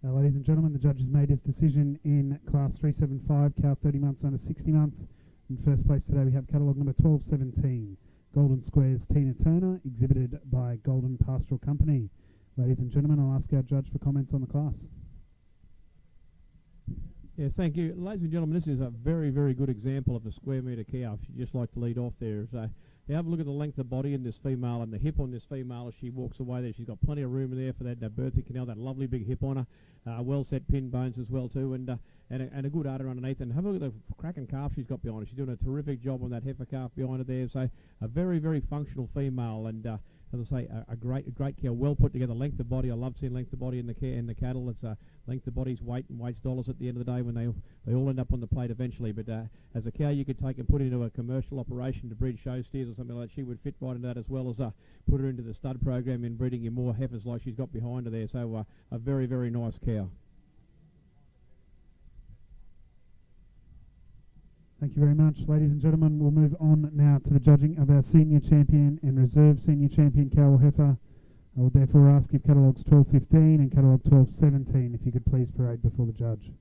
Ladies and gentlemen, the judge has made his decision in class 375, cow 30 months under 60 months. In first place today we have catalogue number 1217, Golden Squares Tina Turner, exhibited by Golden Pastoral Company. Ladies and gentlemen, I'll ask our judge for comments on the class. Yes, thank you. Ladies and gentlemen, this is a very, very good example of a square metre cow. If you'd just like to lead off there. So you have a look at the length of body in this female and the hip on this female as she walks away there. She's got plenty of room there for that birthing canal, that lovely big hip on her. Well set pin bones as well too, and a good udder underneath. And have a look at the cracking calf she's got behind her. She's doing a terrific job on that heifer calf behind her there. So a very, very functional female, and as I say, a great cow, well put together. Length of body, I love seeing length of body in the cattle. It's length of body's weight, and weight's dollars at the end of the day when they all end up on the plate eventually. But as a cow you could take and put into a commercial operation to breed show steers or something like that, she would fit right into that, as well as put her into the stud program in breeding you more heifers like she's got behind her there. So a very, very nice cow. Thank you very much. Ladies and gentlemen, we'll move on now to the judging of our senior champion and reserve senior champion cow or heifer. I would therefore ask if catalogues 1215 and catalogue 1217, if you could please parade before the judge.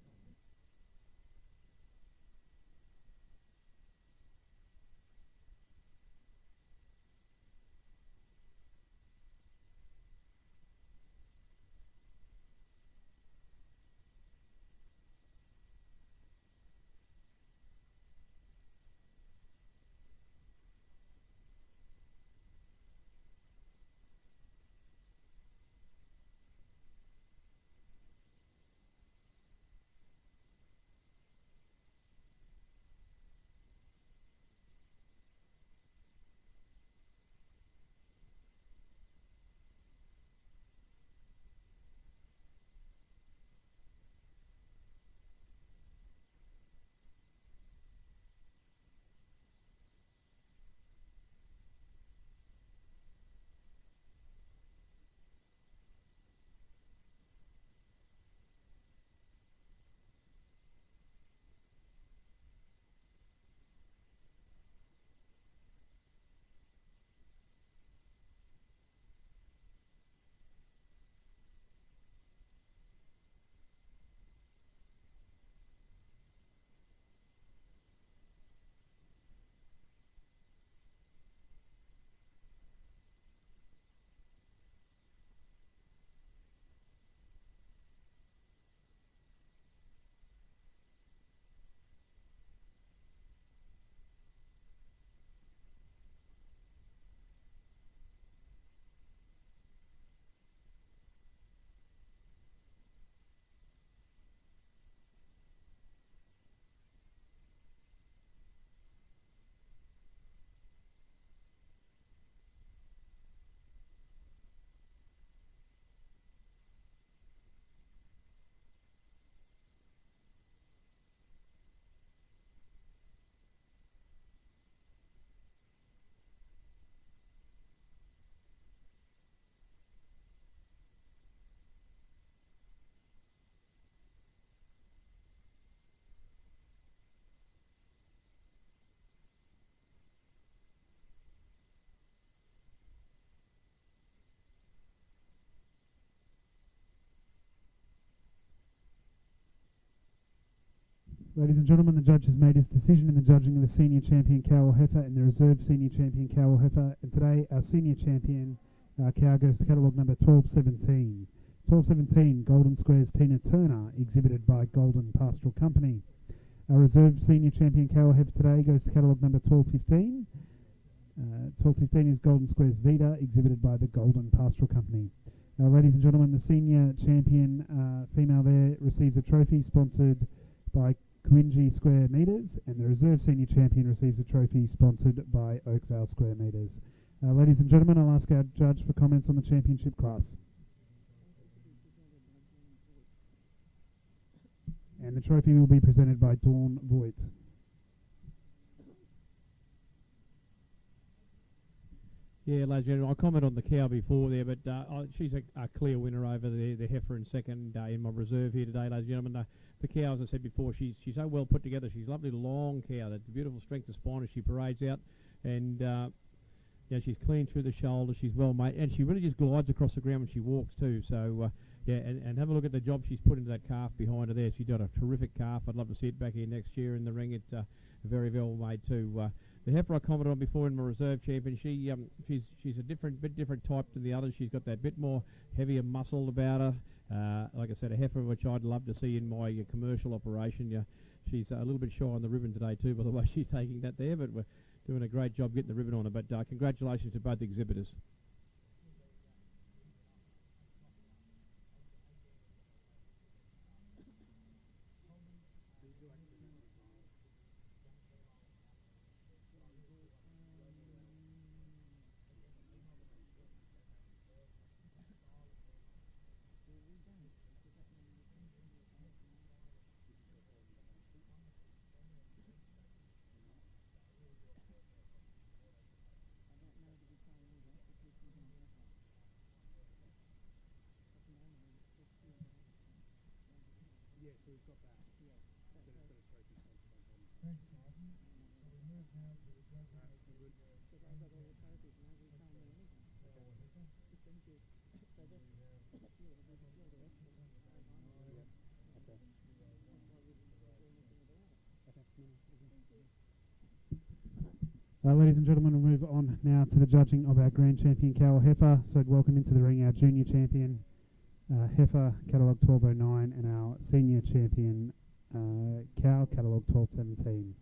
Ladies and gentlemen, the judge has made his decision in the judging of the senior champion cow or heifer and the reserve senior champion cow or heifer. And today, our senior champion cow goes to catalogue number 1217. 1217, Golden Square's Tina Turner, exhibited by Golden Pastoral Company. Our reserve senior champion cow or heifer today goes to catalogue number 1215. 1215 is Golden Square's Vida, exhibited by the Golden Pastoral Company. Ladies and gentlemen, the senior champion female there receives a trophy sponsored by Coinji Square Meters, and the reserve senior champion receives a trophy sponsored by Oakvale Square Meters. Ladies and gentlemen, I'll ask our judge for comments on the championship class. And the trophy will be presented by Dawn Voigt. Yeah, ladies and gentlemen, I'll comment on the cow before there, but she's a clear winner over the heifer in second in my reserve here today, ladies and gentlemen. The cow, as I said before, she's so well put together. She's a lovely long cow. That's a beautiful strength of spine as she parades out, and she's clean through the shoulder. She's well made, and she really just glides across the ground when she walks too. So and have a look at the job she's put into that calf behind her there. She's got a terrific calf. I'd love to see it back here next year in the ring. It's very well made too. The heifer I commented on before in my reserve champion, she's a bit different type to the others. She's got that bit more heavier muscle about her. Like I said, a heifer which I'd love to see in my commercial operation. She's a little bit shy on the ribbon today too, by the way she's taking that there, but we're doing a great job getting the ribbon on her. But congratulations to both exhibitors. Ladies and gentlemen, we'll move on now to the judging of our grand champion cow or heifer. So I'd welcome into the ring our junior champion heifer, catalogue 1209, and our senior champion cow, catalogue 1217.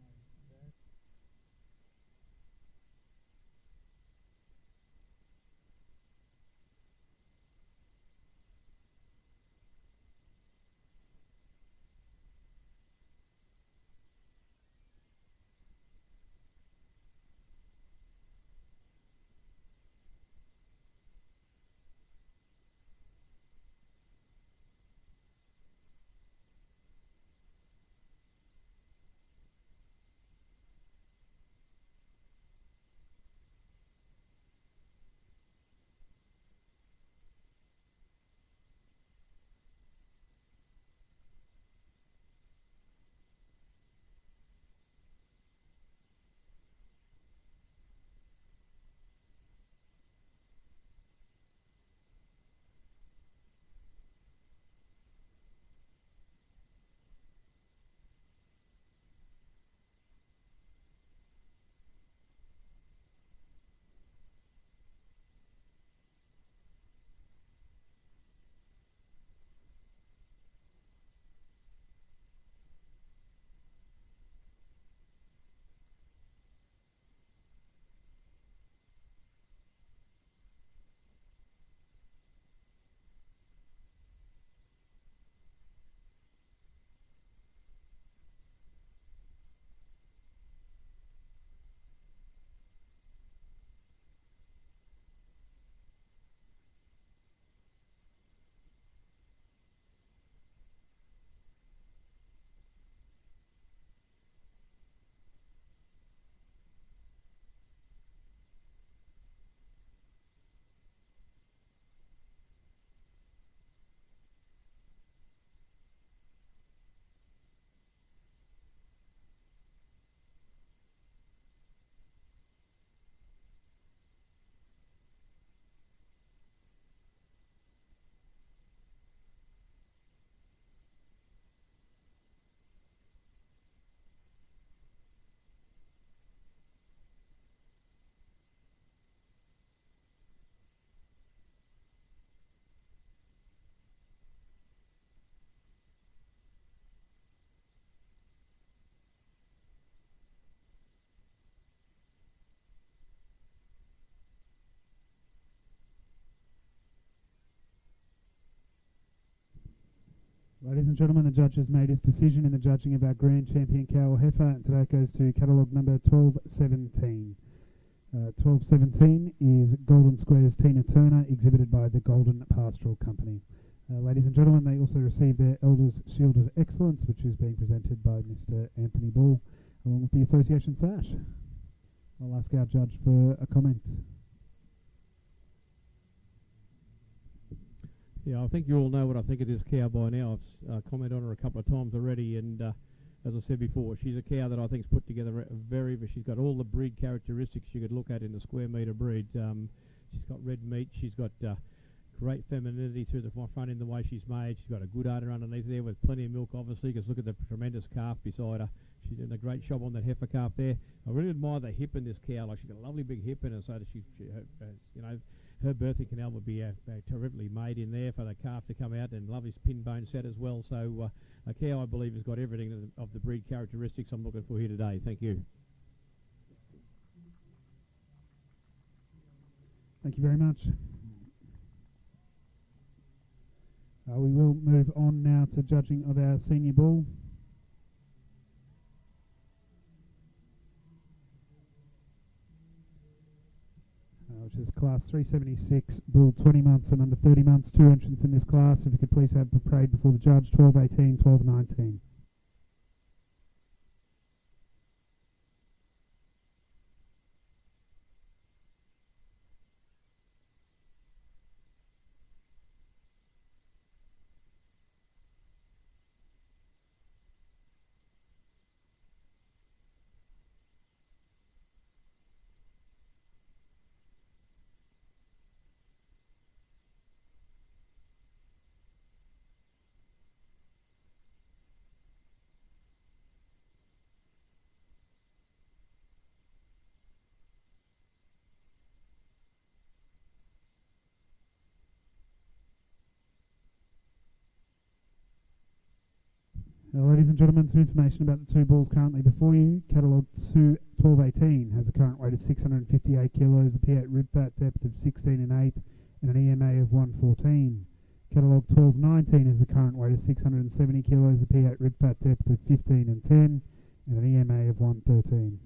Ladies and gentlemen, the judge has made his decision in the judging of our grand champion cow or heifer. Today it goes to catalogue number 1217. 1217 is Golden Square's Tina Turner, exhibited by the Golden Pastoral Company. Ladies and gentlemen, they also received their Elders Shield of Excellence, which is being presented by Mr. Anthony Ball, along with the Association sash. I'll ask our judge for a comment. Yeah, I think you all know what I think of this cow by now. I've commented on her a couple of times already, and as I said before, she's a cow that I think's put together she's got all the breed characteristics you could look at in the square metre breed. She's got red meat, she's got great femininity through the front in the way she's made. She's got a good udder underneath there with plenty of milk, obviously, because look at the tremendous calf beside her. She's doing a great job on that heifer calf there. I really admire the hip in this cow. Like, she's got a lovely big hip in her, so that her birthing canal would be terrifically made in there for the calf to come out, and lovely pin bone set as well. So a cow, I believe, has got everything of the breed characteristics I'm looking for here today. Thank you. Thank you very much. We will move on now to judging of our senior bull. Which is class 376, bull 20 months and under 30 months. Two entrants in this class. If you could please have the parade before the judge, 1218, 1219. Ladies and gentlemen, some information about the two bulls currently before you. Catalogue 1218 has a current weight of 658 kilos, a P8 rib fat depth of 16 and 8, and an EMA of 114. Catalogue 1219 has a current weight of 670 kilos, a P8 rib fat depth of 15 and 10, and an EMA of 113.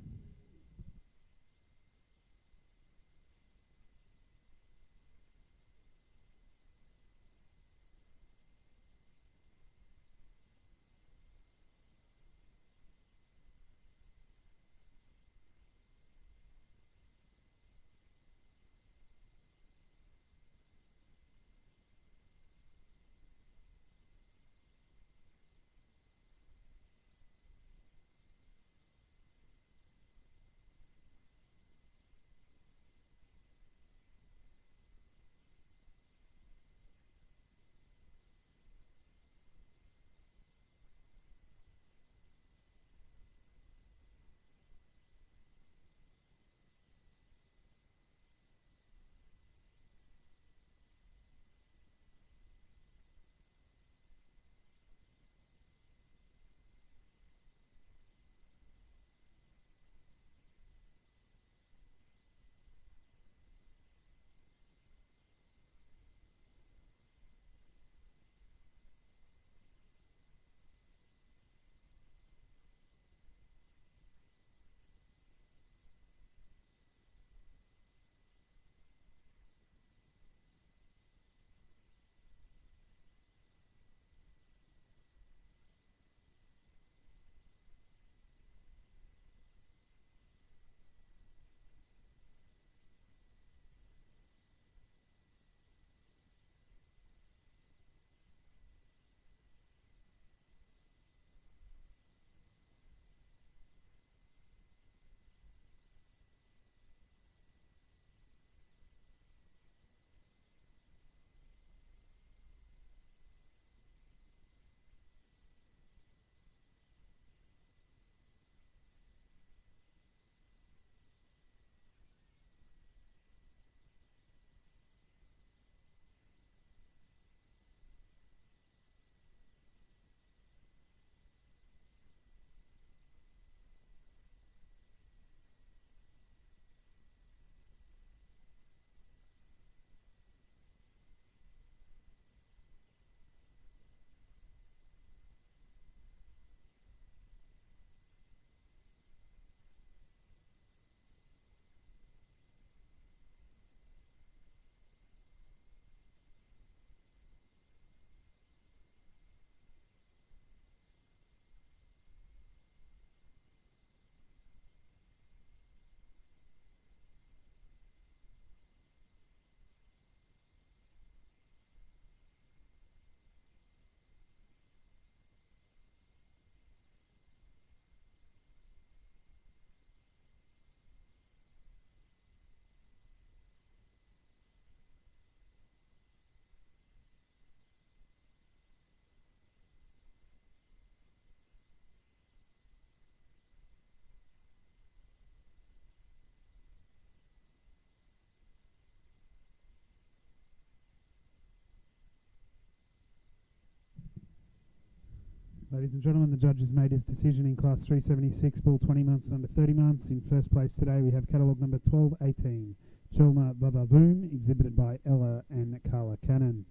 Ladies and gentlemen, the judge has made his decision in Class 376, bull 20 months under 30 months. In first place today we have catalogue number 1218, Chelma Vavavoom, exhibited by Ella and Carla Cannon.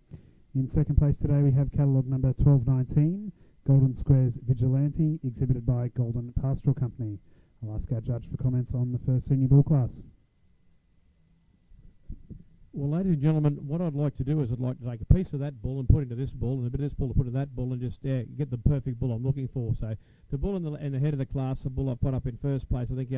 In second place today we have catalogue number 1219, Golden Squares Vigilante, exhibited by Golden Pastoral Company. I'll ask our judge for comments on the first senior bull class. Well, ladies and gentlemen, what I'd like to do is I'd like to take a piece of that bull and put into this bull, and a bit of this bull to put into that bull, and just get the perfect bull I'm looking for. So the bull in the head of the class, the bull I put up in first place, I think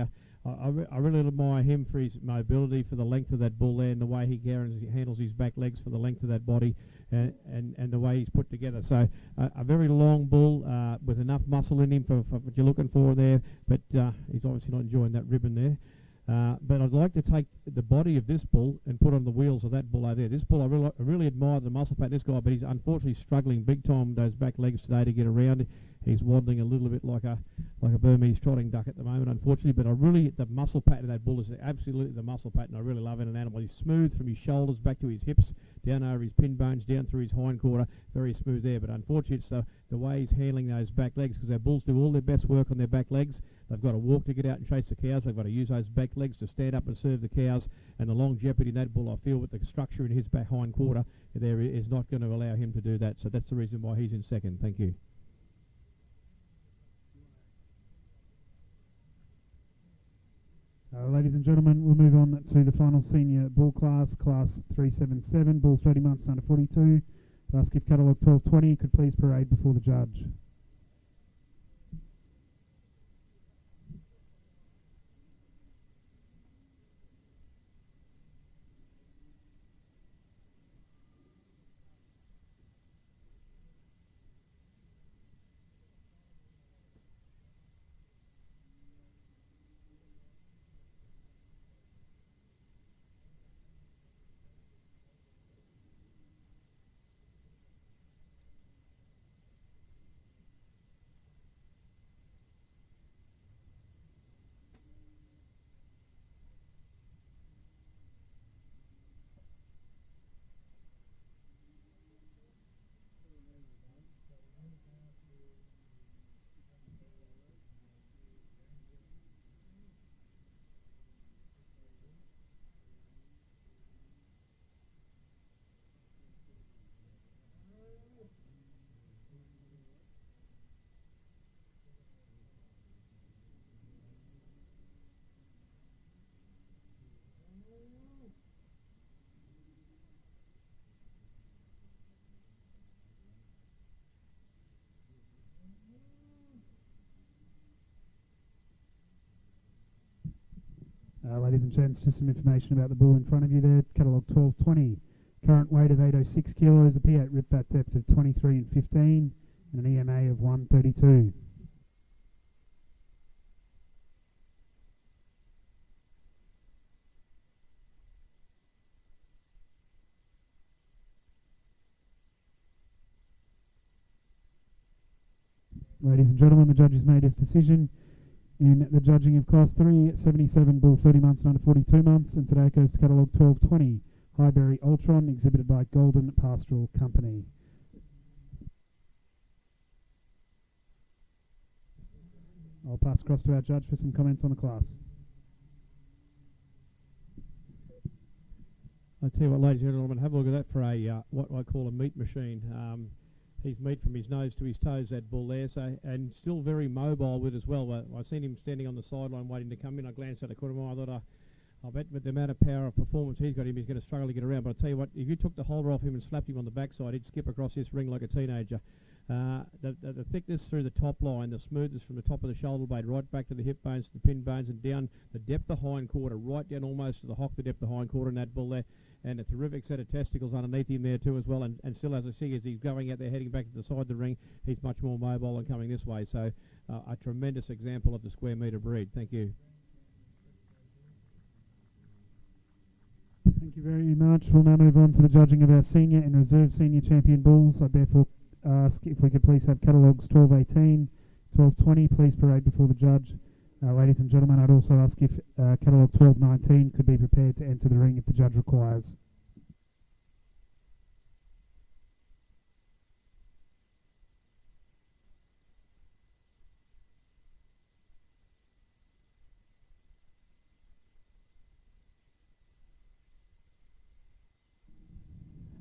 I really admire him for his mobility, for the length of that bull there, and the way he handles his back legs for the length of that body, and the way he's put together. So a very long bull with enough muscle in him for what you're looking for there, but he's obviously not enjoying that ribbon there. But I'd like to take the body of this bull and put on the wheels of that bull over there. This bull, I really admire the muscle pattern of this guy, but he's unfortunately struggling big time with those back legs today to get around. He's waddling a little bit like a Burmese trotting duck at the moment, unfortunately. But the muscle pattern of that bull is absolutely the muscle pattern I really love in an animal. He's smooth from his shoulders back to his hips, down over his pin bones, down through his hind quarter, very smooth there. But unfortunately, it's the way he's handling those back legs, because our bulls do all their best work on their back legs. They've got to walk to get out and chase the cows. They've got to use those back legs to stand up and serve the cows. And the longevity in that bull, I feel, with the structure in his back hind quarter, there is not going to allow him to do that. So that's the reason why he's in second. Thank you. Ladies and gentlemen, we'll move on to the final senior bull class, Class 377, bull 30 months under 42. I'd ask if catalogue 1220 could please parade before the judge. Ladies and gents, just some information about the bull in front of you there. Catalogue 1220. Current weight of 806 kilos, a P8 rip bat depth of 23 and 15, and an EMA of 132. Ladies and gentlemen, the judge has made his decision in the judging of Class 377 bull 30 months and under 42 months, and today it goes to catalogue 1220, Highbury Ultron, exhibited by Golden Pastoral Company. I'll pass across to our judge for some comments on the class. I tell you what, ladies and gentlemen, have a look at that for what I call a meat machine. He's meat from his nose to his toes, that bull there, and still very mobile with as well. I've seen him standing on the sideline waiting to come in. I glanced at the corner of my eye. I thought, I bet with the amount of power of performance he's got him, he's going to struggle to get around. But I tell you what, if you took the holder off him and slapped him on the backside, he'd skip across this ring like a teenager. The thickness through the top line, the smoothness from the top of the shoulder blade right back to the hip bones, to the pin bones, and down the depth of hind quarter, right down almost to the hock, the depth of hind quarter in that bull there. And a terrific set of testicles underneath him there too as well, and still, as I see, as he's going out there heading back to the side of the ring, he's much more mobile and coming this way. So a tremendous example of the square metre breed. Thank you. Thank you very much. We'll now move on to the judging of our senior and reserve senior champion bulls. I therefore ask if we could please have catalogues 1218, 1220, please parade before the judge. Ladies and gentlemen, I'd also ask if catalogue 1219 could be prepared to enter the ring if the judge requires.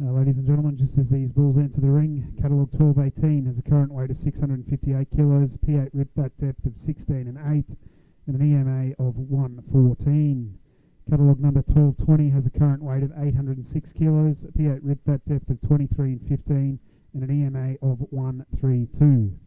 Ladies and gentlemen, just as these bulls enter the ring, catalogue 1218 has a current weight of 658 kilos, P8 rip fat depth of 16 and 8, and an EMA of 114. Catalogue number 1220 has a current weight of 806 kilos, P8 rip fat depth of 23 and 15, and an EMA of 132.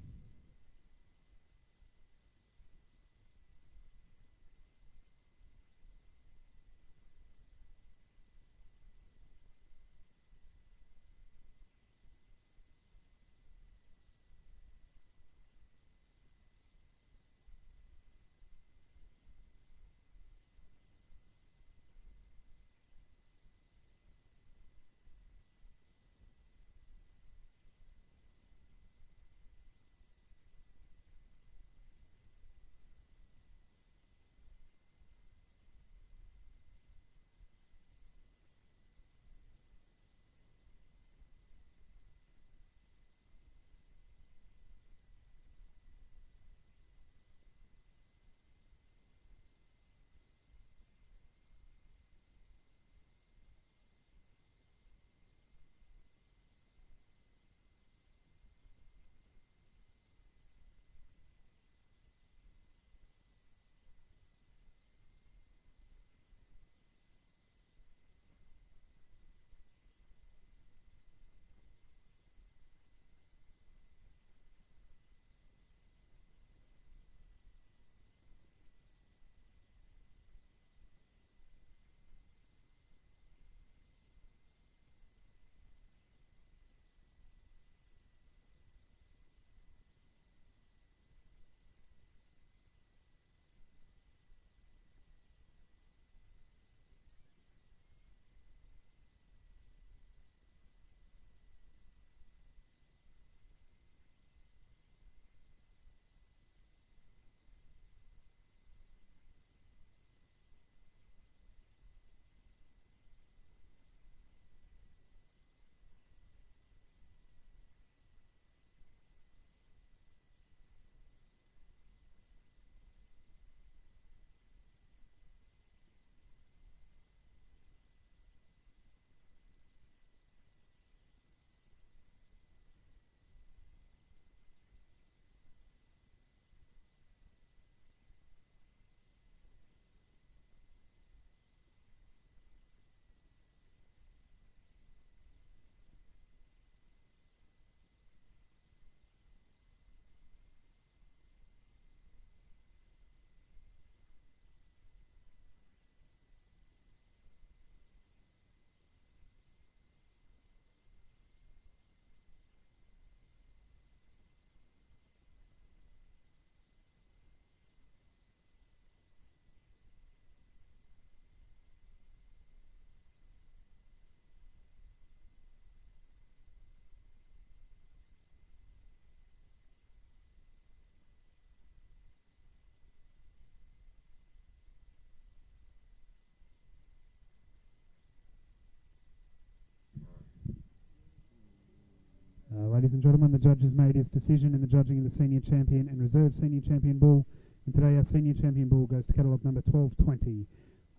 Ladies and gentlemen, the judge has made his decision in the judging of the Senior Champion and Reserve Senior Champion Bull. And today our Senior Champion Bull goes to catalogue number 1220,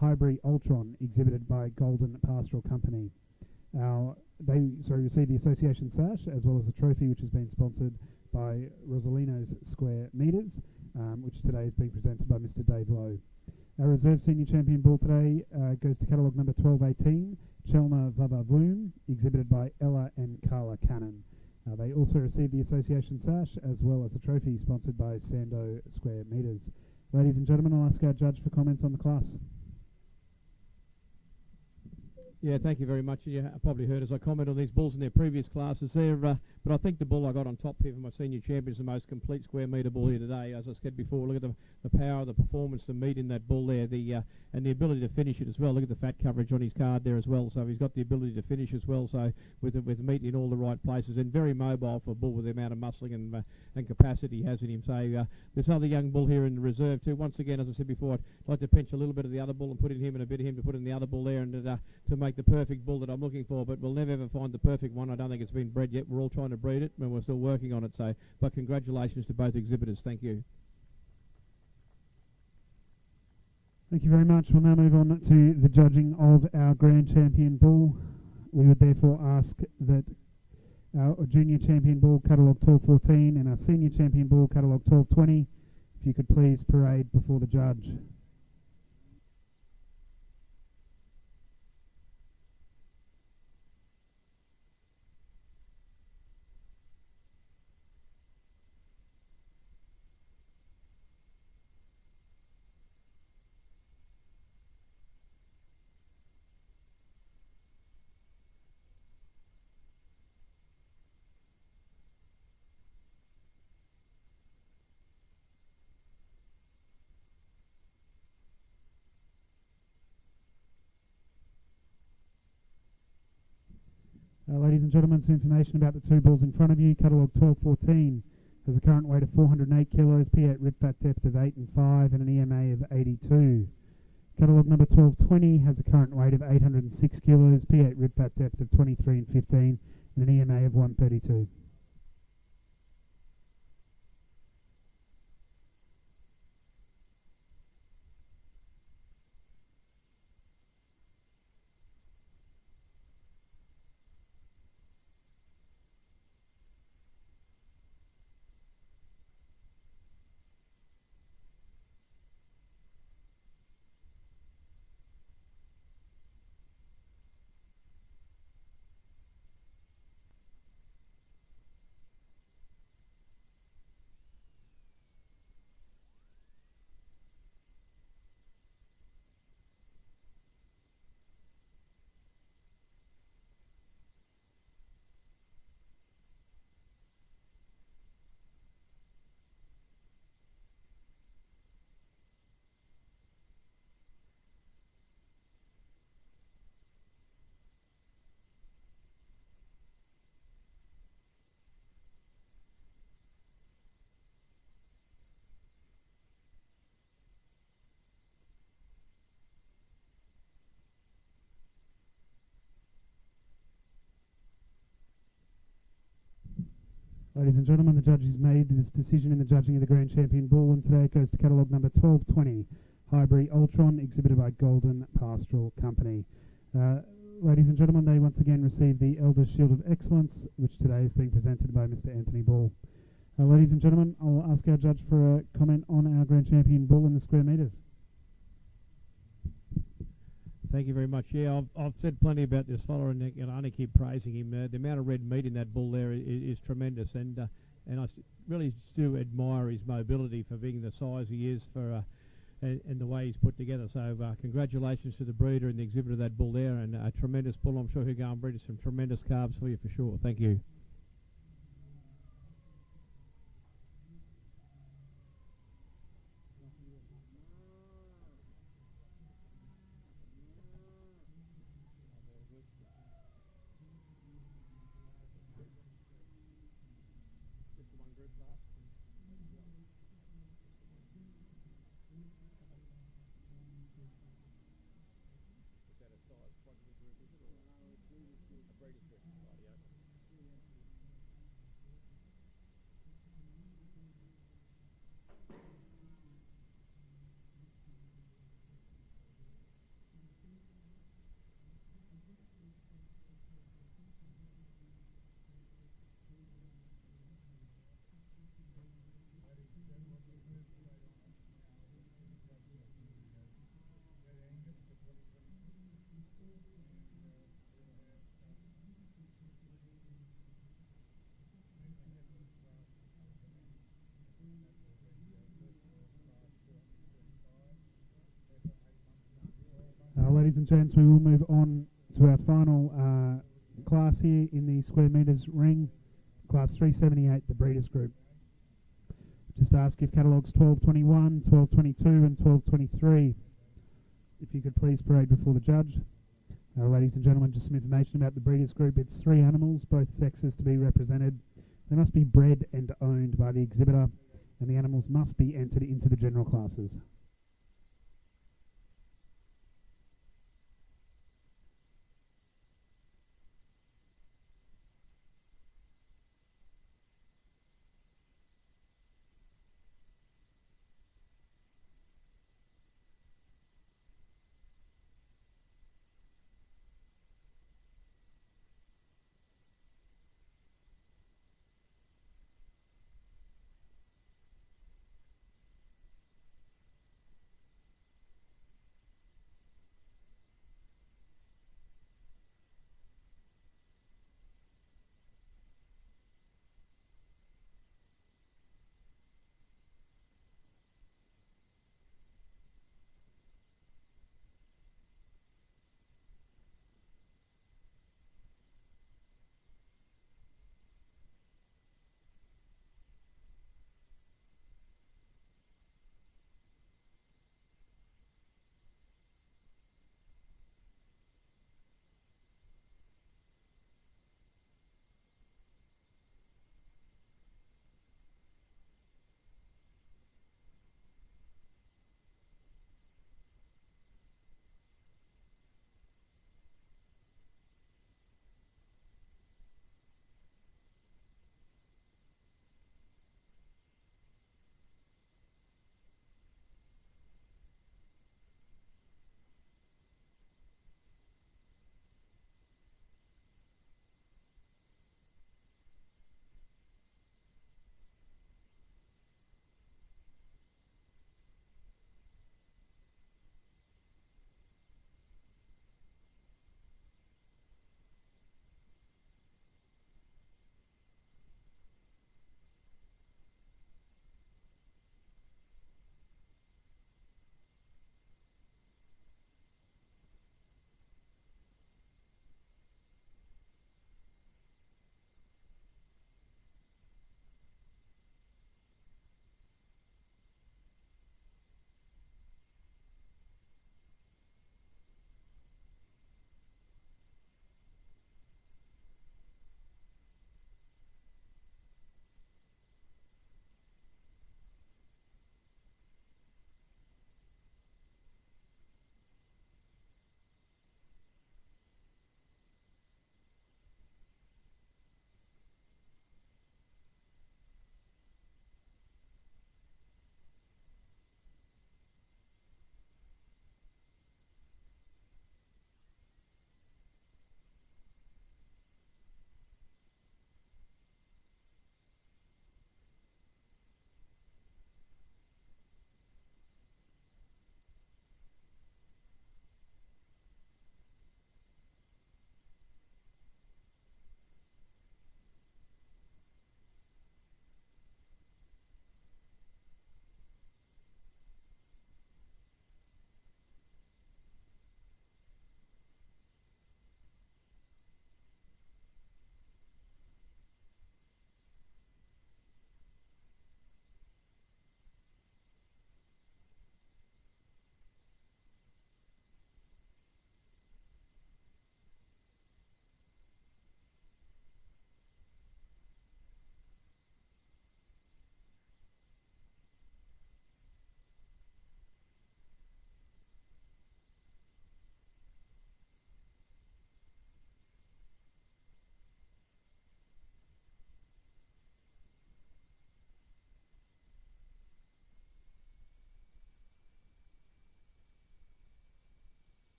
Highbury Ultron, exhibited by Golden Pastoral Company. They received the association sash as well as the trophy, which has been sponsored by Rosalino's Sqaure Meters, which today is being presented by Mr. Dave Lowe. Our Reserve Senior Champion Bull today goes to catalogue number 1218, Chelna Vava Voom, exhibited by Ella and Carla Cannon. They also received the association sash as well as a trophy sponsored by Sando Sqaure Meters. Ladies and gentlemen, I'll ask our judge for comments on the class. Yeah, thank you very much. You probably heard as I comment on these bulls in their previous classes there, but I think the bull I got on top here for my senior champion is the most complete square metre bull here today. As I said before, look at the power, the performance, the meat in that bull there, and the ability to finish it as well. Look at the fat coverage on his card there as well. So he's got the ability to finish as well. So with meat in all the right places, and very mobile for a bull with the amount of muscling and capacity he has in him. So this other young bull here in the reserve too. Once again, as I said before, I'd like to pinch a little bit of the other bull and put in him and a bit of him to put in the other bull there, and to make the perfect bull that I'm looking for. But we'll never ever find the perfect one. I don't think it's been bred yet. We're all trying to breed it, and we're still working on it. So, but congratulations to both exhibitors. Thank you. Thank you very much. We'll now move on to the judging of our Grand Champion Bull. We would therefore ask that our junior champion bull catalogue 1214 and our senior champion bull catalogue 1220, if you could please parade before the judge. Ladies and gentlemen, some information about the two bulls in front of you. Catalogue 1214 has a current weight of 408 kilos, P8 rib fat depth of 8 and 5, and an EMA of 82. Catalogue number 1220 has a current weight of 806 kilos, P8 rib fat depth of 23 and 15, and an EMA of 132. Ladies and gentlemen, the judge has made his decision in the judging of the Grand Champion Bull, and today it goes to catalogue number 1220, Highbury Ultron, exhibited by Golden Pastoral Company. Ladies and gentlemen, they once again receive the Elder Shield of Excellence, which today is being presented by Mr. Anthony Ball. Ladies and gentlemen, I'll ask our judge for a comment on our Grand Champion Bull in the square metres. Thank you very much. Yeah, I've said plenty about this fella, and I only keep praising him. The amount of red meat in that bull there is tremendous, and I really do admire his mobility for being the size he is and the way he's put together. So congratulations to the breeder and the exhibitor of that bull there, and a tremendous bull. I'm sure he'll go and breed some tremendous calves for you for sure. Thank you. Ladies and gents, we will move on to our final class here in the square metres ring, class 378, the Breeders' Group. Just ask if catalogues 1221, 1222 and 1223, if you could please parade before the judge. Ladies and gentlemen, just some information about the Breeders' Group. It's 3 animals, both sexes to be represented. They must be bred and owned by the exhibitor, and the animals must be entered into the general classes.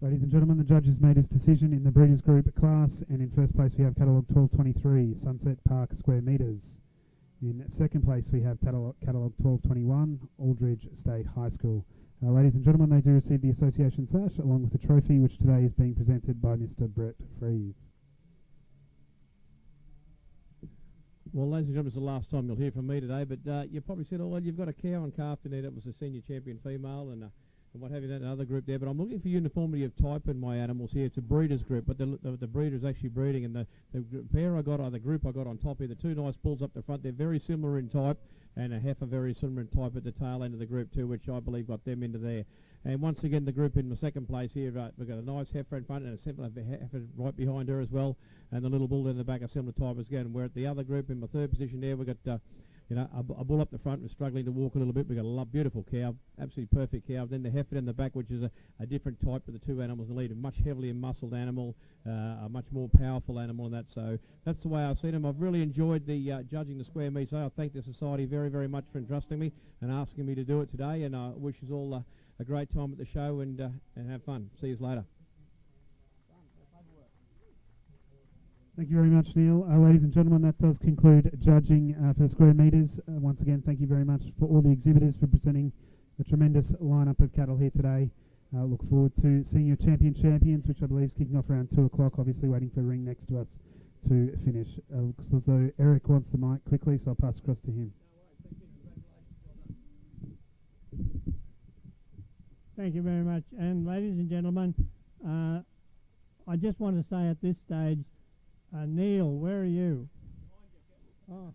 Ladies and gentlemen, the judges made his decision in the Breeders' Group class, and in first place we have catalogue 1223, Sunset Park Square Metres. In second place we have catalogue 1221, Aldridge State High School. Ladies and gentlemen, they do receive the association sash along with the trophy, which today is being presented by Mr. Brett Fries. Well, ladies and gentlemen, it's the last time you'll hear from me today, but you probably said, oh, well, you've got a cow and calf in there that was a senior champion female and what have you, that another group there. But I'm looking for uniformity of type in my animals here. It's a breeder's group, but the breeder is actually breeding. And the pair I got, or the group I got on top here, the two nice bulls up the front, they're very similar in type, and a heifer very similar in type at the tail end of the group too, which I believe got them into there. And once again, the group in the second place here, we've got a nice heifer in front and a similar heifer right behind her as well, and the little bull in the back, a similar type as again. We're at the other group in the third position there. We've got a bull up the front was struggling to walk a little bit. We've got a beautiful cow, absolutely perfect cow. Then the heifer in the back, which is a different type to the two animals in the lead, a much heavily muscled animal, a much more powerful animal and that. So that's the way I've seen them. I've really enjoyed the judging the square meet. So I thank the Society very, very much for entrusting me and asking me to do it today. And I wish you all a great time at the show and have fun. See you later. Thank you very much, Neil. Ladies and gentlemen, that does conclude judging for the square metres. Once again, thank you very much for all the exhibitors for presenting a tremendous lineup of cattle here today. Look forward to seeing your champions, which I believe is kicking off around 2 o'clock, obviously waiting for the ring next to us to finish. Looks as though Eric wants the mic quickly, so I'll pass across to him. Thank you very much. And ladies and gentlemen, I just want to say at this stage, Neil, where are you? Oh.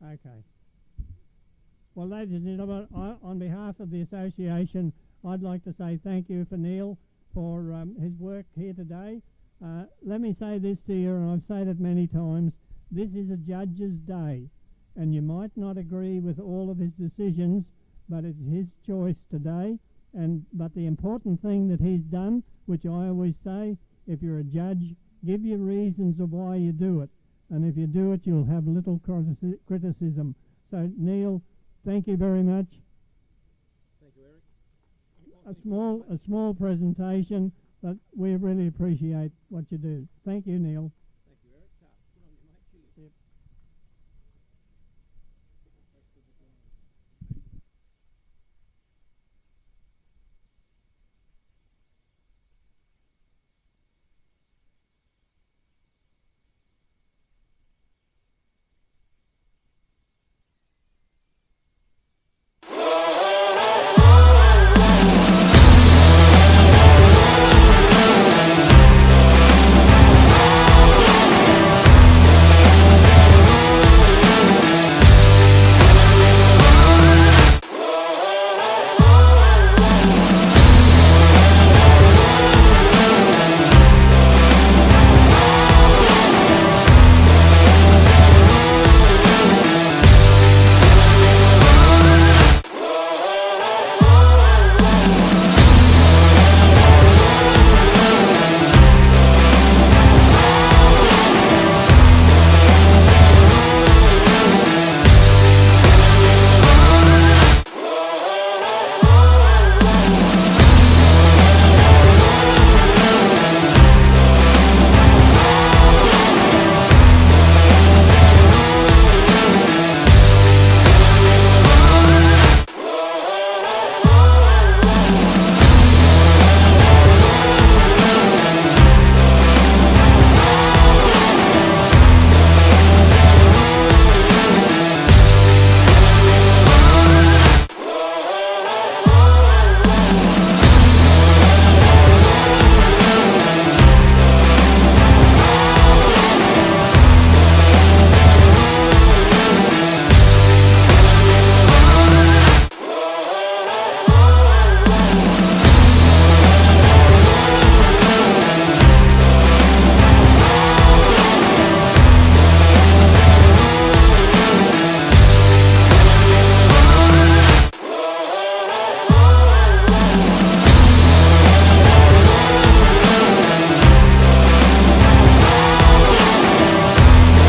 Okay. Well, ladies and gentlemen, on behalf of the association, I'd like to say thank you for Neil for his work here today. Let me say this to you, and I've said it many times, this is a judge's day, and you might not agree with all of his decisions, but it's his choice today. But the important thing that he's done, which I always say, if you're a judge, give your reasons of why you do it. And if you do it, you'll have little criticism. So, Neil, thank you very much. Thank you, Eric. A small presentation, but we really appreciate what you do. Thank you, Neil.